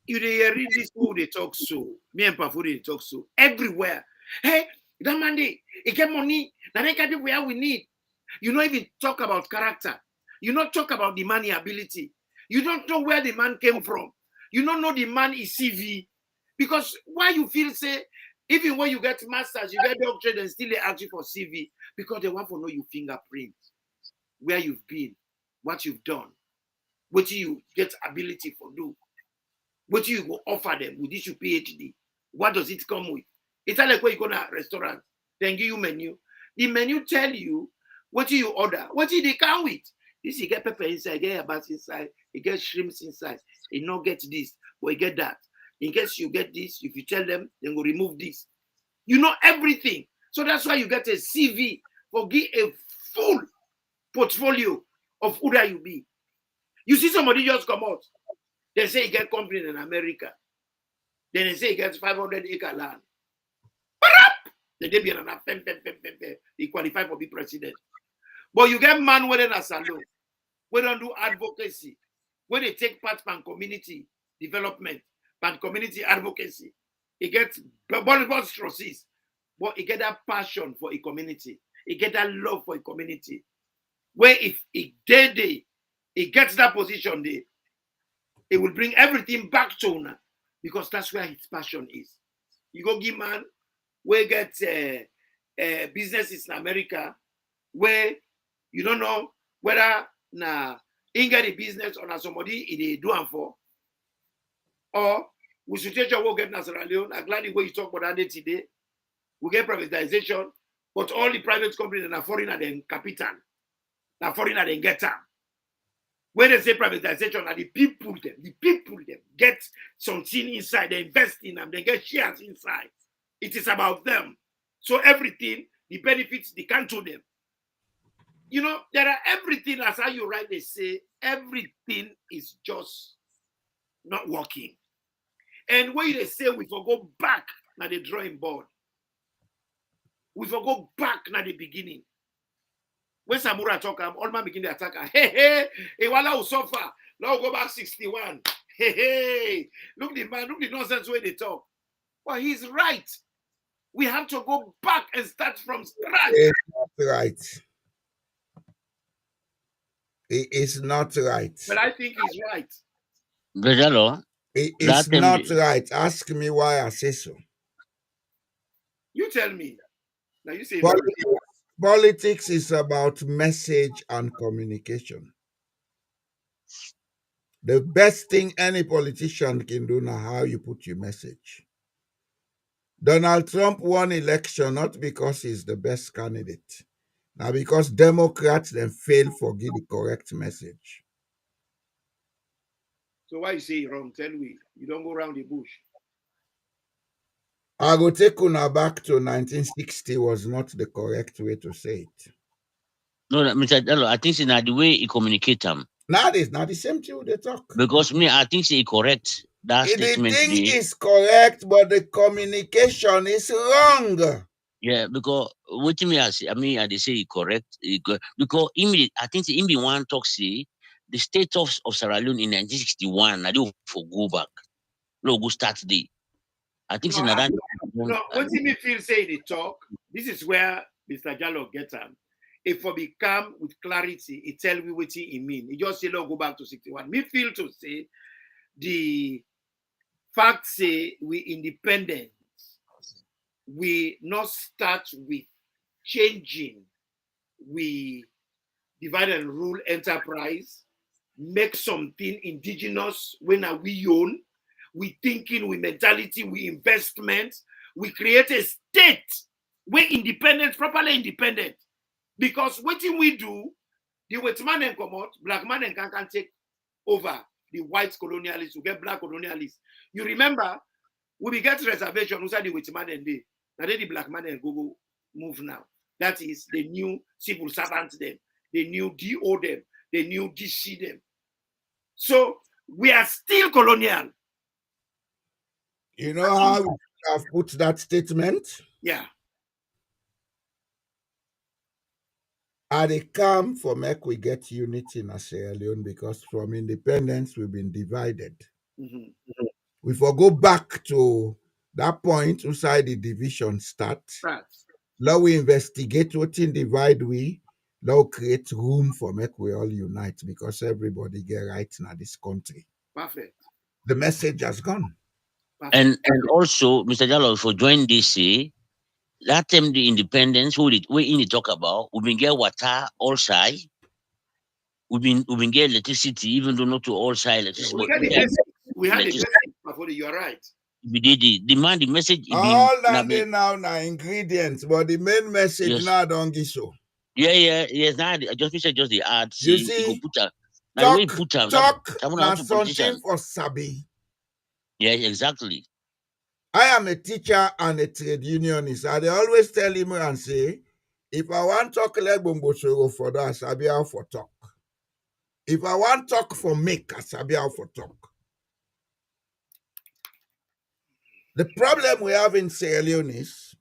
You dey read this who they talk so. Me and Pafu they talk so. Everywhere. Hey, that man he get money. Now they can where we need. You don't even talk about character. You don't talk about the money ability. You don't know where the man came from. You don't know the man is CV. Because why you feel say, even when you get masters, you get doctorate and still they ask you for CV because they want to know your fingerprint, where you've been, what you've done, what you get ability for do, what you go offer them with this your PhD. What does it come with? It's not like when you go to a restaurant, then give you menu. The menu tell you what you order, what they come with. This you get pepper inside, you get yabas inside, you get shrimps inside. You not get this, but you get that. In case you get this, if you tell them, then go remove this. You know everything. So that's why you get a CV for give a full portfolio of who that you be. You see somebody just come out. They say he get company in America. Then they say he gets 500-acre land. Then they be an he qualify for be president. But you get man within a salon. We don't do advocacy. When they take part in community development, and community advocacy, he gets bonus trustees, but he get that passion for a community. He get that love for a community. Where if he he gets that position there, it will bring everything back to Una because that's where his passion is. You go give man where get businesses in America where you don't know whether na in get a business or na somebody in do am for, or we should take your get na Sierra Leone. I'm glad the way you talk about that today. We get privatization, but all the private companies are foreign and then capital, na foreign and then get them. When they say privatization, and the people them get something inside, they invest in them, they get shares inside. It is about them. So everything, the benefits, they come to them. You know, there are everything, as how you write, they say, everything is just not working. And when they say we for go back na the drawing board, we for go back na the beginning. When Samura talk, all man begin to attack her. Hey, Iwala will suffer. Now go back 61. Hey, look the man, look the nonsense way they talk. Well, he's right. We have to go back and start from scratch. It's not right. It is not right. But I think he's right. Brother, It is that time not right. Ask me why I say so. You tell me. Now you say no. Politics is about message and communication. The best thing any politician can do now how you put your message. Donald Trump won election not because he's the best candidate. Now, because Democrats then fail for give the correct message. So why you say it wrong? Tell me. You don't go around the bush. I go take una back to 1960 was not the correct way to say it. No, Mr. Jallo, I think it's not the way he communicate them. Nowadays, not the same thing they talk. Because me, I think he correct that The statement thing today. is correct, but the communication is wrong. Yeah, because what me I mean, I they say he correct. Because immediate, I think the be one talk say the status of Sierra Leone in 1961. I do for go back. No, go start day. I think No, it's not that. no. What me feel say they talk. This is where Mr. Jallo get him. If for be calm with clarity, he tell me what he mean. He just say, "No, go back to 61." Me feel to say the fact say we independent. We not start with changing. We divide and rule enterprise, make something indigenous when are we own. We thinking, we mentality, we investment. We create a state where independent, properly independent. Because what we do, the white man and come out, black man and can take over the white colonialists, we get black colonialists. You remember, we get reservation inside the white man and they. Now they the black man and go move now. That is the new civil servants them, the new DO them, the new DC them. So we are still colonial. You know how we have put that statement? Yeah. Are they come for make we get unity in Sierra Leone because from independence we've been divided. Mm-hmm. We go back to that point inside the division start. Right. Now we investigate what in divide we. Now create room for make we all unite because everybody get right in this country. Perfect. The message has gone. And also, Mr. Jallo, for join this, that time the independence, we in the talk about, we been get water all side. We been get electricity, even though not to all side electricity, We but had we the get basics. We had the electricity. basics. You're right. We did the demand the message. It been, All that they now ingredients, but the main message yes. now don't give so. Yes. Now I just said just the ad. You See, you go see, put a now the way you put talk someone now out to politician. something for Sabi. Yeah, exactly. I am a teacher and a trade unionist. I they always tell him and say, if I want talk like bongo for that, Sabi out for talk. If I want talk for make, I Sabi out for talk. The problem we have in Sierra Leone is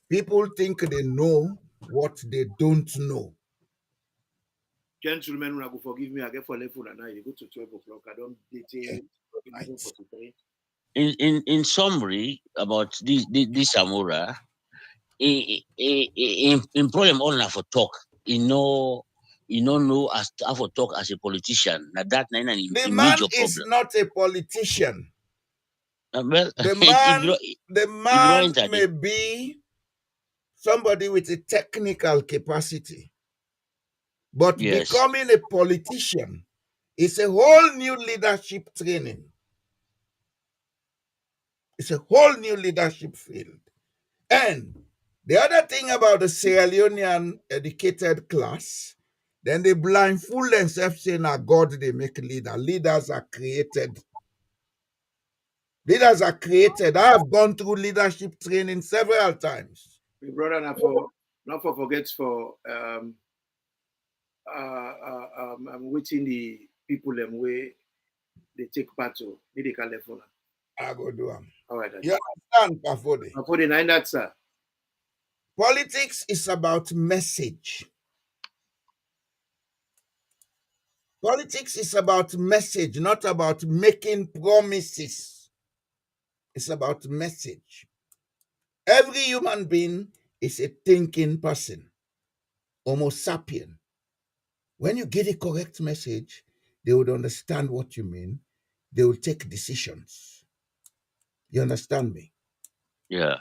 people think they know what they don't know. Gentlemen, when I go forgive me, I get for left and I go to 12 o'clock. I don't detail 11:43. In summary about this Samora, in problem all na for talk. You know as how for talk as a politician. Now that na The a man major is problem. not a politician. Well, The if you man don't enter may be somebody with a technical capacity, but yes, becoming a politician is a whole new leadership training. It's a whole new leadership field. And the other thing about the Sierra Leonean educated class, then they blindfold themselves saying, God, they make leader. Leaders are created. Leaders are created. I have gone through leadership training several times. My brother, not for forget for I'm waiting the people them way they take part to need they can left for. I go do them. All right. You understand, Pafode? For the 9 that sir. Politics is about message. Politics is about message, not about making promises. It's about message. Every human being is a thinking person, Homo sapien. When you get a correct message, they would understand what you mean. They will take decisions. You understand me? yeah.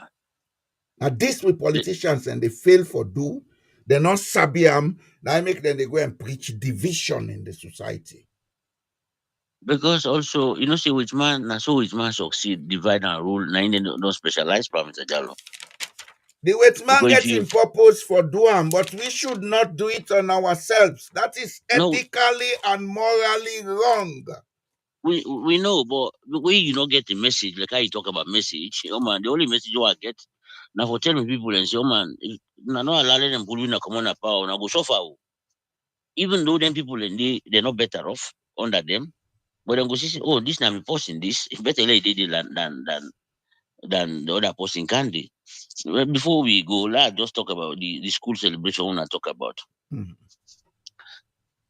Now, this with politicians and they fail for do, they're not sabiam. Now I make them they go and preach division in the society. Because also, say which man, na so which man succeed, divide and rule, na in no specialized parameter, Jalo. The white man Because if gets you in purpose for doing, but we should not do it on ourselves. That is no, ethically and morally wrong. we know, but we you not get the message like how you talk about message. Oh man, the only message you I get now for telling people and say, oh man, if na no allow them put in a common power, na go suffer. Oh. Even though them people and they're not better off under them, but then go see, oh, this now me posting this, it's better like they did than the other person can do. Well, before we go, let's just talk about the school celebration. When I talk about, Hmm.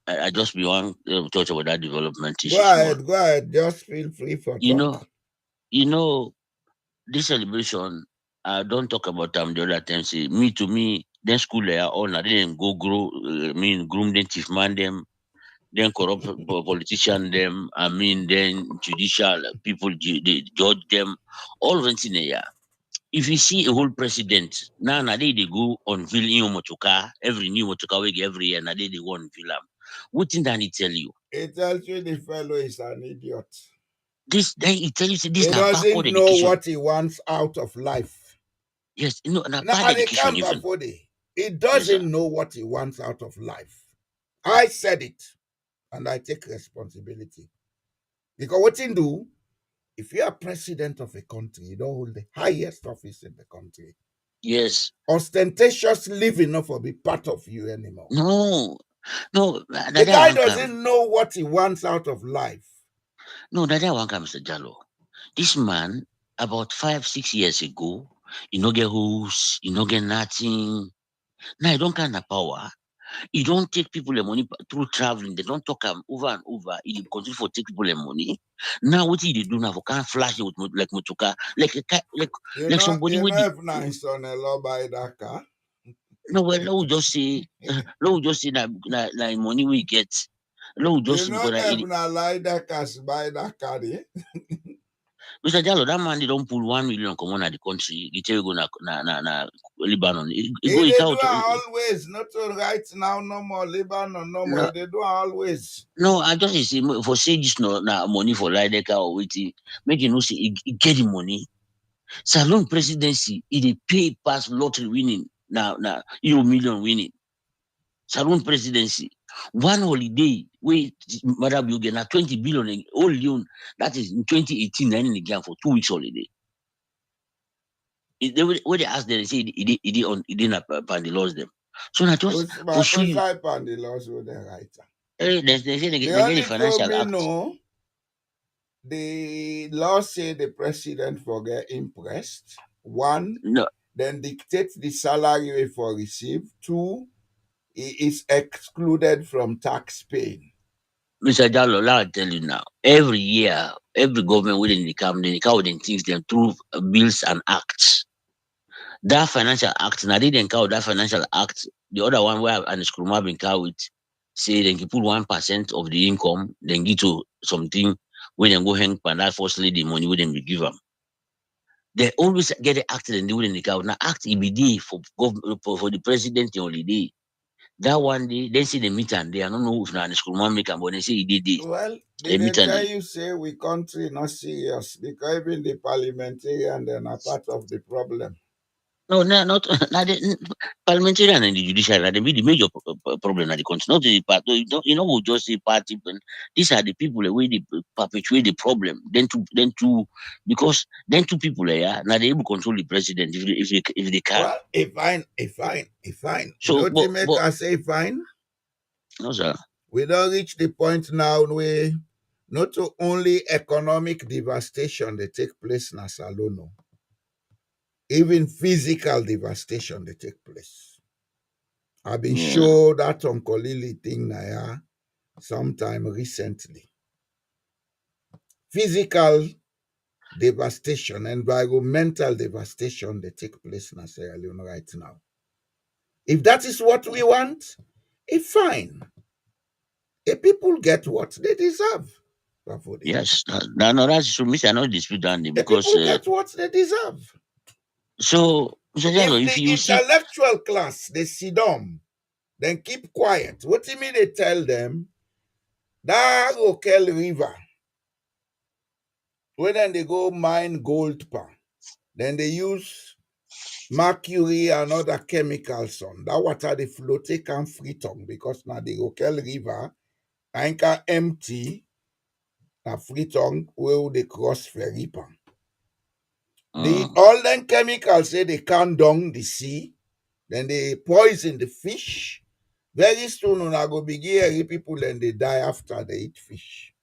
I just be one touch about that development Go issue small. ahead, go ahead. Just feel free for You know, talk. you know, this celebration. I don't talk about them the other time. Say me to me, then school they are all now. They didn't go grow. Groom them, chief man them, then corrupt politician them. I mean, then judicial people they judge them. All renting a year. If you see a whole president, now they go unveil new motoka, every new motoka we get every year, now they go unveil them. What thing that he tell you? It tells you the fellow is an idiot. This then he tell you say this He na doesn't backward know education. what he wants out of life. Yes, no, na Now, bad and he education can't even. afford it. He Yes, sir. doesn't know what he wants out of life. I said it, and I take responsibility. Because what you do, if you are president of a country, you don't hold the highest office in the country. Yes. Ostentatious living not for be part of you anymore. No, no, that The guy one come. doesn't know what he wants out of life. No, that one come, Mr. Jallo. This man, about 5, 6 years ago, you no get house, you no get nothing. Now you don't kind of power. You don't take people the money through traveling. They don't talk over and over. You continue for take people the money. Now what you do now? For can't flash it with like motoka, like somebody You with know the if nice on a law by that car. no. Well, let we just say, let we just say that money we get. Let we just You say know because if na like that cash buy that car. Mr. Jallo, that man they don't pull 1 million come on at the country. He tell you go na Lebanon. He go They it do out. always, not to right now no more, Lebanon no more. No, They do always. no, I just say for say this no na money for Lideka or waiting. Make you know say he get the money. Salon presidency, they pay past lottery winning. Now, you million winning. Salon presidency. One holiday, wait, Madam you get 20 billion all loan. That is in 2018, again for 2 weeks holiday. When they ask them, they say he didn't and they lost them. So now just for show Who's you, I pan the laws with the writer? they say The they get the only thing financial me act. know, the law say the president for get impressed. One, No, then dictate the salary for receive. Two, he is excluded from tax paying. Mr. Jallo, I tell you now, every year, every government within the come within things them through bills and acts. That financial act, now they didn't count that financial act. The other one where and Skruma been count with, say they can put 1% of the income, then give to something when they go hang and that firstly the money wouldn't be given. They always get the act and they wouldn't count. Now act EBD for the president only day. That one day, they see the meet and they I don't know if now Skruma make them, but they say he did this. Well, A did they meet and tell you say we country not serious because even the parliamentarian then are part of the problem. no, no, not not the parliamentarian and the judiciary. They be the major problem in the country. Not the part. We just say party. But these are the people the way they perpetuate the problem. Because then two people yeah, now they able to control the president if they can. Well, if fine. You know So, what make but us say fine? no sir. We don't reach the point now where not only economic devastation they take place in Salono, even physical devastation they take place. I've been Yeah. sure that on Kolili thing now sometime recently. Physical devastation, environmental devastation they take place in Sierra Leone right now. If that is what we want, it's fine. The people get what they deserve. Bafodi. Yes. No, that's true. Mister, I not dispute that The because people get what they deserve. so Mr. Jallo, If if the you see intellectual class they sit down, then keep quiet. What do you mean they tell them? That Rokel River, when then they go mine gold pa, then they use mercury and other chemicals on. That water dey flow take am free tongue because na the Rokel River anchor empty na free tongue wey dey cross ferry pan. The all them chemicals say they can down the sea, then they poison the fish. Very soon una go begin hear people and they die after they eat fish.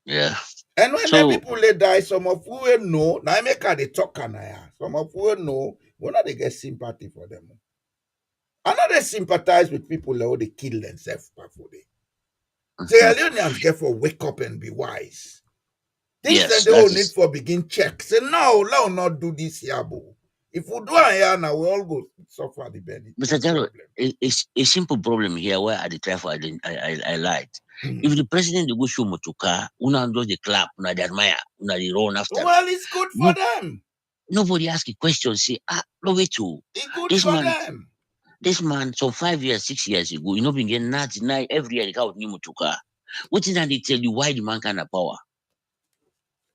Yeah. And when the So people they die, some of who will know, now I make her they talk and some of who will know, when they get sympathy for them. I know they sympathize with people that they kill themselves before they. Sierra Leoneans get for wake up and be wise. Things yes, that they that all need is for begin check. Say no, let not do this here, boo. If we do it here now, we all go suffer the benefit. Mr. Jalo, a simple problem here where I try for I lied. If the president they go show motoka, una just the clap, una they admire, una they run after. Well, it's good for No, them. nobody ask a question, say, no way to. It's good This for man, them. this man, so 5 years, 6 years ago, you know, been getting 99 every year, they got new motoka. What did they tell you why the man can have power?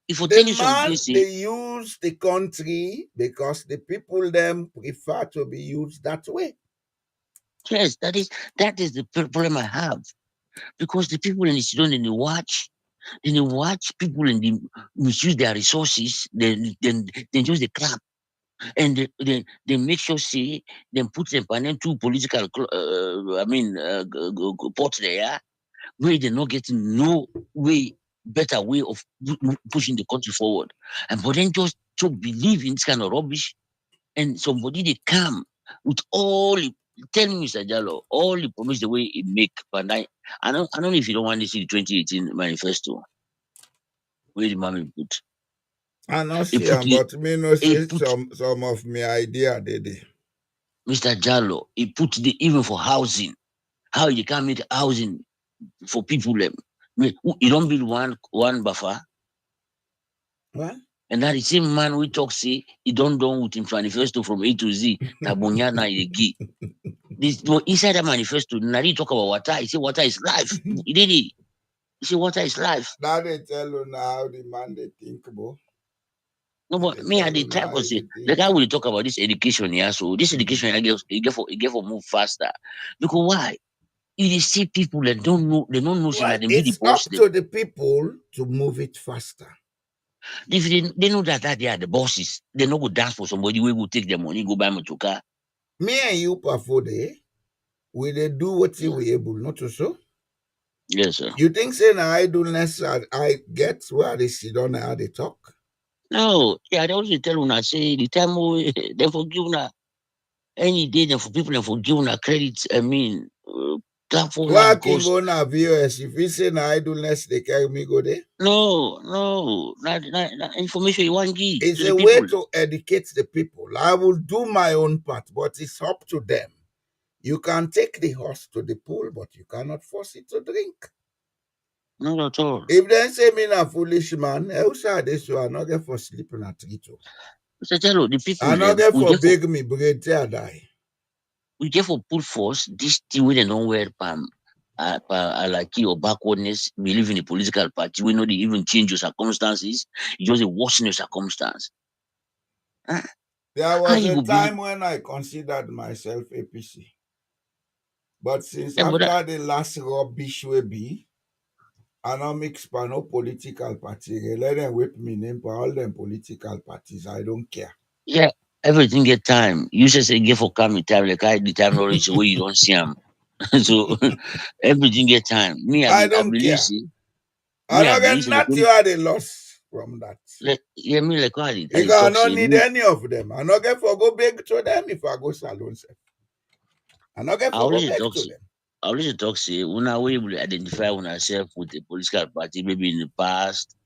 If I The tell you something, man, say, they use the country because the people them prefer to be used that way. yes, that is the problem I have. Because the people in the Sudan, they watch people and they misuse their resources, then just the crap. And they make sure say then put them in two political pots there where they're not getting no way better way of pushing the country forward. And but then just to believe in this kind of rubbish and somebody they come with all tell me, Mr. Jallo, all the promise the way it make, but I don't know if you don't want to see the 2018 manifesto where the mommy put. I not He see put them, it, but me no he see put some of my idea, they. Mr. Jallo, he put the even for housing, how you can make housing for people. You don't build one buffer, What? and that the same man we talk say he don't done with him manifesto from A to Z. Tabunyana Yegi. This well, inside the manifesto, Nari talk about water. He say water is life. He did it. He say water is life. Now they tell you now how the man they think, bro. No, but They me tell at the you now time how was say they the think. guy will talk about this education here. So this education it get for move faster. Because why? You see people that don't know say Well, that they be the it's boss. up to the people to move it faster. If they know that they are the bosses, they no go dance for somebody who will take their money, go buy motoka. Me and you, Pafode, we they do what we able not to so. Yes, sir. You think saying idleness I get where they sit down and how they talk? No, yeah, they always tell una say the time they forgive una any day they for people they forgive una credit. I mean, clap for una Why can because go now viewers? If you say na idleness, they carry me go there. no, not information you want give It's to the a way people. to educate the people. I will do my own part, but it's up to them. You can take the horse to the pool, but you cannot force it to drink. Not at all. If they say me a foolish man, else I this I not get for sleeping at tree too. Mr. Jello, the people I not them get for beg me bread till I die. we get for put force this thing we they don't wear like or backwardness, believe in a political party. We know they even change your circumstances. It's just a worsen your circumstance. Huh? There How was you a go believe? time when I considered myself APC. But since Yeah, but after the last rubbish we be, I not mix for no political party. They let them whip me name for all them political parties. I don't care. yeah, everything get time. You just say get for coming time, like I the time not reach where you don't see them. So everything get time. I I don't believe care. see. I I don't get believe say like nothing are the loss from that. yeah, me like I Because I talk don't say need me. any of them. I not get for go beg to them if I go salon. I not get I for go always beg talk to say them. I always talk say when I we able to identify ourselves with a political party, maybe in the past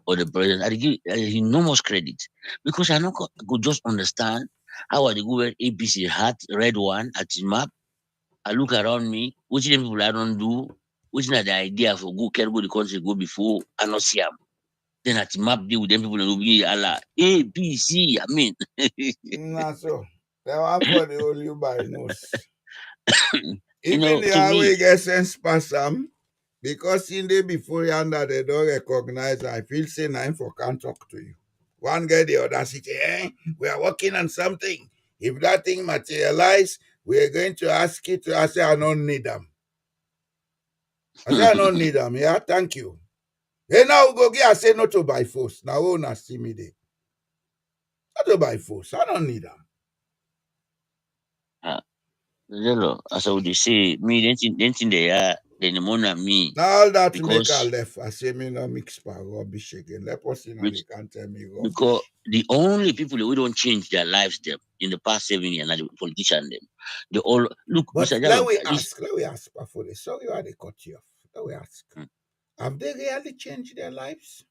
or the present, I give enormous credit because I not could just understand how I go wear APC hat, red one at the map. I look around me, which the people I don't do, which not the idea for go can go the country go before I not see them. Then at the map deal with them people will be Allah APC. I mean, Nah, so they want for the whole you by nose. you Even know, the to me, highway get sense pass them because in the before yonder they don't recognize. I feel say nine for can't talk to you. One guy the audacity, we are working on something. If that thing materialize, we are going to ask you to. I say, I don't need them. I say, I don't need them. Yeah, thank you. Hey, now go get. I say, not to buy force. Now, who not see me there? Not to buy force. I don't need them. As I would say, me, then think they are the pneumonia me. Now all that make Because a left. I say, me no mix for rubbish again. Let person know they can't tell me rubbish. Because the only people who don't change their lives them in the past 7 years are the politicians them. They all look, But Mr. let Jallo, me ask, before this. Sorry, why they cut you off. Let me ask. Have they really changed their lives?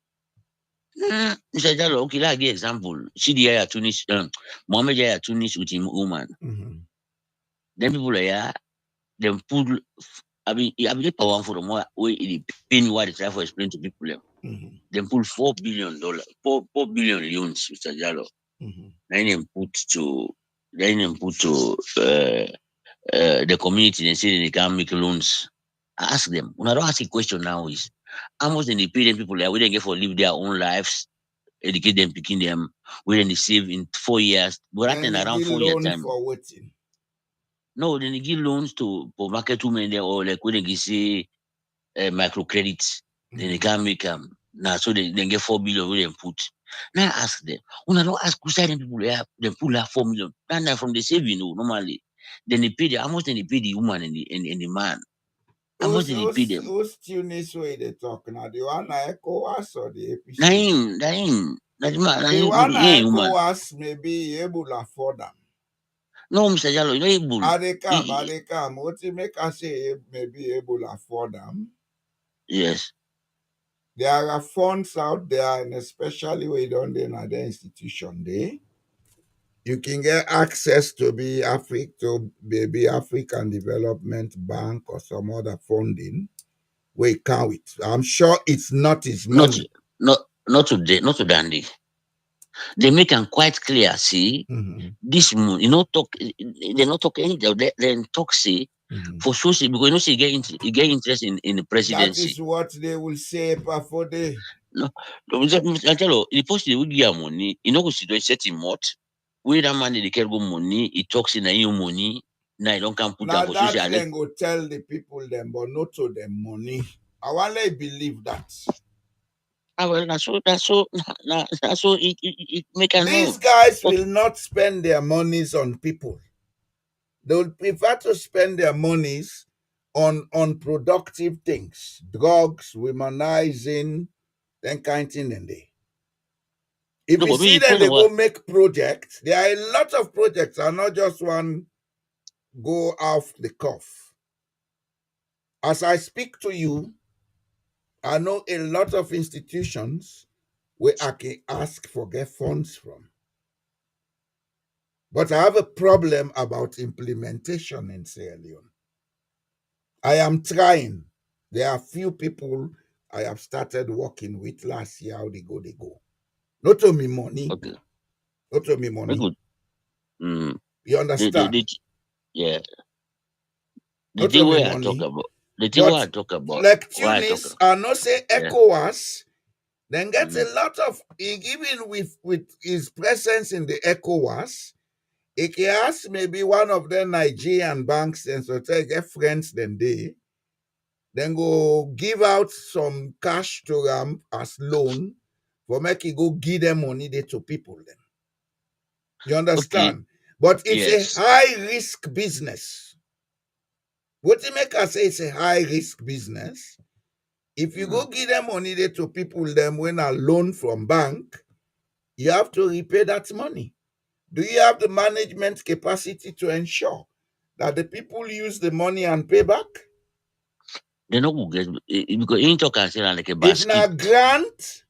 Mr. Jallo, okay, like the example. See the Yaya Tunis, Mohammed Yaya Tunis with him woman. Mm-hmm. Then people are here, them put, I mean the power for the more way it pain why they try to explain to people them. Mm-hmm. Them pull $4 billion, 4 billion loans, Mr. Jallo. Mm-hmm. Then them put to the community and say they can make loans. I ask them. When I don't ask a question now is how much they pay them people like we didn't get for live their own lives, educate them, picking them, we didn't save in 4 years. But that Then in they around give 4 year loan time. for waiting. No, then they give loans to for market women there or like when they say microcredits, then they can't make them. Now so they get 4 billion we then put. Now I ask them. When I don't ask who side them people they pull out 4 million. Now from the saving normally. Then they pay how much then they pay the woman and the man. How much did they pay them? Who's Tunis way they talk now? The one na ECOWAS or the APC? Naim. That's man, The Naim, one na yeah, woman. ECOWAS may be able to afford them. No, Mr. Jallo, you know able. They come. What you make us say may be able to afford them? Yes. There are funds out there, and especially when you don't in other institution there. You can get access to be to maybe African Development Bank or some other funding where you count it. I'm sure it's not his Not money. not today, not to Dandy. They make them quite clear, see, Mm-hmm. this moon, they not talk anything. They talk say Mm-hmm. for social because you get interest in the That presidency. is what they will say for the. No, Mr. Jallo, the post they will give money, go see the set him what. Where that man they carry go money, he talks in your money, now you don't come put down Now for that social. then go tell the people them, but not to them money. I want to believe that. Well, that's so it make a These know. guys But will not spend their monies on people. They will prefer to spend their monies on unproductive things, drugs, womanizing, then kind of thing. And they. If no, you but see me them, point they what go make projects. There are a lot of projects, and not just one go off the cuff. As I speak to you, I know a lot of institutions where I can ask for get funds from. But I have a problem about implementation in Sierra Leone. I am trying. There are few people I have started working with last year. How they go, they go. Not to me money. okay, Not to me very money. good. Mm. You The understand? yeah, the Not to thing me where I talk money. about, the thing where But I talk about, like why I talk Tunis, about, I know say yeah, ECOWAS, then gets a mm, lot of even with his presence in the ECOWAS, he can ask maybe one of the Nigerian banks and so tell get friends then go give out some cash to them as loan for make you go give them money there to people then. You okay, understand? But it's a yes, high risk business. What you make us say it's a high risk business. If you go mm. give them money there to people them when a loan from bank, you have to repay that money. Do you have the management capacity to ensure that the people use the money and pay back? They no go get because in talk and say like a If na basket. grant,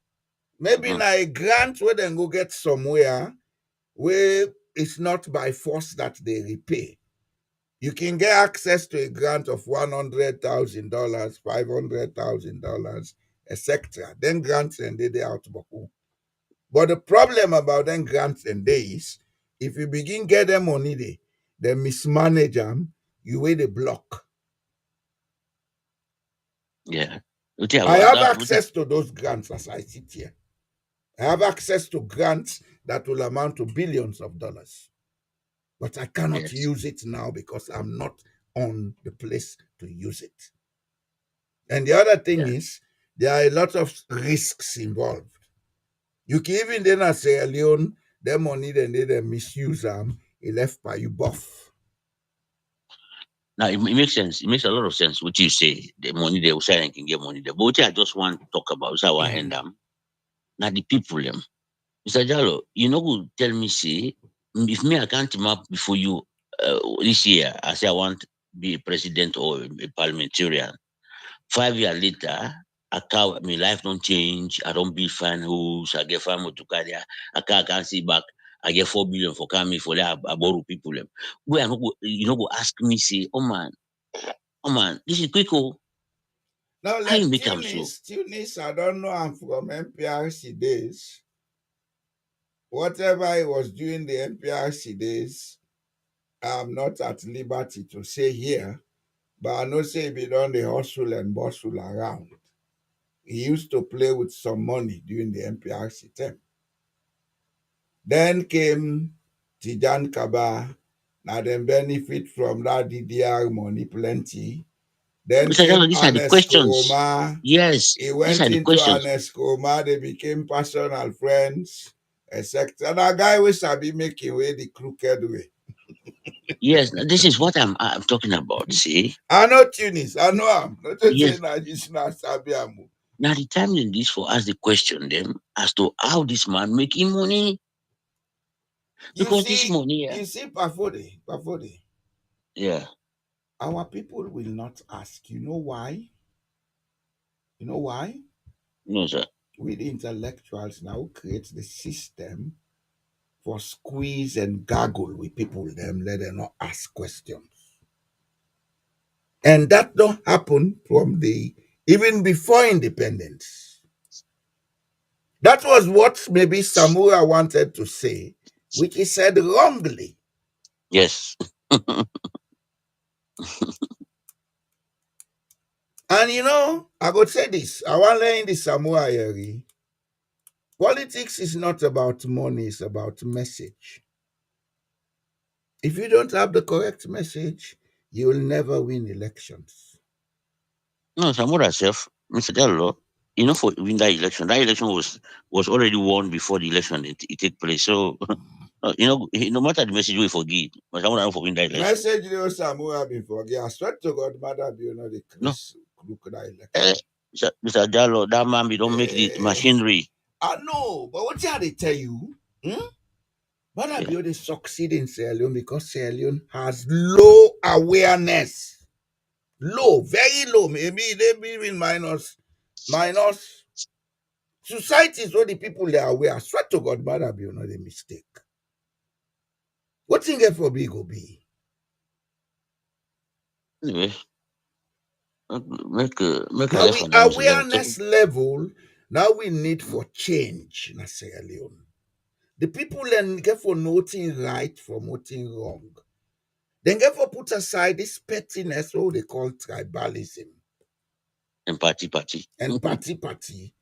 maybe Mm-hmm. na a grant where then go get somewhere where it's not by force that they repay. You can get access to a grant of $100,000, $500,000, etc. Then grants and they out baku. But the problem about them grants and days, if you begin get them money they mismanage them, you wait a block. Yeah, what you I have adapt, what you, access to those grants as I sit here. I have access to grants that will amount to billions of dollars, but I cannot Yes. use it now because I'm not on the place to use it. And the other thing Yeah. is, there are a lot of risks involved. You can even then as Sierra Leone, their money then they misuse them, it left by you buff. Now it makes sense. It makes a lot of sense what you say. The money they will say and can get money there. But what I just want to talk about is how I end up. Now the people them. Mr. Jallo, you know who tell me say if me I can't team up before you this year, I say I want to be a president or a parliamentarian. 5 years later, my life don't change. I don't build fan house. I get fan to carry. I can't see back. I get 4 billion for coming for that. I borrow people them. Where I no go, you know, go ask me say, oh man, this is quick. Oh, Now, how you like make them so? Tunis, I don't know, I'm from MPRC days. Whatever he was doing the MPRC days, I'm not at liberty to say here, but I know say if he done the hustle and bustle around. He used to play with some money during the MPRC term. Then came Tijan Kaba. Now them benefit from that DDR money plenty. Then Mr. Jallo, came these are the Anes questions. Koroma. Yes, He these went are the into questions. Anes Koroma. They became personal friends, etc. And a guy was Sabi making way the crooked way. Yes, this is what I'm talking about. See, I know Tunis. I know him. Not to say yes. that it's not Sabi Amu. Now the time in this for us the question them as to how this man making money because this money, You see, Pafode, yeah, our people will not ask. You know why? You know why? no sir. We the intellectuals now create the system for squeeze and gaggle with people them let them not ask questions. And that don't happen from the even before independence. That was what maybe Samura wanted to say, which he said wrongly. Yes. And you know, I would say this. I want to learn the Samura Yeri. Politics is not about money, it's about message. If you don't have the correct message, you will never win elections. No, Samura self, Mr. Jallo, you know, for win that election was already won before the election it take place. So, you know, no matter the message we forgive, but Samura don't for win that election. Message you Samura before. I swear to God, Mother, you know the No, Chris Crocodile eh, election. Mr. Jallo, that man, we don't make the Eh, machinery. I know, but what did they tell you? Hmm? Mother Yeah. they succeed in Sierra Leone because Sierra Leone has low awareness. Low, very low. Maybe they be even minus. Societies where the people they are aware. I swear to God, Mother be not a mistake. What thing get for big go be? Anyway, make a Now life we for that, Mr. Jallo. awareness level, now we need for change in Sierra Leone. The people then get for nothing right from nothing wrong. Then get for put aside this pettiness, what they call tribalism And party. and party.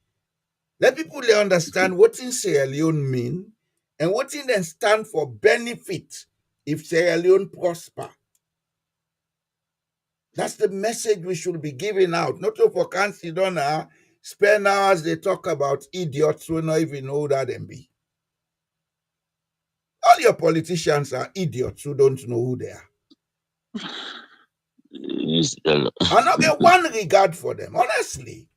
Let people they understand what in Sierra Leone mean and what in then stand for benefit if Sierra Leone prosper. That's the message we should be giving out. Not to for can't donor spend hours they talk about idiots who not even know that them be. All your politicians are idiots who don't know who they are. Mr. Jallo. I not get one regard for them, honestly.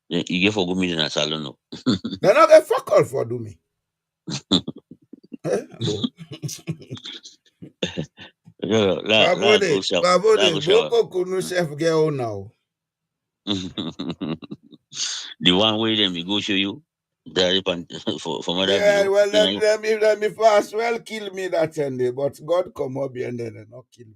You get for good meeting at salon. No. They not get fuck all for do me. No. Yeah, la Babode, go shower. La babode, go shower. boko kunu chef girl now. The one way them we go show you the for mother Yeah, below. well, let me first well kill me that day, but God come up and then not kill me.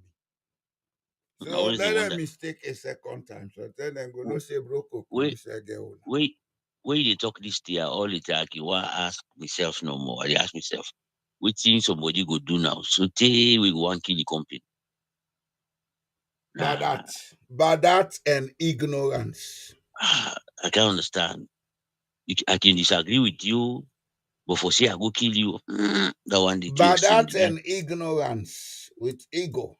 I So always the let them wonder. mistake a second time. So then them go no say broko kunu Wait, chef girl now. wait, wait. They talk this year all the time. Why ask myself no more? I ask myself, what thing somebody go do now? So they we go and kill the company. Nah, Badat and ignorance. I can't understand. I can disagree with you, but for say I go kill you, that one the thing But strange, that man. and ignorance with ego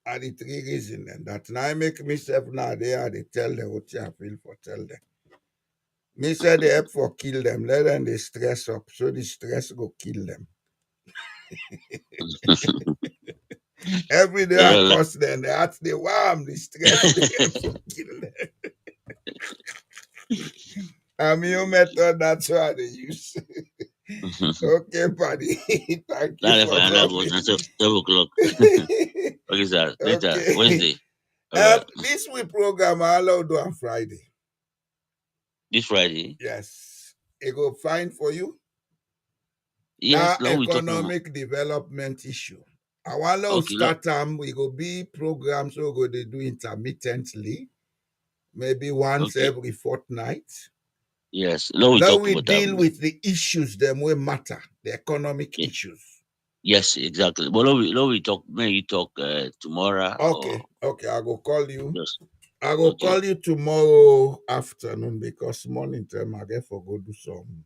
are the three reasons and that now I make myself now they tell them what I feel for tell them. Me say they help for kill them, let them they stress up, so the stress go kill them. Every day I Yeah, curse them, they ask the warm, the stress they help for kill them. I'm your method, that's why they use. Okay, buddy. Thank you now if for I go coming. until 12 o'clock. Okay, sir. Later, Okay. Wednesday. All right. This week program I allow do on Friday. This Friday. Yes. It go fine for you. Yes, Now now we talk now. economic development issue. I want to Okay, start we go be programs so go they do intermittently, maybe once okay. every fortnight. Yes, now we Now talk we about deal with the issues them will matter, the economic okay. issues. Yes, exactly. But now we talk. Maybe talk tomorrow or Okay, I go call you. just I go okay. call you tomorrow afternoon because morning time I get for go do some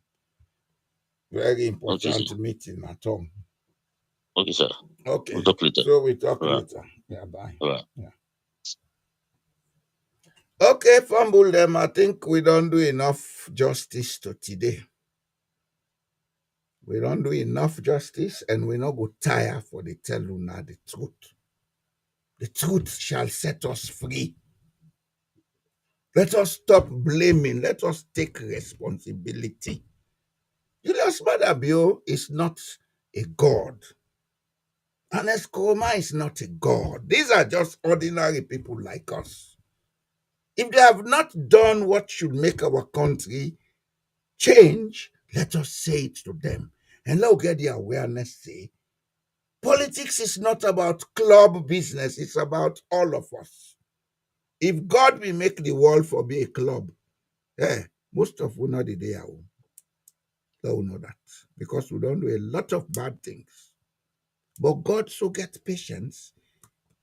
very Okay, sir. important meeting at home. Okay, sir. We'll Okay, talk later. so we talk All right. later. Yeah, bye. All right. Yeah. Okay, fumble them. I think we don't do enough justice to today. We don't do enough justice and we not go tire for the tell you now the truth. The truth shall set us free. Let us stop blaming. Let us take responsibility. Julius Madabio is not a god. And Eskroma is not a god. These are just ordinary people like us. If they have not done what should make our country change, let us say it to them. And let us get the awareness say, politics is not about club business, it's about all of us. If God will make the world for be a club, most of we know the day out. Don't know that. Because we don't do a lot of bad things. But God so get patience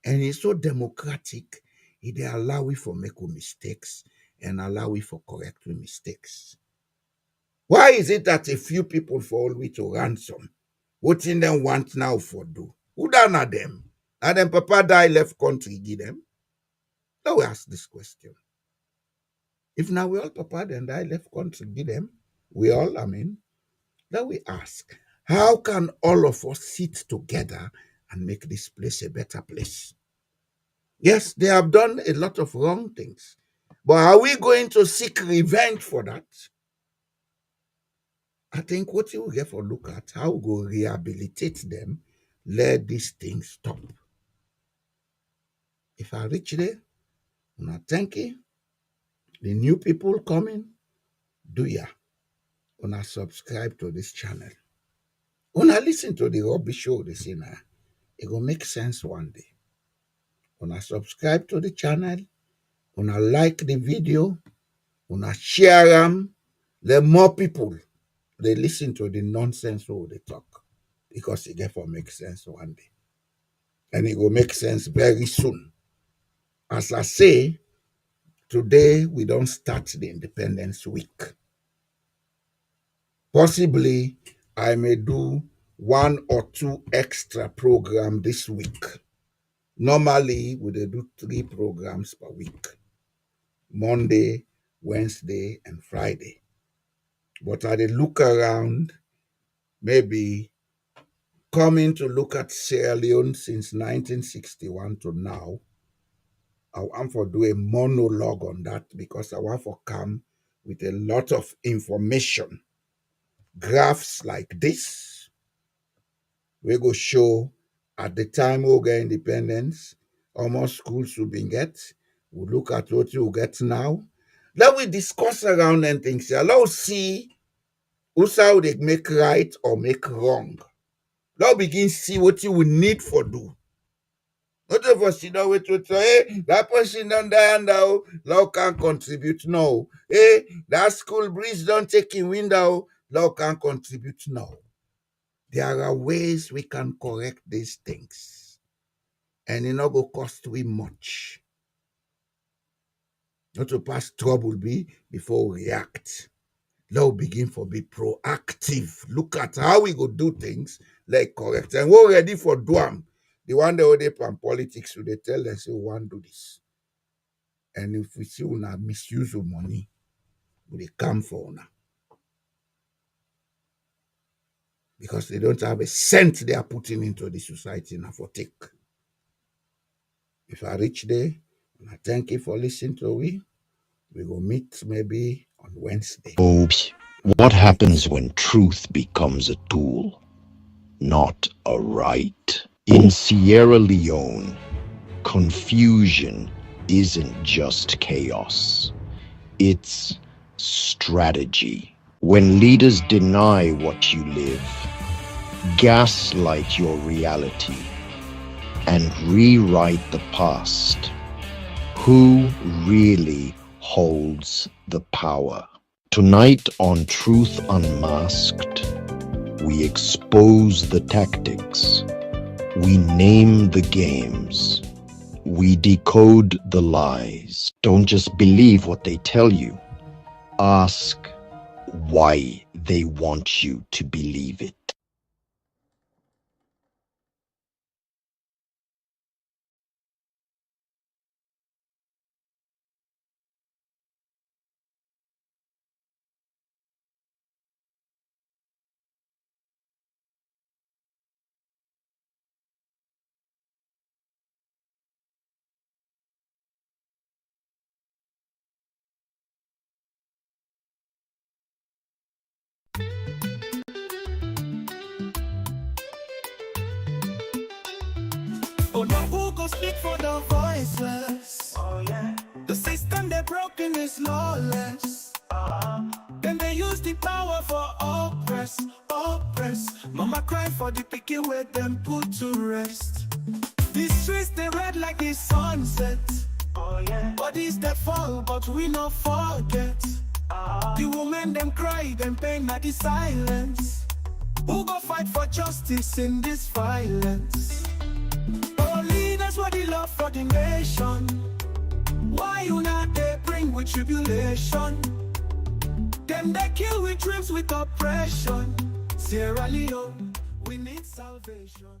and he's so democratic, he dey allow we for make we mistakes and allow we for correct we mistakes. Why is it that a few people fall we to ransom? What in them want now for do? Who done at them? And then Papa die left country give them? Now we ask this question. If now we all Papa then die left country give them, we all, now we ask, how can all of us sit together and make this place a better place? Yes, they have done a lot of wrong things. But are we going to seek revenge for that? I think what you will get for look at how we go rehabilitate them, let these things stop. If I reach there, una thank you. The new people coming, do ya? Una subscribe to this channel. Una listen to the rubbish show they say now. It will make sense one day. Una subscribe to the channel, una like the video, una share them, let more people they listen to the nonsense who they talk because it therefore makes sense one day. And it will make sense very soon. As I say, today we don't start the Independence Week. Possibly I may do one or two extra program this week. Normally we do 3 programs per week. Monday, Wednesday, and Friday. But I did look around, maybe coming to look at Sierra Leone since 1961 to now. I want to do a monologue on that because I want to come with a lot of information. Graphs like this, we go show at the time we get independence, almost schools will be get. We look at what you get now. Then we discuss around and things. Let's see how they make right or make wrong. Now begin see what you will need for do. Not of us, wait, hey, that person don't die now, law can't contribute. No. Hey, that school breeze don't take in window, law can't contribute. No. There are ways we can correct these things. And it not go cost we much. Not to pass trouble be before we react. Let's begin for be proactive. Look at how we go do things, like correct. And we're ready for do am. The one that they plan politics, so they tell us we want to do this. And if we see una misuse of money, we come for una. Because they don't have a cent they are putting into the society now for take. If I reach there, and I thank you for listening to me. We will meet maybe on Wednesday. What happens when truth becomes a tool, not a right? In Sierra Leone, confusion isn't just chaos, it's strategy. When leaders deny what you live, gaslight your reality, and rewrite the past, who really holds the power? Tonight on Truth Unmasked, we expose the tactics, we name the games, we decode the lies. Don't just believe what they tell you. Ask why they want you to believe it. Oh no, who go speak for the voiceless? Oh yeah. The system they broken is lawless. Then they use the power for oppress, oppress. Mama cry for the picky where them put to rest. These streets they red like the sunset. Oh yeah. Bodies that fall, but we not forget. The women them cry, them pain at the silence. Who go fight for justice in this violence? Leaders what the love for the nation. Why you not they bring with tribulation? Them they kill with dreams with oppression. Sierra Leone, we need salvation.